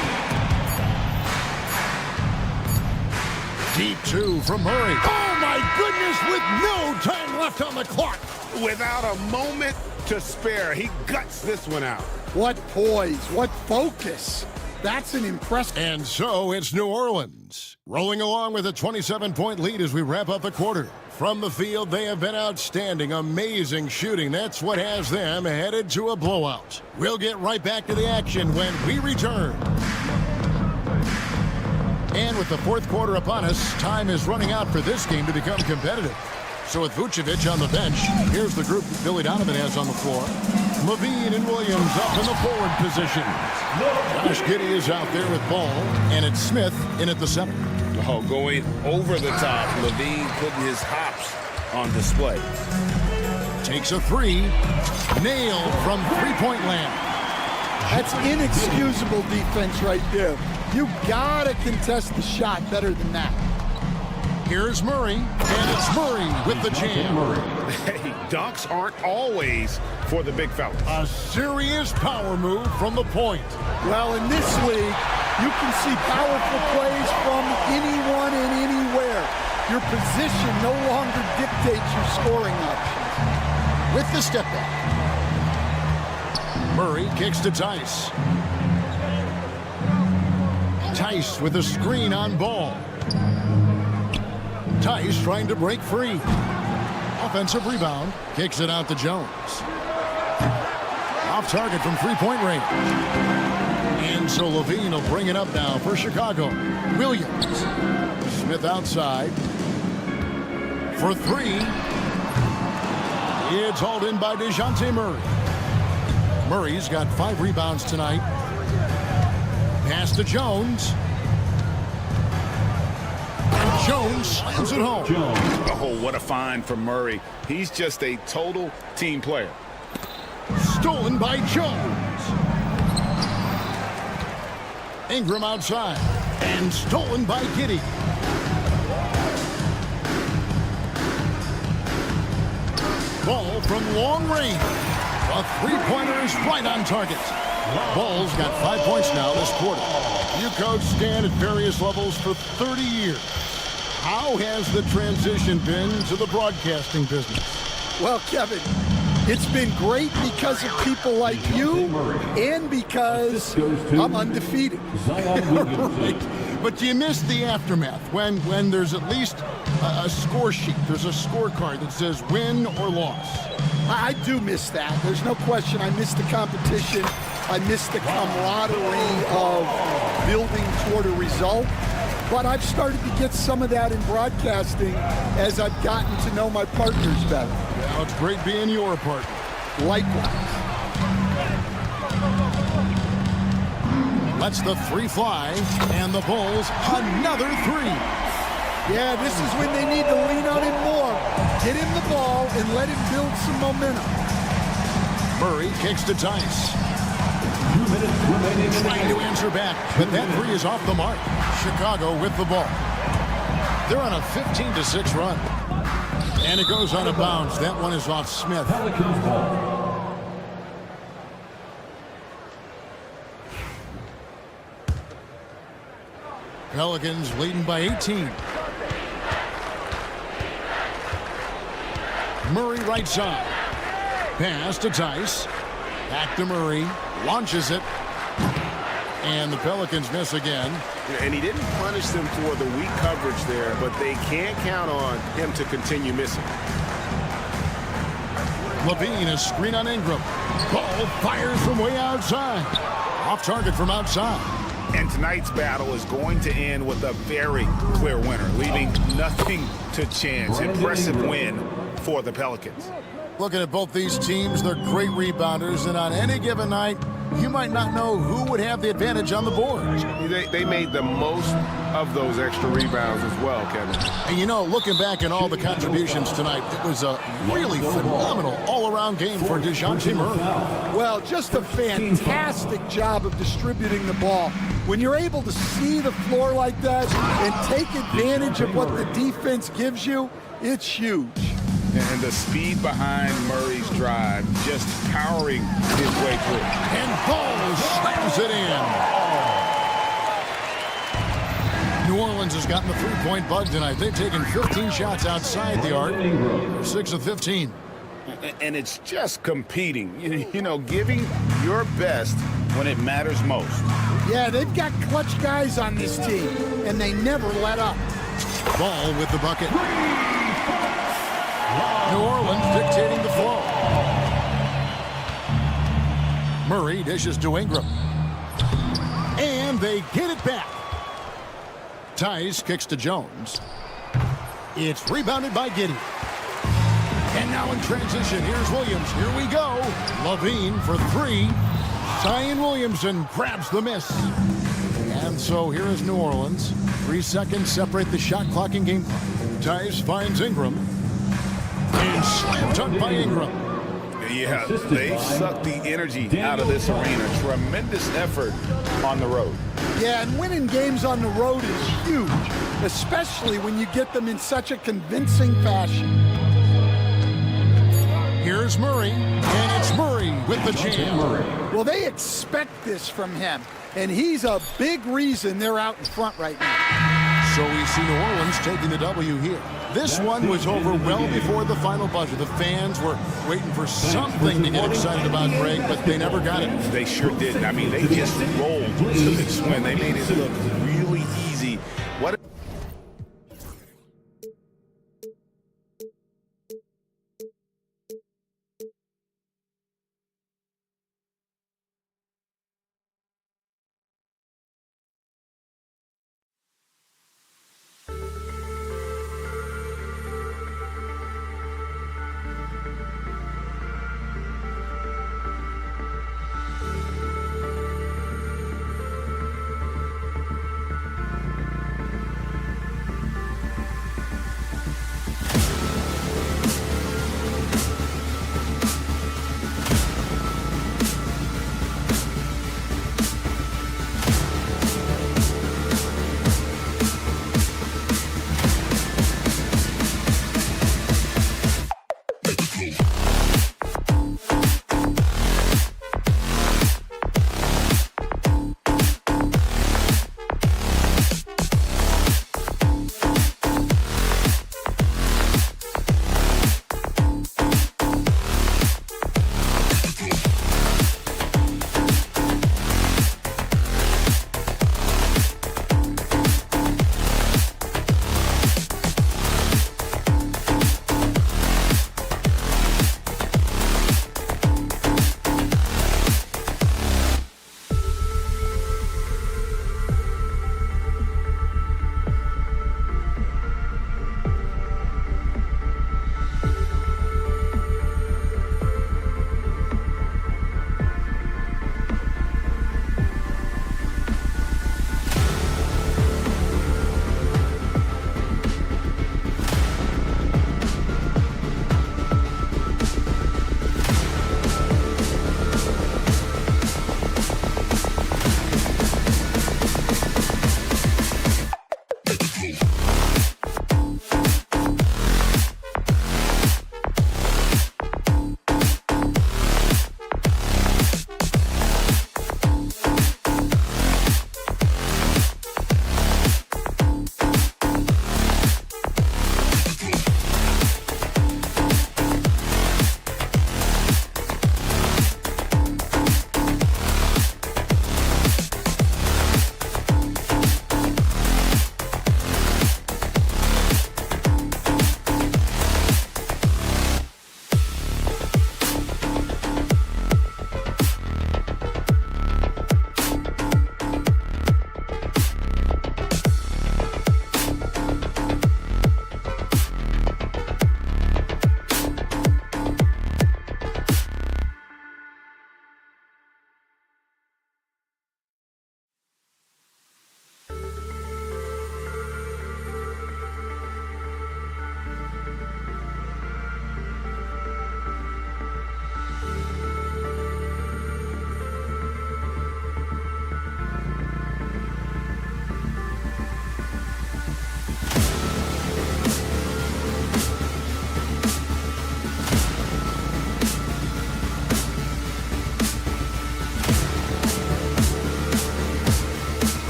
Deep 2 from Murray. Oh, my goodness, with no time left on the clock. Without a moment to spare, he guts this one out. What poise, what focus. That's an impressive. And so it's New Orleans, rolling along with a 27-point lead as we wrap up the quarter. From the field, they have been outstanding, amazing shooting. That's what has them headed to a blowout. We'll get right back to the action when we return. And with the fourth quarter upon us, time is running out for this game to become competitive. So with Vucevic on the bench, here's the group Billy Donovan has on the floor. Levine and Williams up in the forward position. Josh Giddey is out there with ball, and it's Smith in at the center. Oh, going over the top. Levine putting his hops on display. Takes a 3. Nailed from three-point land. That's inexcusable defense right there. You gotta contest the shot better than that. Here's Murray, and it's Murray with the jam. Hey, dunks aren't always for the big fella. A serious power move from the point. Well, in this league, you can see powerful plays from anyone and anywhere. Your position no longer dictates your scoring options. With the step back. Murray kicks to Tice. Tice with a screen on ball. Tice trying to break free. Offensive rebound. Kicks it out to Jones. Off target from three-point range. And so Levine will bring it up now for Chicago. Williams. Smith outside. For 3. It's hauled in by DeJounte Murray. Murray's got 5 rebounds tonight. Pass to Jones. Jones slams it home. Oh, what a find from Murray. He's just a total team player. Stolen by Jones. Ingram outside. And stolen by Giddey. Ball from long range. A three-pointer is right on target. Ball's got 5 points now this quarter. You coach Stan at various levels for 30 years. How has the transition been to the broadcasting business? Well, Kevin, it's been great because of people like you and because I'm undefeated. Right. But do you miss the aftermath when there's at least a score sheet? There's a scorecard that says win or loss. I do miss that. There's no question. I miss the competition. I miss the camaraderie of building toward a result. But I've started to get some of that in broadcasting as I've gotten to know my partners better. Well, it's great being your partner. Likewise. Lets the three fly, and the Bulls another three. Yeah, this is when they need to lean on him more. Get him the ball and let him build some momentum. Murray kicks to Tice. 2 minutes remaining. Trying to answer back, but that three is off the mark. Chicago with the ball. They're on a 15-6 run. And it goes out of bounds. That one is off Smith. Pelicans ball. Pelicans leading by 18. Murray right side. Pass to Tice. Back to Murray. Launches it. And the Pelicans miss again. And he didn't punish them for the weak coverage there, but they can't count on him to continue missing. Levine, a screen on Ingram. Ball fires from way outside. Off target from outside. And tonight's battle is going to end with a very clear winner, leaving nothing to chance. Impressive win for the Pelicans. Looking at both these teams, they're great rebounders, and on any given night, you might not know who would have the advantage on the board. They made the most of those extra rebounds as well, Kevin. And you know, looking back at all the contributions tonight, it was a really phenomenal all-around game for DeJounte Murray. Well, just a fantastic job of distributing the ball. When you're able to see the floor like that and take advantage of what the defense gives you, it's huge. And the speed behind Murray's drive, just powering his way through. And Ball slams it in. New Orleans has gotten the three-point bug tonight. They've taken 15 shots outside the arc. They're 6 of 15. And it's just competing, you know, giving your best when it matters most. Yeah, they've got clutch guys on this team, and they never let up. Ball with the bucket. New Orleans dictating the flow. Murray dishes to Ingram. And they get it back. Tice kicks to Jones. It's rebounded by Giddey. And now in transition, here's Williams. Here we go. Levine for three. Zion Williamson grabs the miss. And so here is New Orleans. 3 seconds separate the shot clock in game. Tice finds Ingram. And slam dunk by Ingram. Yeah, they sucked the energy out of this arena. Tremendous effort on the road. Yeah, and winning games on the road is huge, especially when you get them in such a convincing fashion. Here's Murray, and it's Murray with the jam. Well, they expect this from him, and he's a big reason they're out in front right now. So we see New Orleans taking the W here. This one was over well before the final buzzer. The fans were waiting for something to get excited about, Greg, but they never got it. They sure didn't. I mean, they just rolled to this win. They made it look really easy. What?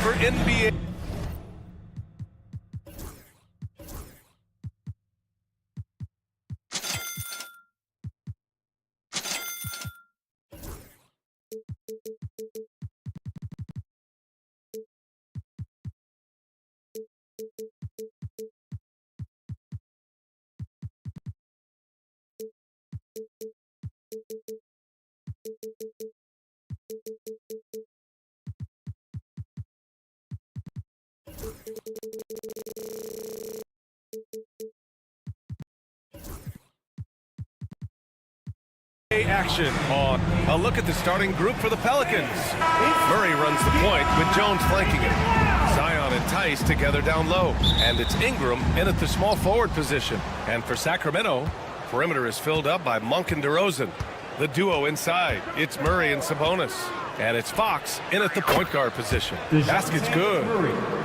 For NBA. Action on a look at the starting group for the Pelicans. Murray runs the point with Jones flanking it. Zion and Tice together down low. And it's Ingram in at the small forward position. And for Sacramento, perimeter is filled up by Monk and DeRozan. The duo inside, it's Murray and Sabonis. And it's Fox in at the point guard position. Basket's good.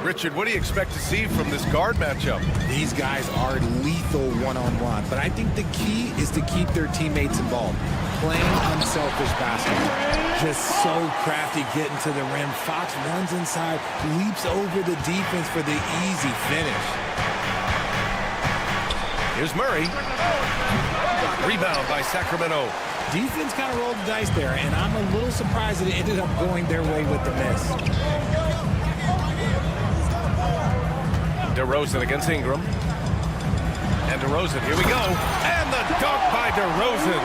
Richard, what do you expect to see from this guard matchup? These guys are lethal one-on-one, but I think the key is to keep their teammates involved. Playing unselfish basketball. Just so crafty getting to the rim. Fox runs inside, leaps over the defense for the easy finish. Here's Murray. Rebound by Sacramento. Defense kind of rolled the dice there, and I'm a little surprised that it ended up going their way with the miss. DeRozan against Ingram. And DeRozan, here we go. And the dunk by DeRozan.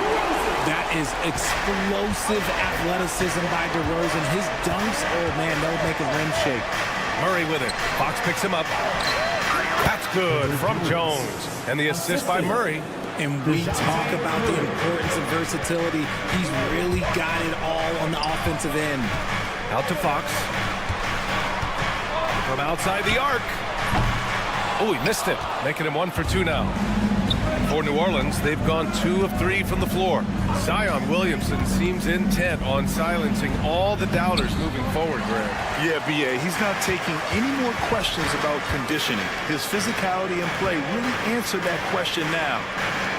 That is explosive athleticism by DeRozan. His dunks, oh man, they'll make a rim shake. Murray with it. Fox picks him up. That's good from Jones. And the assist by Murray. And we talk about the importance of versatility. He's really got it all on the offensive end. Out to Fox. From outside the arc. Oh, he missed it. Making him 1 for 2 now. For New Orleans, they've gone 2 of 3 from the floor. Zion Williamson seems intent on silencing all the doubters moving forward, Greg. Yeah, B.A., he's not taking any more questions about conditioning. His physicality and play really answered that question now.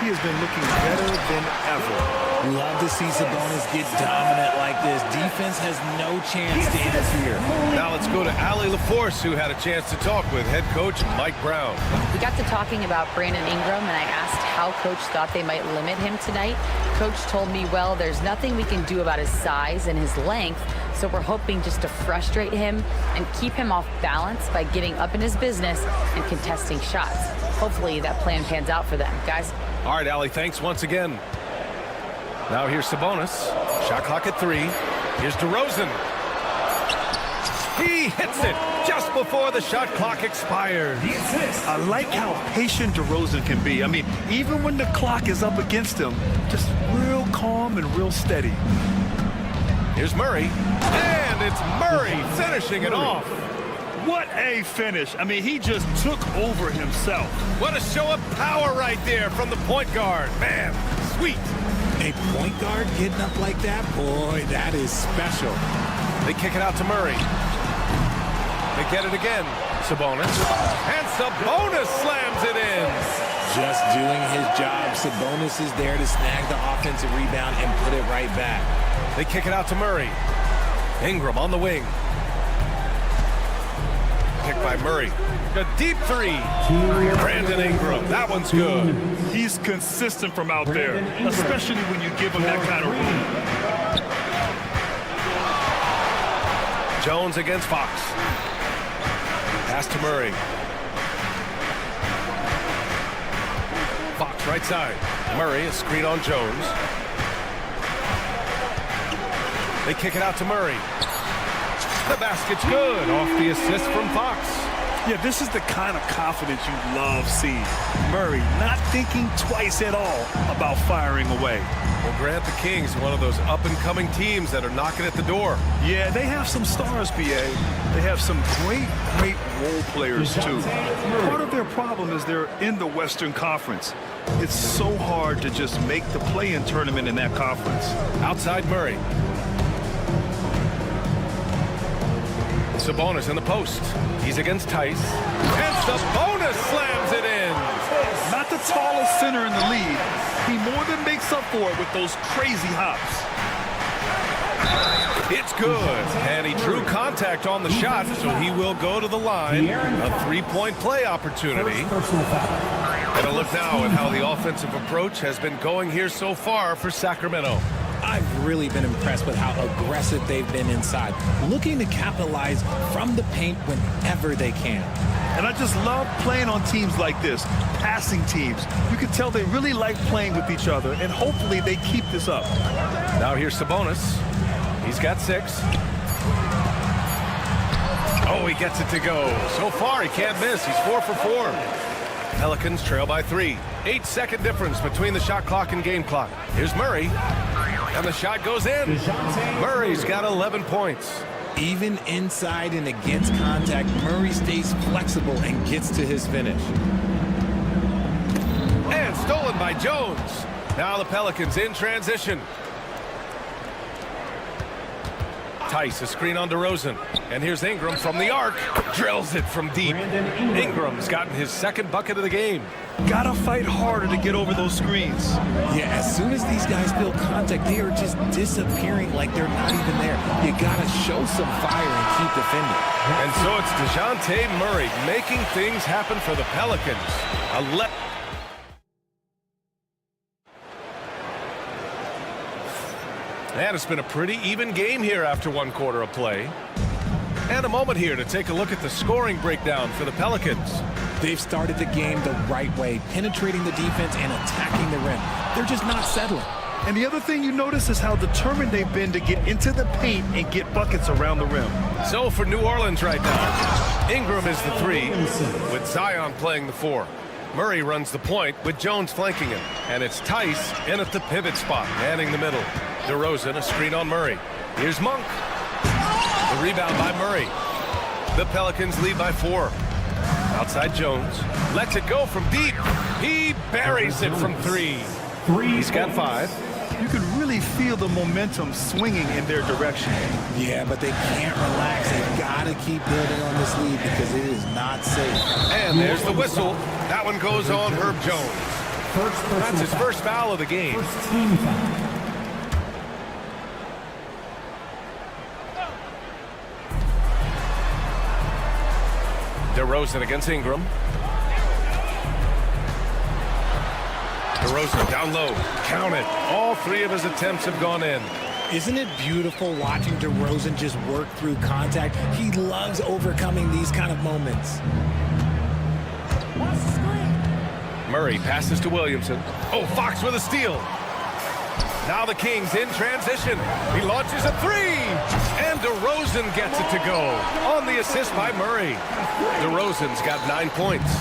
He has been looking better than ever. Love to see Sabonis get dominant like this. Defense has no chance to interfere. Now let's go to Allie LaForce, who had a chance to talk with head coach Mike Brown. We got to talking about Brandon Ingram, and I asked how coach thought they might limit him tonight. Coach told me, well, there's nothing we can do about his size and his length, so we're hoping just to frustrate him and keep him off balance by getting up in his business and contesting shots. Hopefully that plan pans out for them, guys. All right, Allie, thanks once again. Now here's Sabonis. Shot clock at 3. Here's DeRozan. He hits it just before the shot clock expires. I like how patient DeRozan can be. I mean, even when the clock is up against him, just real calm and real steady. Here's Murray. And it's Murray finishing it off. What a finish. I mean, he just took over himself. What a show of power right there from the point guard. Man, sweet. A point guard getting up like that? Boy, that is special. They kick it out to Murray. They get it again. Sabonis. And Sabonis slams it in. Just doing his job. Sabonis is there to snag the offensive rebound and put it right back. They kick it out to Murray. Ingram on the wing. Picked by Murray. A deep 3. Brandon Ingram. That one's good. He's consistent from out there, especially when you give him that kind of room. Jones against Fox. Pass to Murray. Fox right side. Murray, a screen on Jones. They kick it out to Murray. The basket's good off the assist from Fox. Yeah, this is the kind of confidence you love seeing. Murray not thinking twice at all about firing away. Well, Grant, the Kings, one of those up-and-coming teams that are knocking at the door. Yeah, they have some stars, B.A. They have some great role players, too. Part of their problem is they're in the Western Conference. It's so hard to just make the play-in tournament in that conference. Outside Murray. Sabonis in the post. He's against Tice. And Sabonis slams it in. Not the tallest center in the league. He more than makes up for it with those crazy hops. It's good. And he drew contact on the shot, so he will go to the line. A three-point play opportunity. And a look now at how the offensive approach has been going here so far for Sacramento. I've really been impressed with how aggressive they've been inside, looking to capitalize from the paint whenever they can. And I just love playing on teams like this, passing teams. You can tell they really like playing with each other, and hopefully they keep this up. Now here's Sabonis. He's got 6. Oh, he gets it to go. So far, he can't miss. He's 4 for 4. Pelicans trail by 3. 8-second difference between the shot clock and game clock. Here's Murray. And the shot goes in. Murray's got 11 points. Even inside and against contact, Murray stays flexible and gets to his finish. And stolen by Jones. Now the Pelicans in transition. Tice, a screen on DeRozan. And here's Ingram from the arc. Drills it from deep. Ingram's gotten his 2nd bucket of the game. Gotta fight harder to get over those screens. Yeah, as soon as these guys feel contact, they are just disappearing like they're not even there. You gotta show some fire and keep defending. And so it's DeJounte Murray making things happen for the Pelicans. And it's been a pretty even game here after 1 quarter of play. And a moment here to take a look at the scoring breakdown for the Pelicans. They've started the game the right way, penetrating the defense and attacking the rim. They're just not settling. And the other thing you notice is how determined they've been to get into the paint and get buckets around the rim. So for New Orleans right now, Ingram is the 3, with Zion playing the 4. Murray runs the point with Jones flanking him. And it's Tice in at the pivot spot, manning the middle. DeRozan, a screen on Murray. Here's Monk. The rebound by Murray. The Pelicans lead by 4. Outside Jones. Lets it go from deep. He buries it from 3. He's got 5. You can really feel the momentum swinging in their direction. Yeah, but they can't relax. They've got to keep building on this lead because it is not safe. And there's the whistle. That one goes on Herb Jones. That's his first foul of the game. First team foul. DeRozan against Ingram. DeRozan down low. Count it. All 3 of his attempts have gone in. Isn't it beautiful watching DeRozan just work through contact? He loves overcoming these kind of moments. Murray passes to Williamson. Oh, Fox with a steal. Now the Kings in transition. He launches a 3. And DeRozan gets it to go. On the assist by Murray. DeRozan's got 9 points.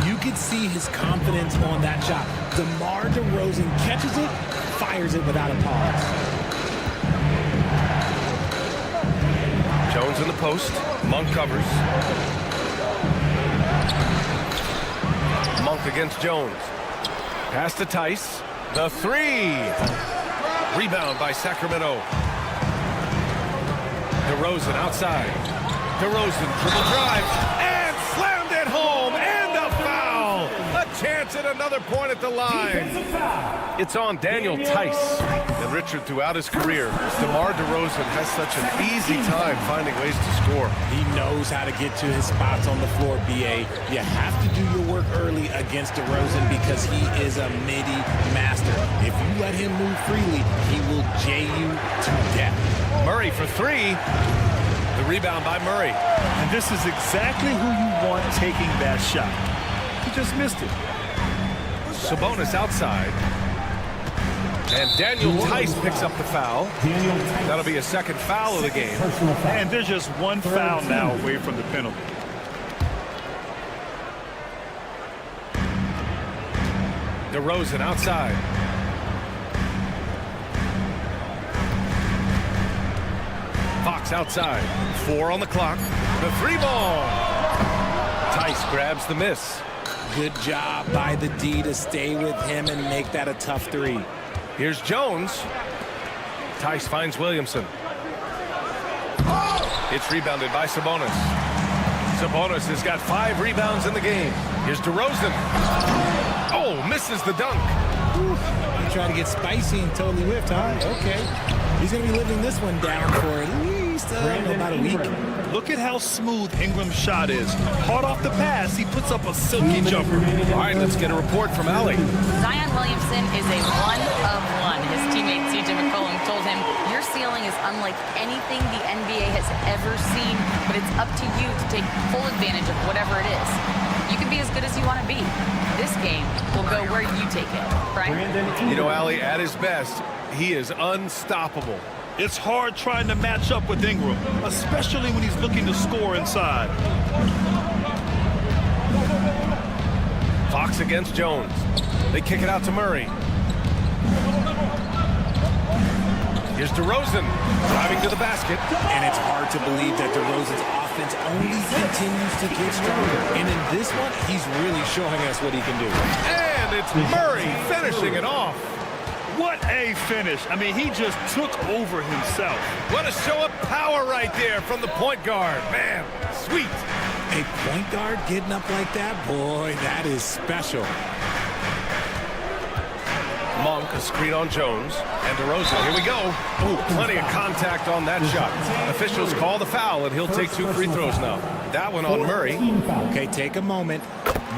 You could see his confidence on that shot. DeMar DeRozan catches it, fires it without a pause. Jones in the post. Monk covers. Monk against Jones. Pass to Tice. The 3. Rebound by Sacramento. DeRozan outside. DeRozan dribble drive and slammed it home, and a foul. A chance at another point at the line. It's on Daniel Tice. And Richard, throughout his career, DeMar DeRozan has such an easy time finding ways to score. He knows how to get to his spots on the floor, BA. You have to do your work early against DeRozan because he is a midi master. If you let him move freely, he will J you to death. Murray for 3. The rebound by Murray. And this is exactly who you want taking that shot. He just missed it. Sabonis outside. And Daniel Tice picks up the foul. That'll be a second foul of the game. And there's just one foul now away from the penalty. DeRozan outside. Fox outside. 4 on the clock. The 3 ball. Tice grabs the miss. Good job by the D to stay with him and make that a tough 3. Here's Jones. Tice finds Williamson. It's rebounded by Sabonis. Sabonis has got 5 rebounds in the game. Here's DeRozan. Oh, misses the dunk. He tried to get spicy and totally whiffed, huh? Okay. He's going to be living this one down for at least about a week. Look at how smooth Ingram's shot is. Hard off the pass, he puts up a silky jumper. All right, let's get a report from Allie. Zion Williamson is a one-of-one. His teammate C.J. McCollum told him, your ceiling is unlike anything the NBA has ever seen, but it's up to you to take full advantage of whatever it is. You can be as good as you want to be. This game will go where you take it, right? You know, Allie, at his best, he is unstoppable. It's hard trying to match up with Ingram, especially when he's looking to score inside. Fox against Jones. They kick it out to Murray. Here's DeRozan driving to the basket. And it's hard to believe that DeRozan's offense only continues to get stronger. And in this one, he's really showing us what he can do. And it's Murray finishing it off. What a finish. I mean, he just took over himself. What a show of power right there from the point guard. Man, sweet. A point guard getting up like that? Boy, that is special. Monk, a screen on Jones. And DeRozan, here we go. Ooh, plenty of contact on that shot. Officials call the foul, and he'll take 2 free throws now. That one on Murray. Okay, take a moment.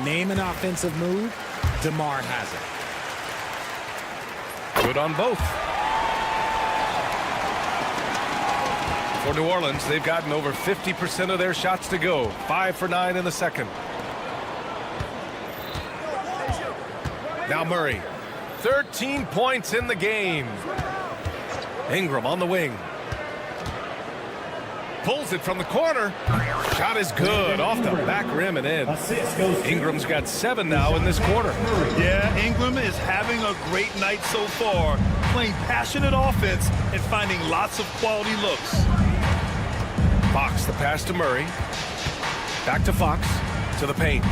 Name an offensive move. DeMar has it. Good on both. For New Orleans, they've gotten over 50% of their shots to go. 5 for 9 in the second. Now Murray. 13 points in the game. Ingram on the wing. Pulls it from the corner. Shot is good. Off the back rim and in. Ingram's got 7 now in this quarter. Yeah, Ingram is having a great night so far, playing passionate offense and finding lots of quality looks. Fox, the pass to Murray. Back to Fox. to the paint.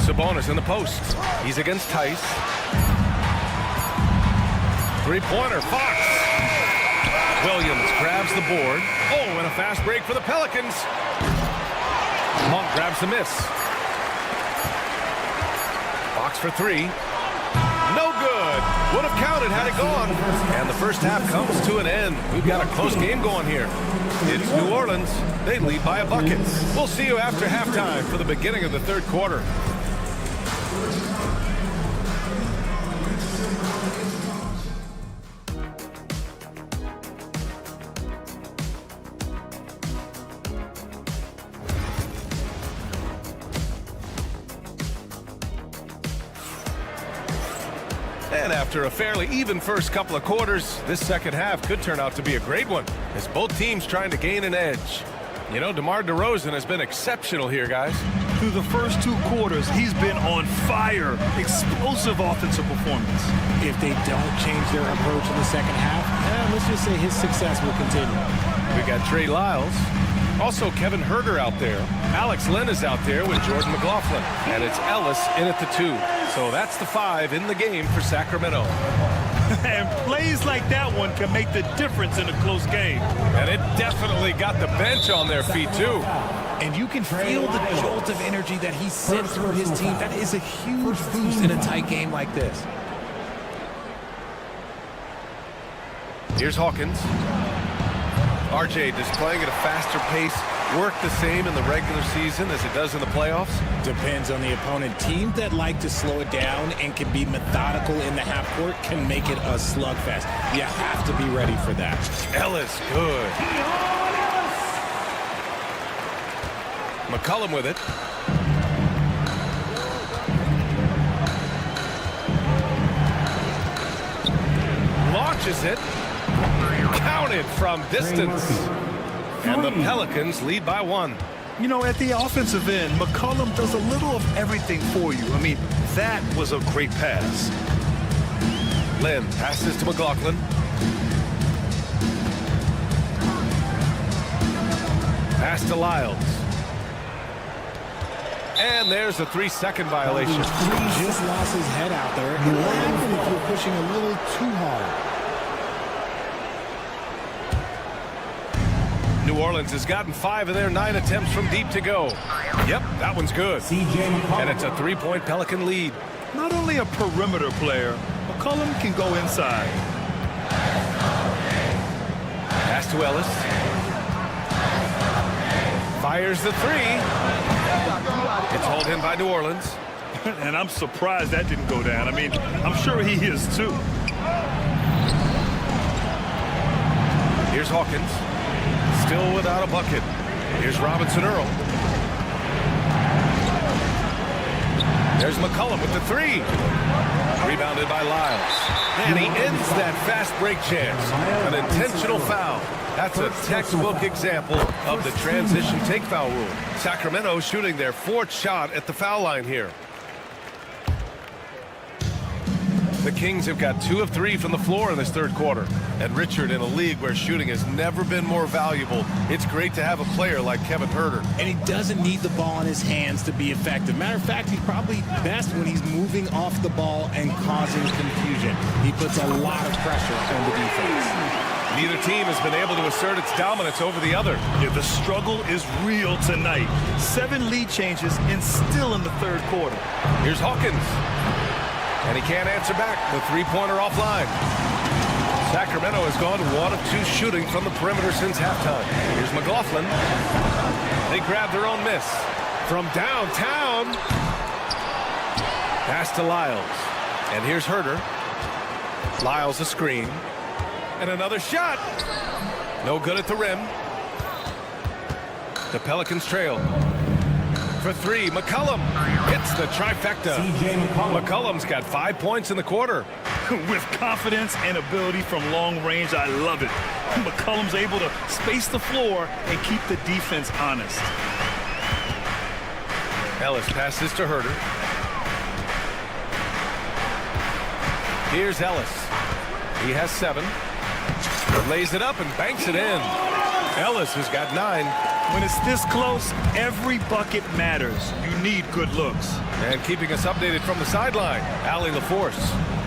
Sabonis in the post. He's against Tice. Three-pointer, Fox. Williams grabs the board. Oh, and a fast break for the Pelicans. Monk grabs the miss. Fox for three. No good. Would have counted had it gone. And the first half comes to an end. We've got a close game going here. It's New Orleans. They lead by a bucket. We'll see you after halftime for the beginning of the third quarter. And after a fairly even first couple of quarters, this second half could turn out to be a great one, as both teams trying to gain an edge. You know, DeMar DeRozan has been exceptional here, guys. Through the first two quarters, he's been on fire. Explosive offensive performance. If they don't change their approach in the second half, let's just say his success will continue. We got Trey Lyles. Also Kevin Huerter out there. Alex Len is out there with Jordan McLaughlin. And it's Ellis in at the 2. So that's the 5 in the game for Sacramento. And plays like that one can make the difference in a close game. And it definitely got the bench on their feet, too. And you can feel the jolt of energy that he sent through his team. That is a huge boost in a tight game like this. Here's Hawkins. RJ displaying at a faster pace. Work the same in the regular season as it does in the playoffs? Depends on the opponent. Teams that like to slow it down and can be methodical in the half court can make it a slugfest. You have to be ready for that. Ellis, good. McCollum with it. Launches it. Counted from distance. And the Pelicans lead by 1. You know, at the offensive end, McCollum does a little of everything for you. I mean, that was a great pass. Lynn passes to McLaughlin. Pass to Lyles. And there's a 3-second violation. He just lost his head out there. And what happened if you're pushing a little too hard? New Orleans has gotten 5 of their 9 attempts from deep to go. Yep, that one's good. And it's a 3-point Pelican lead. Not only a perimeter player, McCollum can go inside. Pass to Ellis. Fires the 3. It's hauled in by New Orleans. And I'm surprised that didn't go down. I mean, I'm sure he is too. Here's Hawkins. Still without a bucket. Here's Robinson Earl. There's McCollum with the 3. Rebounded by Lyles. And he ends that fast break chance. An intentional foul. That's a textbook example of the transition take foul rule. Sacramento shooting their 4th shot at the foul line here. The Kings have got 2 of 3 from the floor in this third quarter. And Richard, in a league where shooting has never been more valuable, it's great to have a player like Kevin Huerter. And he doesn't need the ball in his hands to be effective. Matter of fact, he's probably best when he's moving off the ball and causing confusion. He puts a lot of pressure on the defense. Neither team has been able to assert its dominance over the other. Yeah, the struggle is real tonight. 7 lead changes and still in the third quarter. Here's Hawkins. And he can't answer back. The 3-pointer offline. Sacramento has gone 1 of 2 shooting from the perimeter since halftime. Here's McLaughlin. They grab their own miss. From downtown. Pass to Lyles. And here's Huerter. Lyles a screen. And another shot. No good at the rim. The Pelicans trail. For 3, McCollum hits the trifecta. McCollum's got 5 points in the quarter. With confidence and ability from long range, I love it. McCollum's able to space the floor and keep the defense honest. Ellis passes to Huerter. Here's Ellis. He has 7. Lays it up and banks it in. Ellis has got 9. When it's this close, every bucket matters. You need good looks. And keeping us updated from the sideline, Allie LaForce.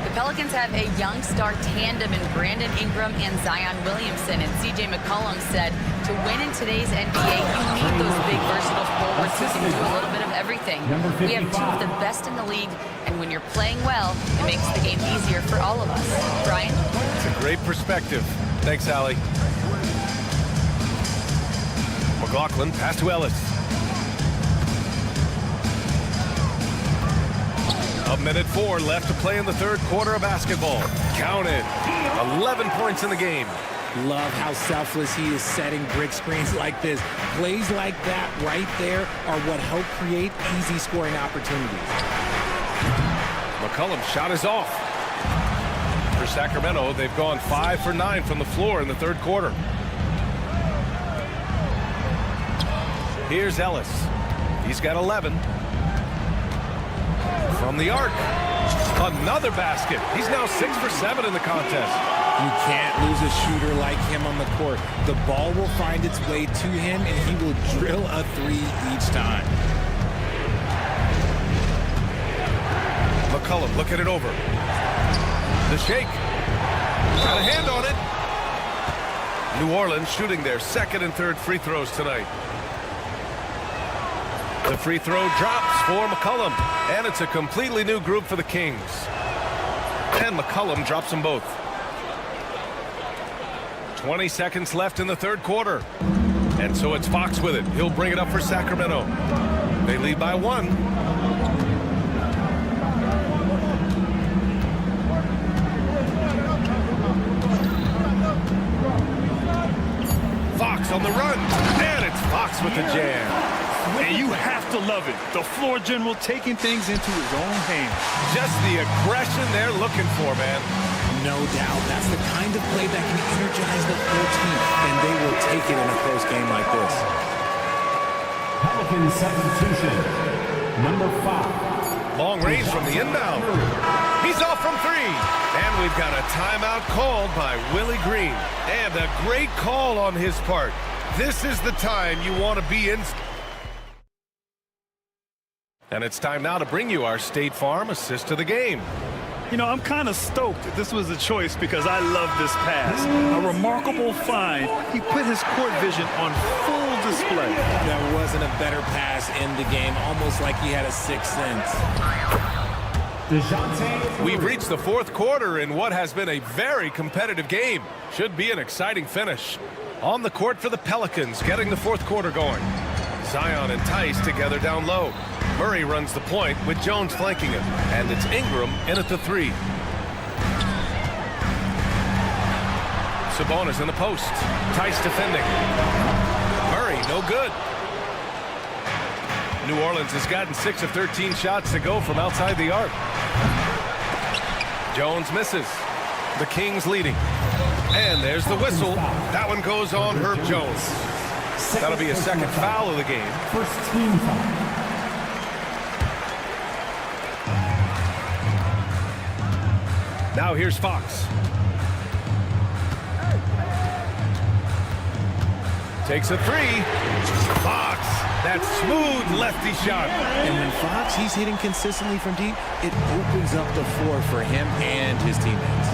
The Pelicans have a young star tandem in Brandon Ingram and Zion Williamson. And C.J. McCollum said to win in today's NBA, you need those big, versatile forwards who can do a little bit of everything. We have two of the best in the league, and when you're playing well, it makes the game easier for all of us. Brian? It's a great perspective. Thanks, Allie. McLaughlin, pass to Ellis. A minute 4 left to play in the third quarter of basketball. Counted. 11 points in the game. Love how selfless he is setting brick screens like this. Plays like that right there are what help create easy scoring opportunities. McCollum's shot is off. For Sacramento, they've gone 5 for 9 from the floor in the third quarter. Here's Ellis. He's got 11. From the arc. Another basket. He's now 6 for 7 in the contest. You can't lose a shooter like him on the court. The ball will find its way to him, and he will drill a 3 each time. McCollum looking it over. The shake. Got a hand on it. New Orleans shooting their second and third free throws tonight. The free throw drops for McCollum, and it's a completely new group for the Kings. And McCollum drops them both. 20 seconds left in the third quarter. And so it's Fox with it. He'll bring it up for Sacramento. They lead by 1. Fox on the run, and it's Fox with the jam. And you have to love it. The floor general taking things into his own hands. Just the aggression they're looking for, man. No doubt. That's the kind of play that can energize the whole team, and they will take it in a close game like this. Pelican substitution, number 5. Long range from the inbound. He's off from 3. And we've got a timeout called by Willie Green. And a great call on his part. This is the time you want to be in. And it's time now to bring you our State Farm assist of the game. You know, I'm kind of stoked that this was a choice because I love this pass. A remarkable find. He put his court vision on full display. There wasn't a better pass in the game, almost like he had a sixth sense. We've reached the fourth quarter in what has been a very competitive game. Should be an exciting finish. On the court for the Pelicans, getting the fourth quarter going. Zion and Tice together down low. Murray runs the point with Jones flanking him. And it's Ingram in at the 3. Sabonis in the post. Tice defending. Murray, no good. New Orleans has gotten 6 of 13 shots to go from outside the arc. Jones misses. The Kings leading. And there's the whistle. That one goes on Herb Jones. That'll be a second foul of the game. First team foul. Now here's Fox. Takes a 3. Fox, that smooth lefty shot. And when Fox, he's hitting consistently from deep, it opens up the floor for him and his teammates.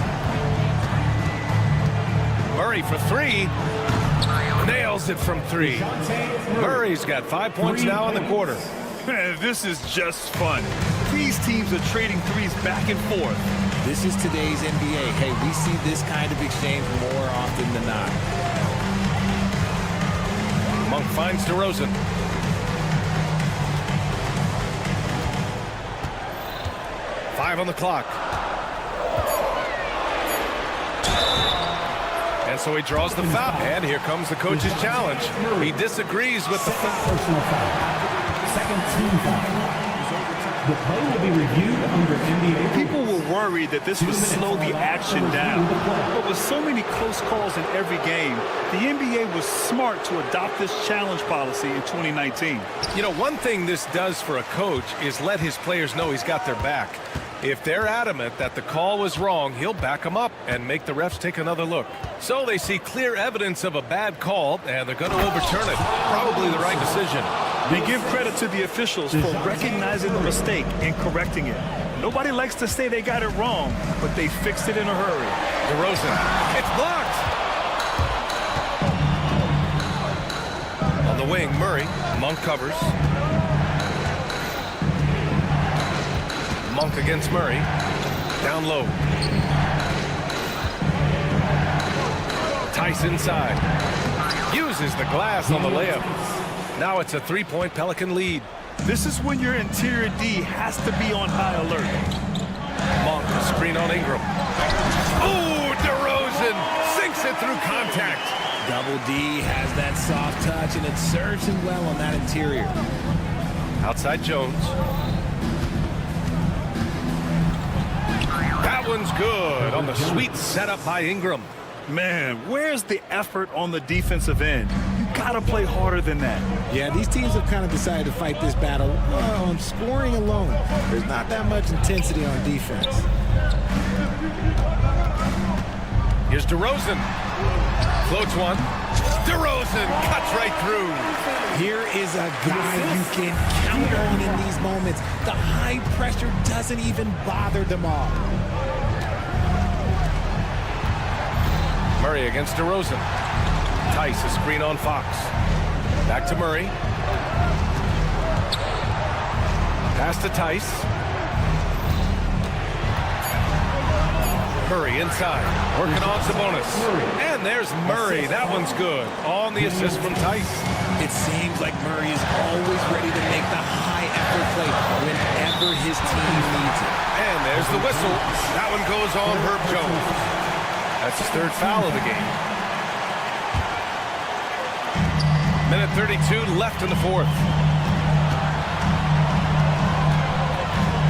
Murray for 3. Nails it from 3. Murray's got 5 points now in the quarter. Man, this is just fun. These teams are trading threes back and forth. This is today's NBA. Hey, we see this kind of exchange more often than not. Monk finds DeRozan. Five on the clock. And so he draws the foul. And here comes the coach's challenge. He disagrees with the foul. Personal foul. Second team foul. The play will be reviewed under NBA. People were worried that this would slow the action down. But with so many close calls in every game, the NBA was smart to adopt this challenge policy in 2019. You know, one thing this does for a coach is let his players know he's got their back. If they're adamant that the call was wrong, he'll back them up and make the refs take another look. So they see clear evidence of a bad call, and they're going to overturn it. Probably the right decision. They give credit to the officials for recognizing the mistake and correcting it. Nobody likes to say they got it wrong, but they fixed it in a hurry. DeRozan, it's blocked. On the wing, Murray. Monk covers. Monk against Murray. Down low. Tice inside. Uses the glass on the layup. Now it's a three-point Pelican lead. This is when your interior D has to be on high alert. Monk, screen on Ingram. Oh, DeRozan sinks it through contact. Double D has that soft touch, and it serves him well on that interior. Outside Jones. That one's good on the sweet setup by Ingram. Man, where's the effort on the defensive end? You gotta play harder than that. Yeah, these teams have kind of decided to fight this battle on scoring alone. There's not that much intensity on defense. Here's DeRozan. Floats one. DeRozan cuts right through. Here is a guy you can count on in these moments. The high pressure doesn't even bother them all. Murray against DeRozan. Tice, a screen on Fox. Back to Murray. Pass to Tice. Murray inside. Working on Sabonis. And there's Murray. That one's good. On the assist from Tice. It seems like Murray is always ready to make the high-effort play whenever his team needs it. And there's the whistle. That one goes on Herb Jones. That's his third foul of the game. Minute 32 left in the fourth.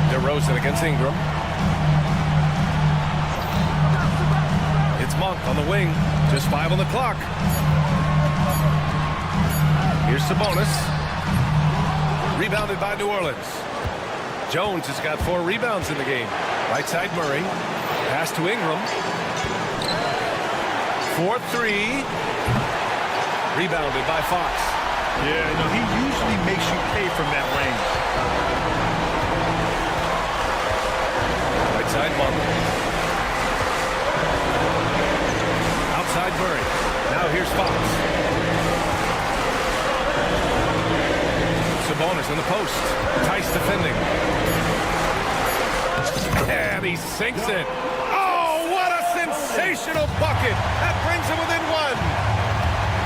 DeRozan against Ingram. It's Monk on the wing. Just 5 on the clock. Here's Sabonis. Rebounded by New Orleans. Jones has got 4 rebounds in the game. Right side Murray. Pass to Ingram. 4-3. Rebounded by Fox. Yeah, no, he usually makes you pay from that range. Right side Monk. Outside Murray. Now here's Fox. Sabonis in the post. Tice defending. And he sinks it. Oh, what a sensational bucket. That brings him within 1.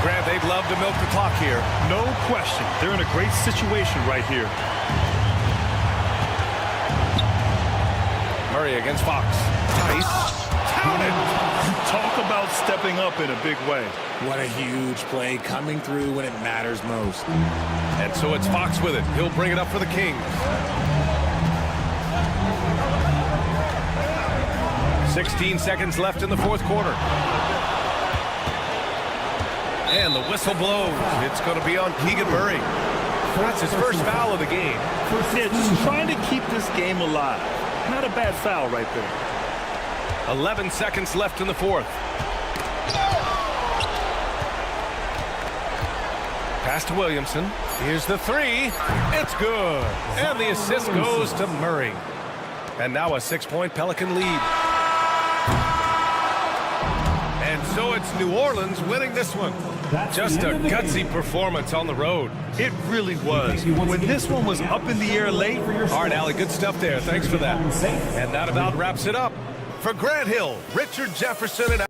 Grant, they'd love to milk the clock here. No question. They're in a great situation right here. Murray against Fox. Tice. Counted. Talk about stepping up in a big way. What a huge play coming through when it matters most. And so it's Fox with it. He'll bring it up for the Kings. 16 seconds left in the fourth quarter. And the whistle blows. It's going to be on Keegan Murray. That's his first foul of the game. Yeah, just trying to keep this game alive. Not a bad foul right there. 11 seconds left in the fourth. Pass to Williamson. Here's the 3. It's good. And the assist goes to Murray. And now a 6-point Pelican lead. And so it's New Orleans winning this one. Just a gutsy performance on the road. It really was. When this one was up in the air late. All right, Allie, good stuff there. Thanks for that. And that about wraps it up. For Grant Hill, Richard Jefferson, and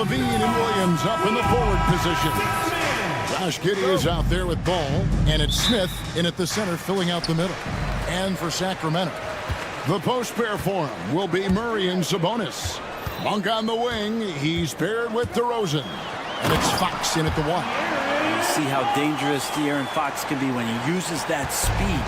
Levine and Williams up in the forward position. Josh Giddey is out there with ball, and it's Smith in at the center filling out the middle. And for Sacramento, the post pair for him will be Murray and Sabonis. Monk on the wing. He's paired with DeRozan. And it's Fox in at the 1. You see how dangerous De'Aaron Fox can be when he uses that speed.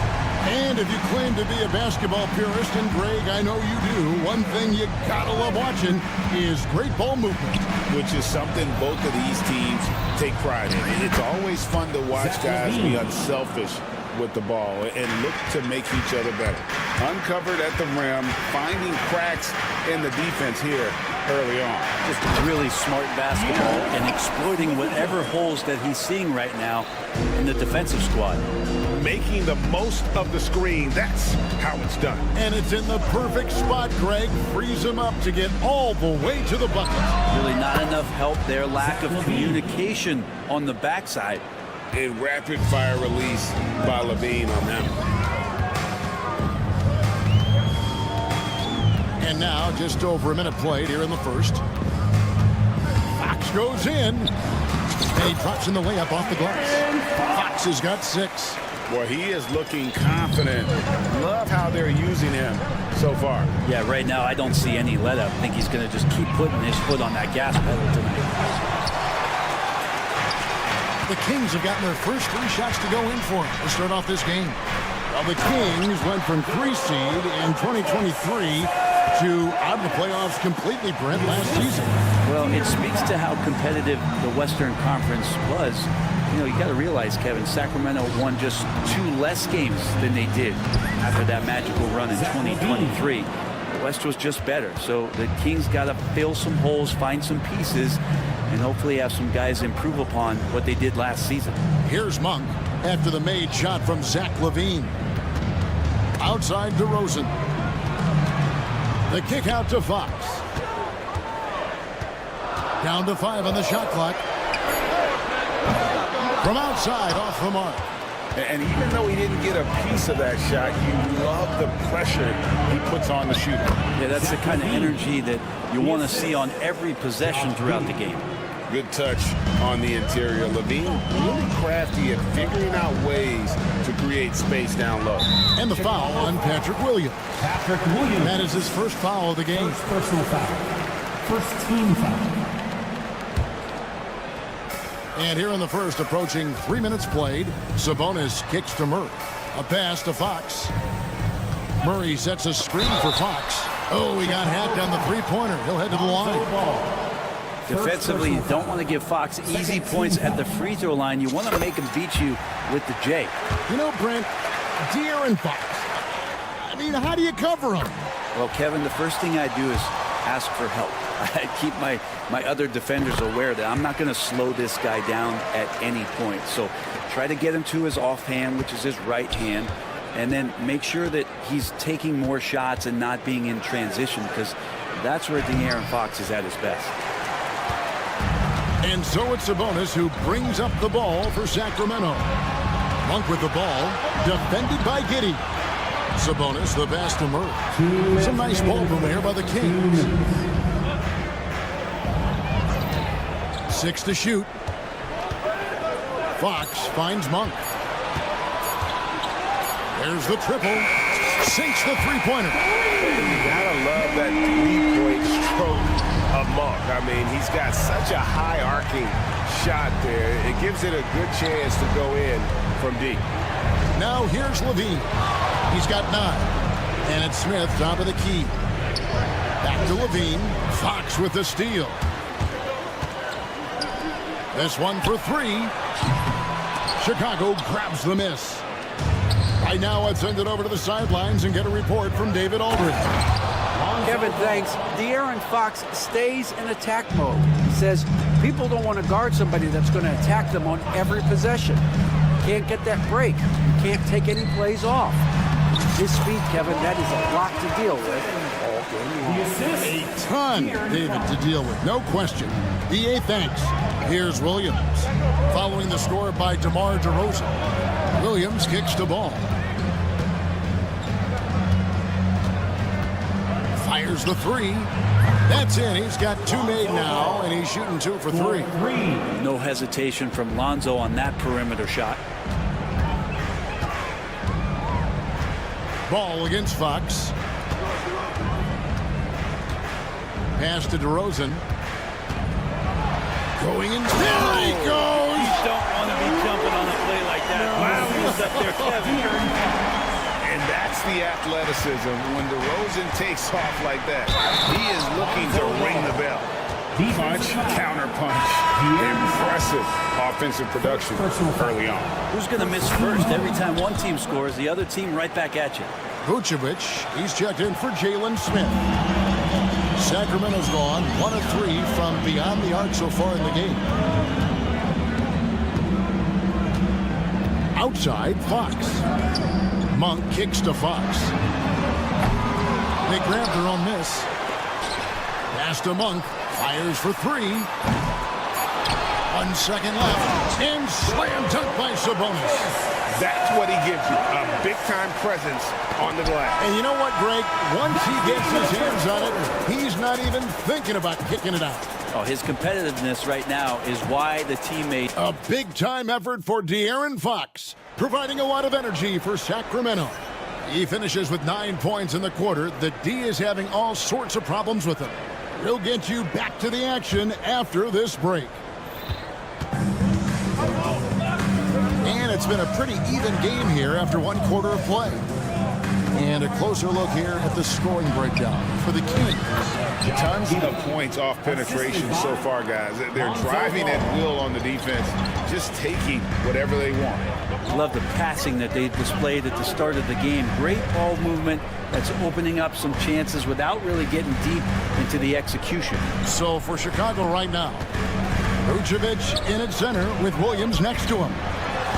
And if you claim to be a basketball purist, and Greg, I know you do, one thing you gotta love watching is great ball movement. Which is something both of these teams take pride in. It's always fun to watch guys be unselfish with the ball and look to make each other better. Uncovered at the rim, finding cracks in the defense here early on. Just really smart basketball and exploiting whatever holes that he's seeing right now in the defensive squad. Making the most of the screen, that's how it's done. And it's in the perfect spot, Greg. Frees him up to get all the way to the bucket. Really not enough help there. Lack of communication on the backside. A rapid-fire release by Levine on that one. And now, just over a minute played here in the first. Fox goes in. And he drops in the layup off the glass. Fox has got 6. Well, he is looking confident. Love how they're using him so far. Yeah, right now I don't see any let up. I think he's going to just keep putting his foot on that gas pedal tonight. The Kings have gotten their first 3 shots to go in for him to start off this game. Well, the Kings went from 3 seed in 2023 to out of the playoffs completely, Brent, last season. Well, it speaks to how competitive the Western Conference was. You know, you got to realize, Kevin, Sacramento won just 2 less games than they did after that magical run in 2023. The West was just better. So the Kings got to fill some holes, find some pieces, and hopefully have some guys improve upon what they did last season. Here's Monk after the made shot from Zach LaVine. Outside DeRozan. The kick out to Fox. Down to 5 on the shot clock. From outside, off the mark. And even though he didn't get a piece of that shot, you love the pressure he puts on the shooter. Yeah, that's the kind of energy that you want to see on every possession throughout the game. Good touch on the interior. Levine really crafty at figuring out ways to create space down low. And the foul on Patrick Williams. Patrick Williams. That is his first foul of the game. First personal foul. First team foul. And here in the first, approaching 3 minutes played, Sabonis kicks to Murray. A pass to Fox. Murray sets a screen for Fox. Oh, he got hacked on the three-pointer. He'll head to the line. Defensively, you don't want to give Fox easy points at the free throw line. You want to make him beat you with the J. You know, Brent, De'Aaron Fox, I mean, how do you cover him? Well, Kevin, the first thing I do is ask for help. I keep my other defenders aware that I'm not going to slow this guy down at any point. So try to get him to his offhand, which is his right hand, and then make sure that he's taking more shots and not being in transition, because that's where De'Aaron Fox is at his best. And so it's Sabonis who brings up the ball for Sacramento. Monk with the ball, defended by Giddey. Sabonis, the pass to Murray. Some nice ball from there by the Kings. 6 to shoot. Fox finds Monk. There's the triple. Sinks the three-pointer. You gotta love that three-point stroke of Monk. I mean, he's got such a high arcing shot there. It gives it a good chance to go in from deep. Now here's Levine. He's got 9. And it's Smith top of the key. Back to Levine. Fox with the steal. This one for 3. Chicago grabs the miss. Right now, let's send it over to the sidelines and get a report from David Aldridge. Kevin, thanks. De'Aaron Fox stays in attack mode. He says people don't want to guard somebody that's going to attack them on every possession. Can't get that break. You can't take any plays off. His speed, Kevin, that is a lot to deal with. A ton, David, to deal with. No question. EA thanks. Here's Williams. Following the score by DeMar DeRozan. Williams kicks the ball. Fires the three. That's in. He's got 2 made now, and he's shooting 2 for 3. No hesitation from Lonzo on that perimeter shot. Ball against Fox. Pass to DeRozan. Going in. There he goes. You don't want to be jumping on a play like that. Wow, he's up there, Kevin. And that's the athleticism. When DeRozan takes off like that, he is looking to ring the bell. Punch, counter punch. Impressive offensive production early on. Who's going to miss first? Every time one team scores, the other team right back at you. Vucevic, he's checked in for Jalen Smith. Sacramento's gone 1 of 3 from beyond the arc so far in the game. Outside, Fox. Monk kicks to Fox. They grab their own miss. Pass to Monk. Fires for 3. 1 second left. And slam dunk by Sabonis. That's what he gives you, a big-time presence on the glass. And you know what, Greg? Once he gets his hands on it, he's not even thinking about kicking it out. Oh, his competitiveness right now is why the teammate. A big-time effort for De'Aaron Fox, providing a lot of energy for Sacramento. He finishes with 9 points in the quarter. The D is having all sorts of problems with him. We'll get you back to the action after this break. And it's been a pretty even game here after 1 quarter of play. And a closer look here at the scoring breakdown for the Kings. Tons of points off penetration so far, guys. They're driving at will on the defense, just taking whatever they want. Love the passing that they displayed at the start of the game. Great ball movement that's opening up some chances without really getting deep into the execution. So for Chicago right now, Vucevic in at center with Williams next to him.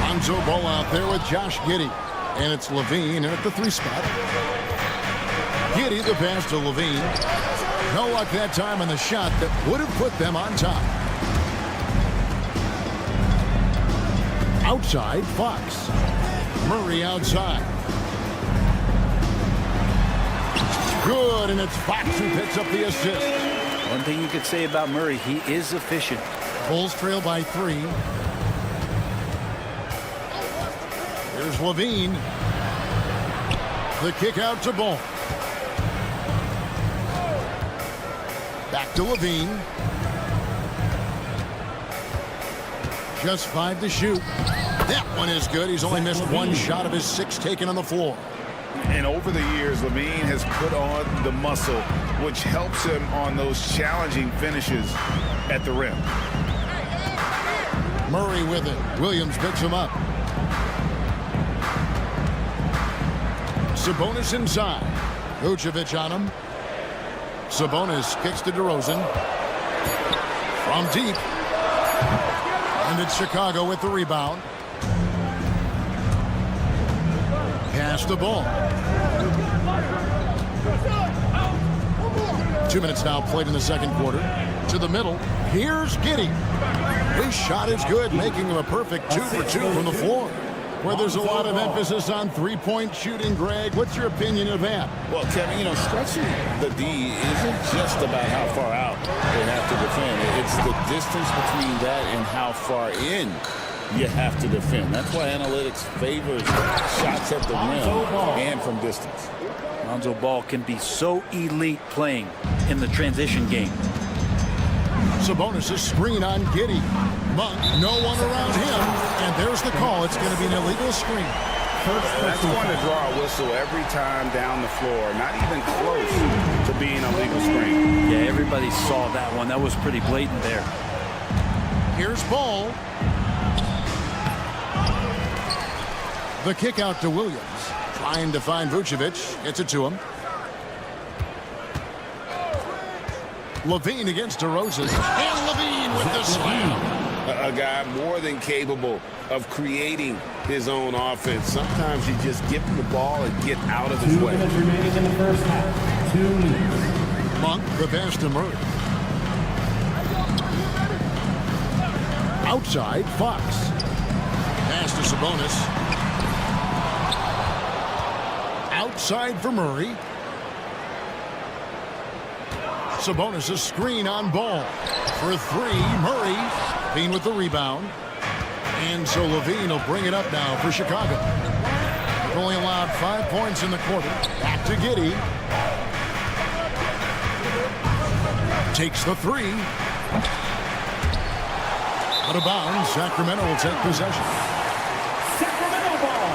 Lonzo Ball out there with Josh Giddey. And it's Levine in at the 3 spot. Giddey the pass to Levine. No luck that time on the shot that would have put them on top. Outside, Fox. Murray outside. Good, and it's Fox who picks up the assist. One thing you could say about Murray, he is efficient. Bulls trail by 3. Here's Levine. The kick out to Ball. Back to Levine. Just 5 to shoot. That one is good. He's only missed 1 shot of his 6 taken on the floor. And over the years, Levine has put on the muscle, which helps him on those challenging finishes at the rim. Murray with it. Williams picks him up. Sabonis inside. Vucevic on him. Sabonis kicks to DeRozan. From deep. And it's Chicago with the rebound. Pass the ball. 2 minutes now played in the second quarter. To the middle. Here's Giddey. His shot is good, making him a perfect 2 for 2 from the floor. Where there's a lot of emphasis on 3-point shooting, Greg. What's your opinion of that? Well, Kevin, stretching the D isn't just about how far out they have to defend. It's the distance between that and how far in you have to defend. That's why analytics favors shots at the rim and from distance. Lonzo Ball can be so elite playing in the transition game. Sabonis' screen on Giddey. Monk, no one around him. And there's the call. It's going to be an illegal screen. That's going to draw a whistle every time down the floor. Not even close to being a legal screen. Yeah, everybody saw that one. That was pretty blatant there. Here's Ball. The kick out to Williams. Trying to find Vucevic. Gets it to him. Levine against DeRozan. And Levine with the slam. A guy more than capable of creating his own offense. Sometimes you just give him the ball and get out of his way. 2 minutes remaining in the first half. 2 minutes. Monk, the pass to Murray. Outside, Fox. Pass to Sabonis. Outside for Murray. Sabonis a screen on Ball. For three, Murray. Levine with the rebound. And so Levine will bring it up now for Chicago. Only allowed 5 points in the quarter. Back to Giddey. Takes the three. Out of bounds. Sacramento will take possession. Sacramento ball.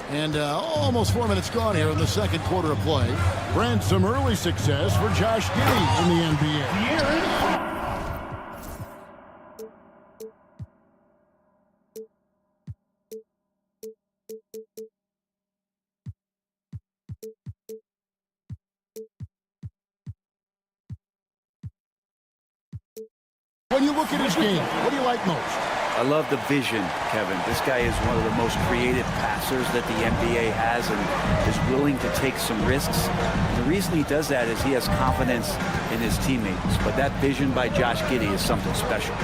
And almost 4 minutes gone here in the second quarter of play. Brand some early success for Josh Giddey in the NBA. When you look at his game, what do you like most? I love the vision, Kevin. This guy is one of the most creative passers that the NBA has and is willing to take some risks. And the reason he does that is he has confidence in his teammates. But that vision by Josh Giddey is something special.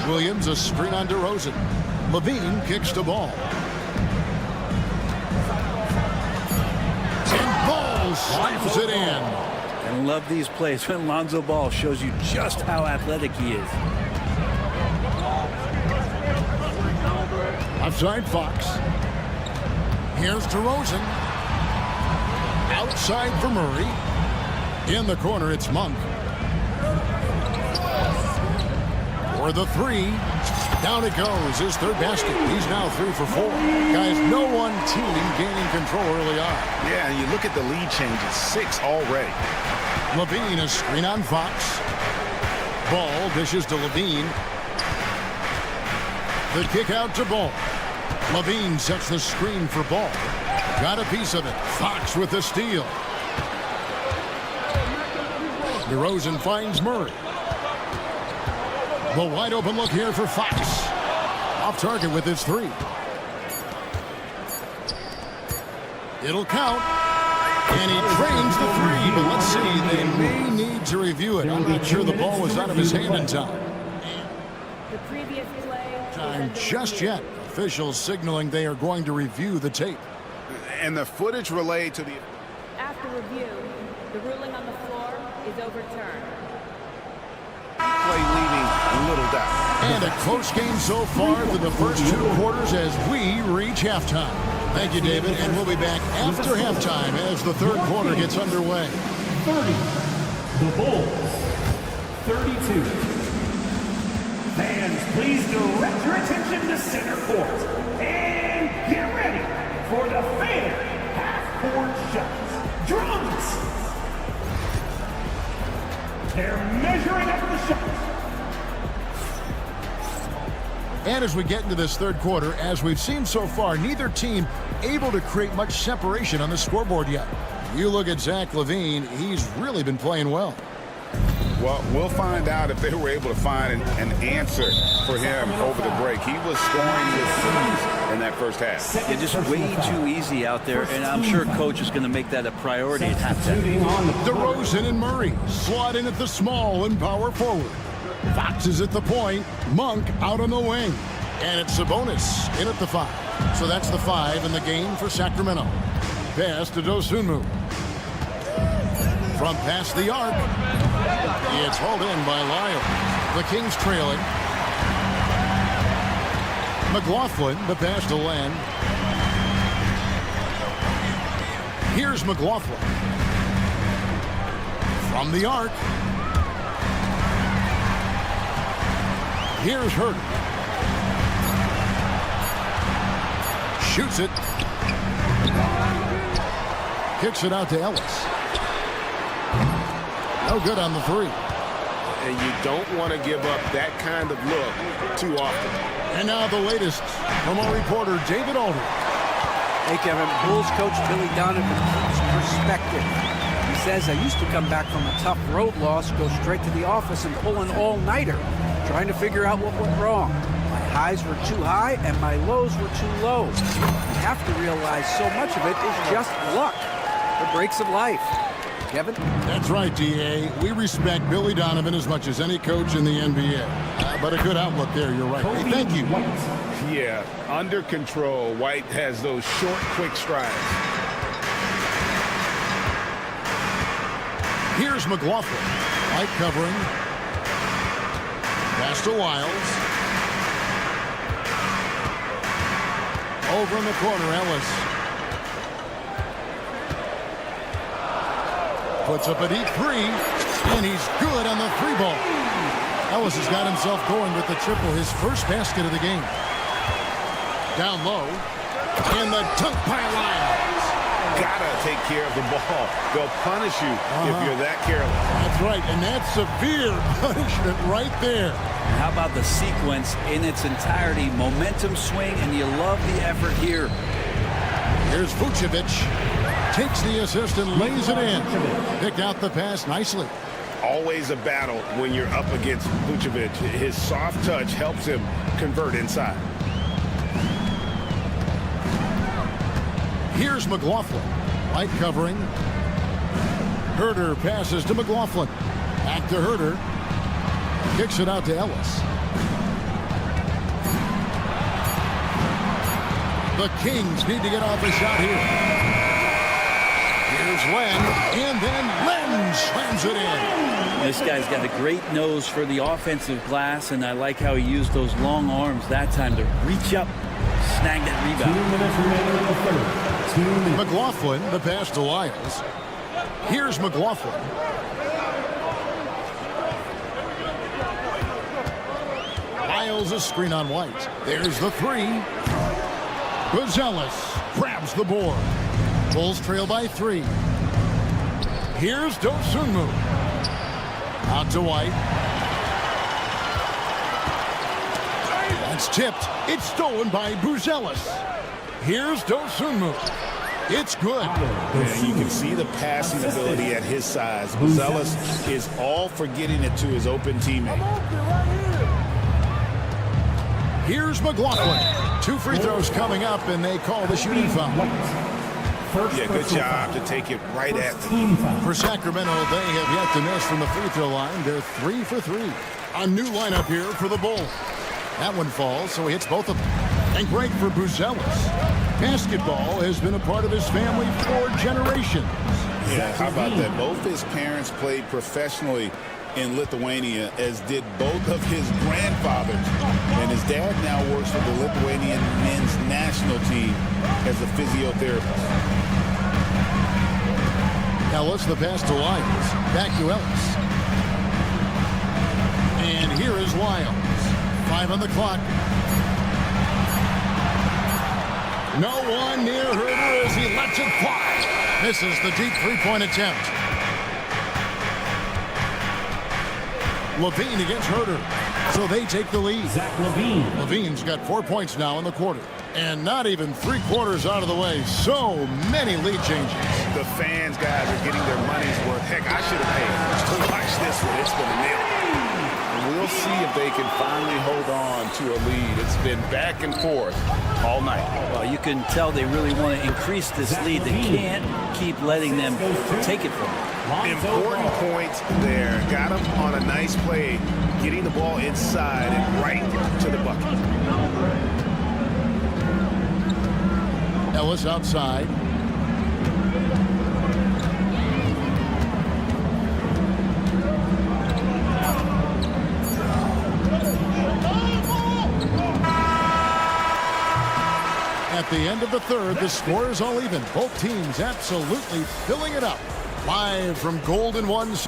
Williams a screen on DeRozan. Levine kicks the ball. And Ball slams it in. And love these plays when Lonzo Ball shows you just how athletic he is. Outside Fox. Here's DeRozan. Outside for Murray. In the corner, it's Monk. For the three. Down it goes. His third basket. He's now 3 for 4. Guys, no one team gaining control early on. Yeah, and you look at the lead changes. 6 already. Levine a screen on Fox. Ball dishes to Levine. The kick out to Ball. Levine sets the screen for Ball. Got a piece of it. Fox with the steal. DeRozan finds Murray. The wide open look here for Fox. Off target with his 3. It'll count. And he drains the 3, but let's see. They may need to review it. I'm not sure the ball was out of his hand in time. The previous play. Time just yet. Officials signaling they are going to review the tape. And the footage relayed to the... After review, the ruling on the floor is overturned. Play leaving little doubt. And a close game so far through the first 2 quarters as we reach halftime. Thank you, David, and we'll be back after halftime as the third quarter gets underway. 30. The Bulls. 32. Fans, please direct your attention to center court. And get ready for the fair half-court shots. Drums. They're measuring up the shots. And as we get into this third quarter, as we've seen so far, neither team able to create much separation on the scoreboard yet. You look at Zach LaVine, he's really been playing well. Well, we'll find out if they were able to find an answer for him over the break. He was scoring with ease in that first half. It's just way too easy out there, and I'm sure coach is going to make that a priority at halftime. DeRozan and Murray slot in at the small and power forward. Fox is at the point. Monk out on the wing. And it's Sabonis in at the 5. So that's the 5 in the game for Sacramento. Pass to Dosunmu. From past the arc. It's hauled in by Lyle. The Kings trailing. McLaughlin, the pass to Len. Here's McLaughlin. From the arc. Here's Hurt. Shoots it. Kicks it out to Ellis. No good on the 3. And you don't want to give up that kind of look too often. And now the latest from our reporter, David Aldridge. Hey, Kevin, Bulls coach Billy Donovan keeps perspective. He says, I used to come back from a tough road loss, go straight to the office and pull an all-nighter, trying to figure out what went wrong. My highs were too high and my lows were too low. You have to realize so much of it is just luck, the breaks of life. Kevin? That's right, D.A. We respect Billy Donovan as much as any coach in the NBA. But a good outlook there, you're right. Hey, thank you. Yeah, under control. White has those short, quick strides. Here's McLaughlin. Light covering. Pass to Wiles. Over in the corner, Ellis. Puts up a deep three, and he's good on the three ball. Ellis has got himself going with the triple, his first basket of the game. Down low, and the dunk by Lyles. Gotta take care of the ball. They'll punish you if you're that careless. That's right, and that's severe punishment right there. How about the sequence in its entirety? Momentum swing, and you love the effort here. Here's Vucevic. Takes the assist and lays it in. Picked out the pass nicely. Always a battle when you're up against Vucevic. His soft touch helps him convert inside. Here's McLaughlin. Light covering. Herter passes to McLaughlin. Back to Herter. Kicks it out to Ellis. The Kings need to get off a shot here. Here's Len, and then Len slams it in. This guy's got a great nose for the offensive glass, and I like how he used those long arms that time to reach up, snag that rebound. 2 minutes remaining in the third. 2 minutes. McLaughlin, the pass to Wiles. Here's McLaughlin. Wiles a screen on White. There's the three. Buzelis grabs the board. Bulls trail by 3. Here's Dosunmu. Out to White. That's tipped. It's stolen by Buzelis. Here's Dosunmu. It's good. Yeah, you can see the passing ability at his size. Buzelis is all for getting it to his open teammate. Here's McLaughlin. 2 free throws coming up, and they call the shooting foul. Yeah, good job to take it right at them. For Sacramento, they have yet to miss from the free throw line. They're 3 for 3. A new lineup here for the Bulls. That one falls, so he hits both of them. And great for Buzelis. Basketball has been a part of his family for generations. Yeah, how about that? Both his parents played professionally in Lithuania, as did both of his grandfathers. And his dad now works with the Lithuanian men's national team as a physiotherapist. Ellis, the pass to Wiles. Back to Ellis. And here is Wiles. 5 on the clock. No one near Herter as he lets it fly. Misses the deep three-point attempt. Levine against Herter. So they take the lead. Zach LaVine. Levine's got 4 points now in the quarter. And not even 3/4 out of the way. So many lead changes. The fans, guys, are getting their money's worth. Heck, I should have paid to watch this one. It's been a nail. We'll see if they can finally hold on to a lead. It's been back and forth all night. Well, you can tell they really want to increase this lead. They can't keep letting them take it from them. Important points there. Got him on a nice play, getting the ball inside and right to the bucket. Ellis outside. At the end of the third, the score is all even. Both teams absolutely filling it up. Live from Golden Ones.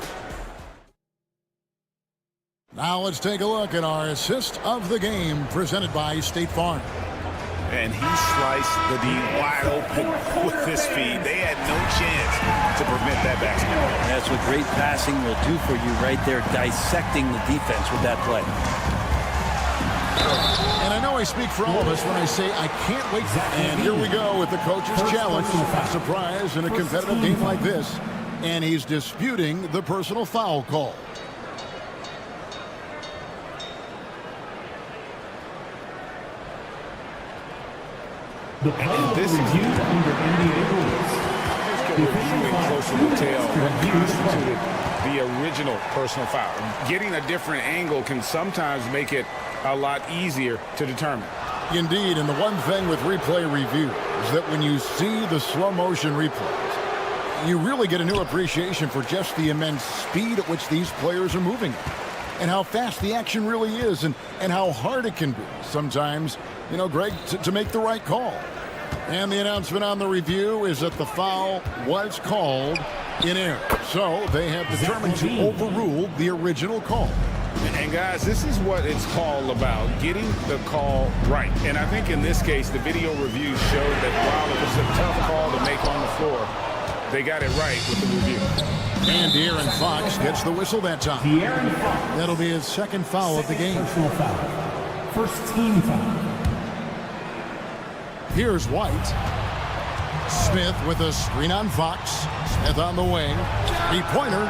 Now let's take a look at our assist of the game presented by State Farm. And he sliced the D wide open with his feed. They had no chance to prevent that basket. That's what great passing will do for you right there, dissecting the defense with that play. And I know I speak for all of us when I say I can't wait. And here we go with the coach's challenge. Surprise in a competitive game like this. And he's disputing the personal foul call. The play This is reviewed under NBA rules. Reviewing closer detail what constituted the original personal foul. Getting a different angle can sometimes make it a lot easier to determine. Indeed, and the one thing with replay review is that when you see the slow motion replays, You really get a new appreciation for just the immense speed at which these players are moving and how fast the action really is and how hard it can be sometimes, you know, Greg, to make the right call. And the announcement on the review is that the foul was called in error. So they have determined to overrule the original call. And guys, this is what it's all about, getting the call right. And I think in this case, the video review showed that while it was a tough call to make on the floor, they got it right with the review. And De'Aaron Fox gets the whistle that time. That'll be his second foul of the game. Personal foul. First team foul. Here's White. Smith with a screen on Fox. Smith on the wing. Three-pointer.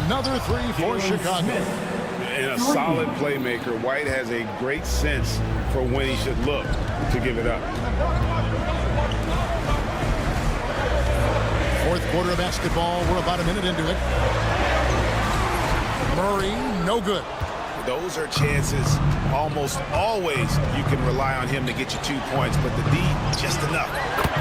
Another three for Chicago. And a solid playmaker. White has a great sense for when he should look to give it up. Fourth quarter of basketball. We're about a minute into it. Murray, no good. Those are chances almost always you can rely on him to get you 2 points, but the D just enough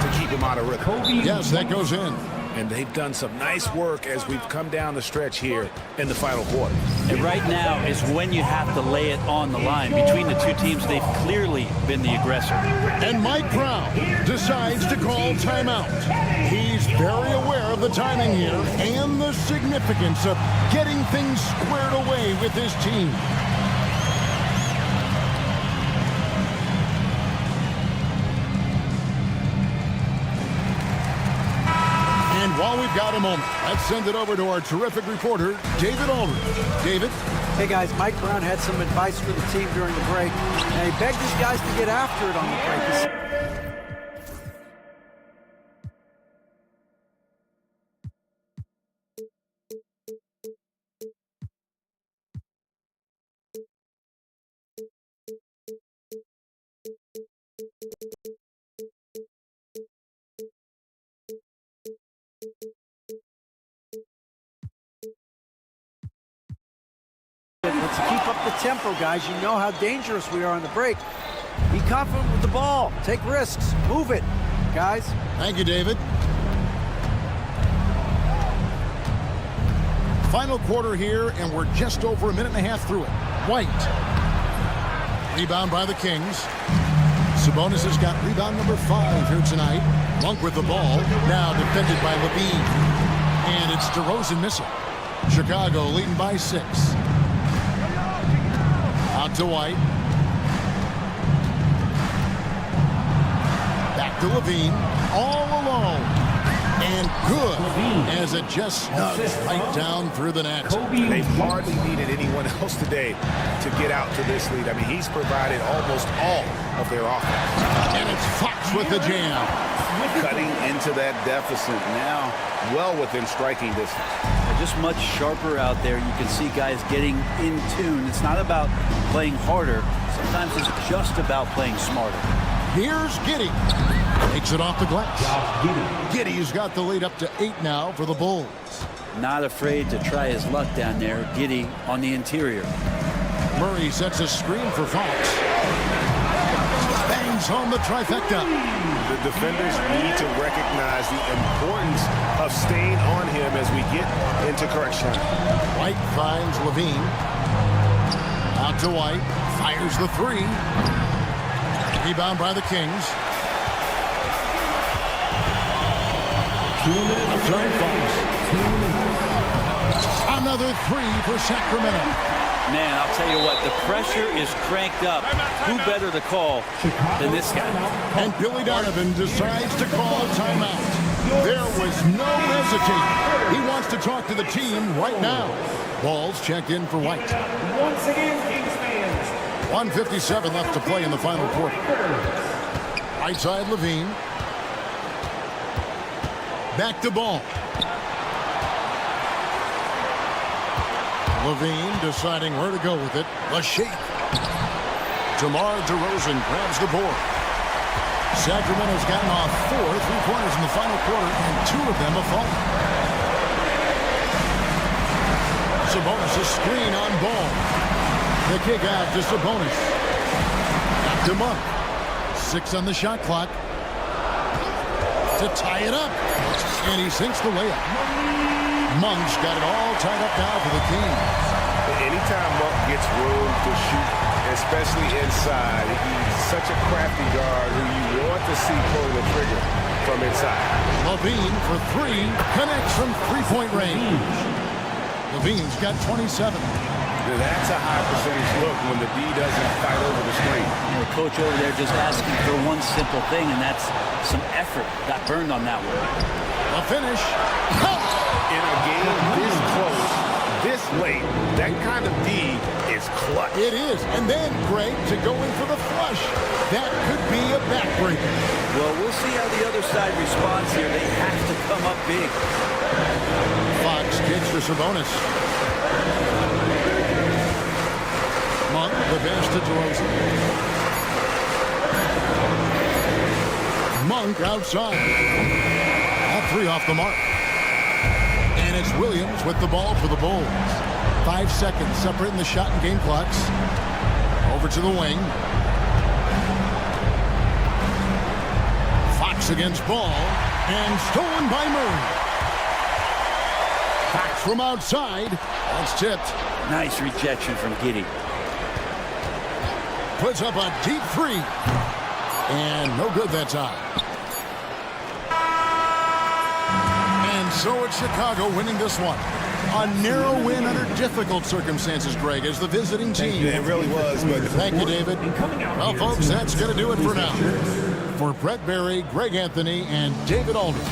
to keep him out of rhythm. Yes, that goes in. And they've done some nice work as we've come down the stretch here in the final quarter. And right now is when you have to lay it on the line. Between the two teams, they've clearly been the aggressor. And Mike Brown decides to call timeout. He's very aware of the timing here and the significance of getting things squared away with his team. And while we've got a moment, let's send it over to our terrific reporter, David Aldridge. David? Hey, guys, Mike Brown had some advice for the team during the break, and he begged his guys to get after it on the break. Let's keep up the tempo, guys. You know how dangerous we are on the break. Be confident with the ball. Take risks. Move it, guys. Thank you, David. Final quarter here, and we're just over a minute and a half through it. White. Rebound by the Kings. Sabonis has got rebound number 5 here tonight. Monk with the ball. Now defended by Levine. And it's DeRozan missing. Chicago leading by 6. Out to White. Back to Levine. All alone. And good as it just snugs right down through the net. They've hardly needed anyone else today to get out to this lead. I mean, he's provided almost all of their offense. And it's Fox with the jam. Cutting into that deficit now, well within striking distance. They're just much sharper out there. You can see guys getting in tune. It's not about playing harder. Sometimes it's just about playing smarter. Here's Giddey. Takes it off the glass. Giddey's got the lead up to 8 now for the Bulls. Not afraid to try his luck down there. Giddey on the interior. Murray sets a screen for Fox. Bangs home the trifecta. The defenders need to recognize the importance of staying on him as we get into correction. White finds Levine. Out to White. Fires the 3. Rebound by the Kings. 2 minutes. Another 3 for Sacramento. Man, I'll tell you what, the pressure is cranked up. Who better to call than this guy? And Billy Donovan decides to call timeout. There was no hesitating. He wants to talk to the team right now. Balls checked in for White. Once again, Kings fans. 1:57 left to play in the final quarter. Right side Levine. Back to ball. Levine deciding where to go with it. A shake. DeMar DeRozan grabs the board. Sacramento's gotten off 4 3-pointers in the final quarter, and 2 of them have fallen. Sabonis a screen on ball. The kick out to Sabonis. Back to Monk. 6 on the shot clock. to tie it up. And he sinks the layup. Monk's got it all tied up now for the Kings. Anytime Monk gets room to shoot, especially inside, he's such a crafty guard who you want to see pulling the trigger from inside. Levine for three, connects from three-point range. Levine's got 27. That's a high percentage look when the D doesn't fight over the screen. The coach over there just asking for one simple thing, and that's some effort. Got burned on that one. A finish. In a game this close, this late, that kind of D is clutch. It is. And then, Greg, to go in for the flush. That could be a backbreaker. Well, we'll see how the other side responds here. They have to come up big. Fox kicks for Sabonis. Monk, the bench to DeRozan. Monk outside. All three off the mark. And it's Williams with the ball for the Bulls. 5 seconds separating the shot and game clocks. Over to the wing. Fox against Ball. And stolen by Murray. Fox from outside. That's tipped. Nice rejection from Giddey. Puts up a deep three. And no good that time. And so it's Chicago winning this one. A narrow win under difficult circumstances, Greg, as the visiting team. It really was. But Thank you, David. Well, folks, that's going to do it for now. For Brett Berry, Greg Anthony, and David Aldridge,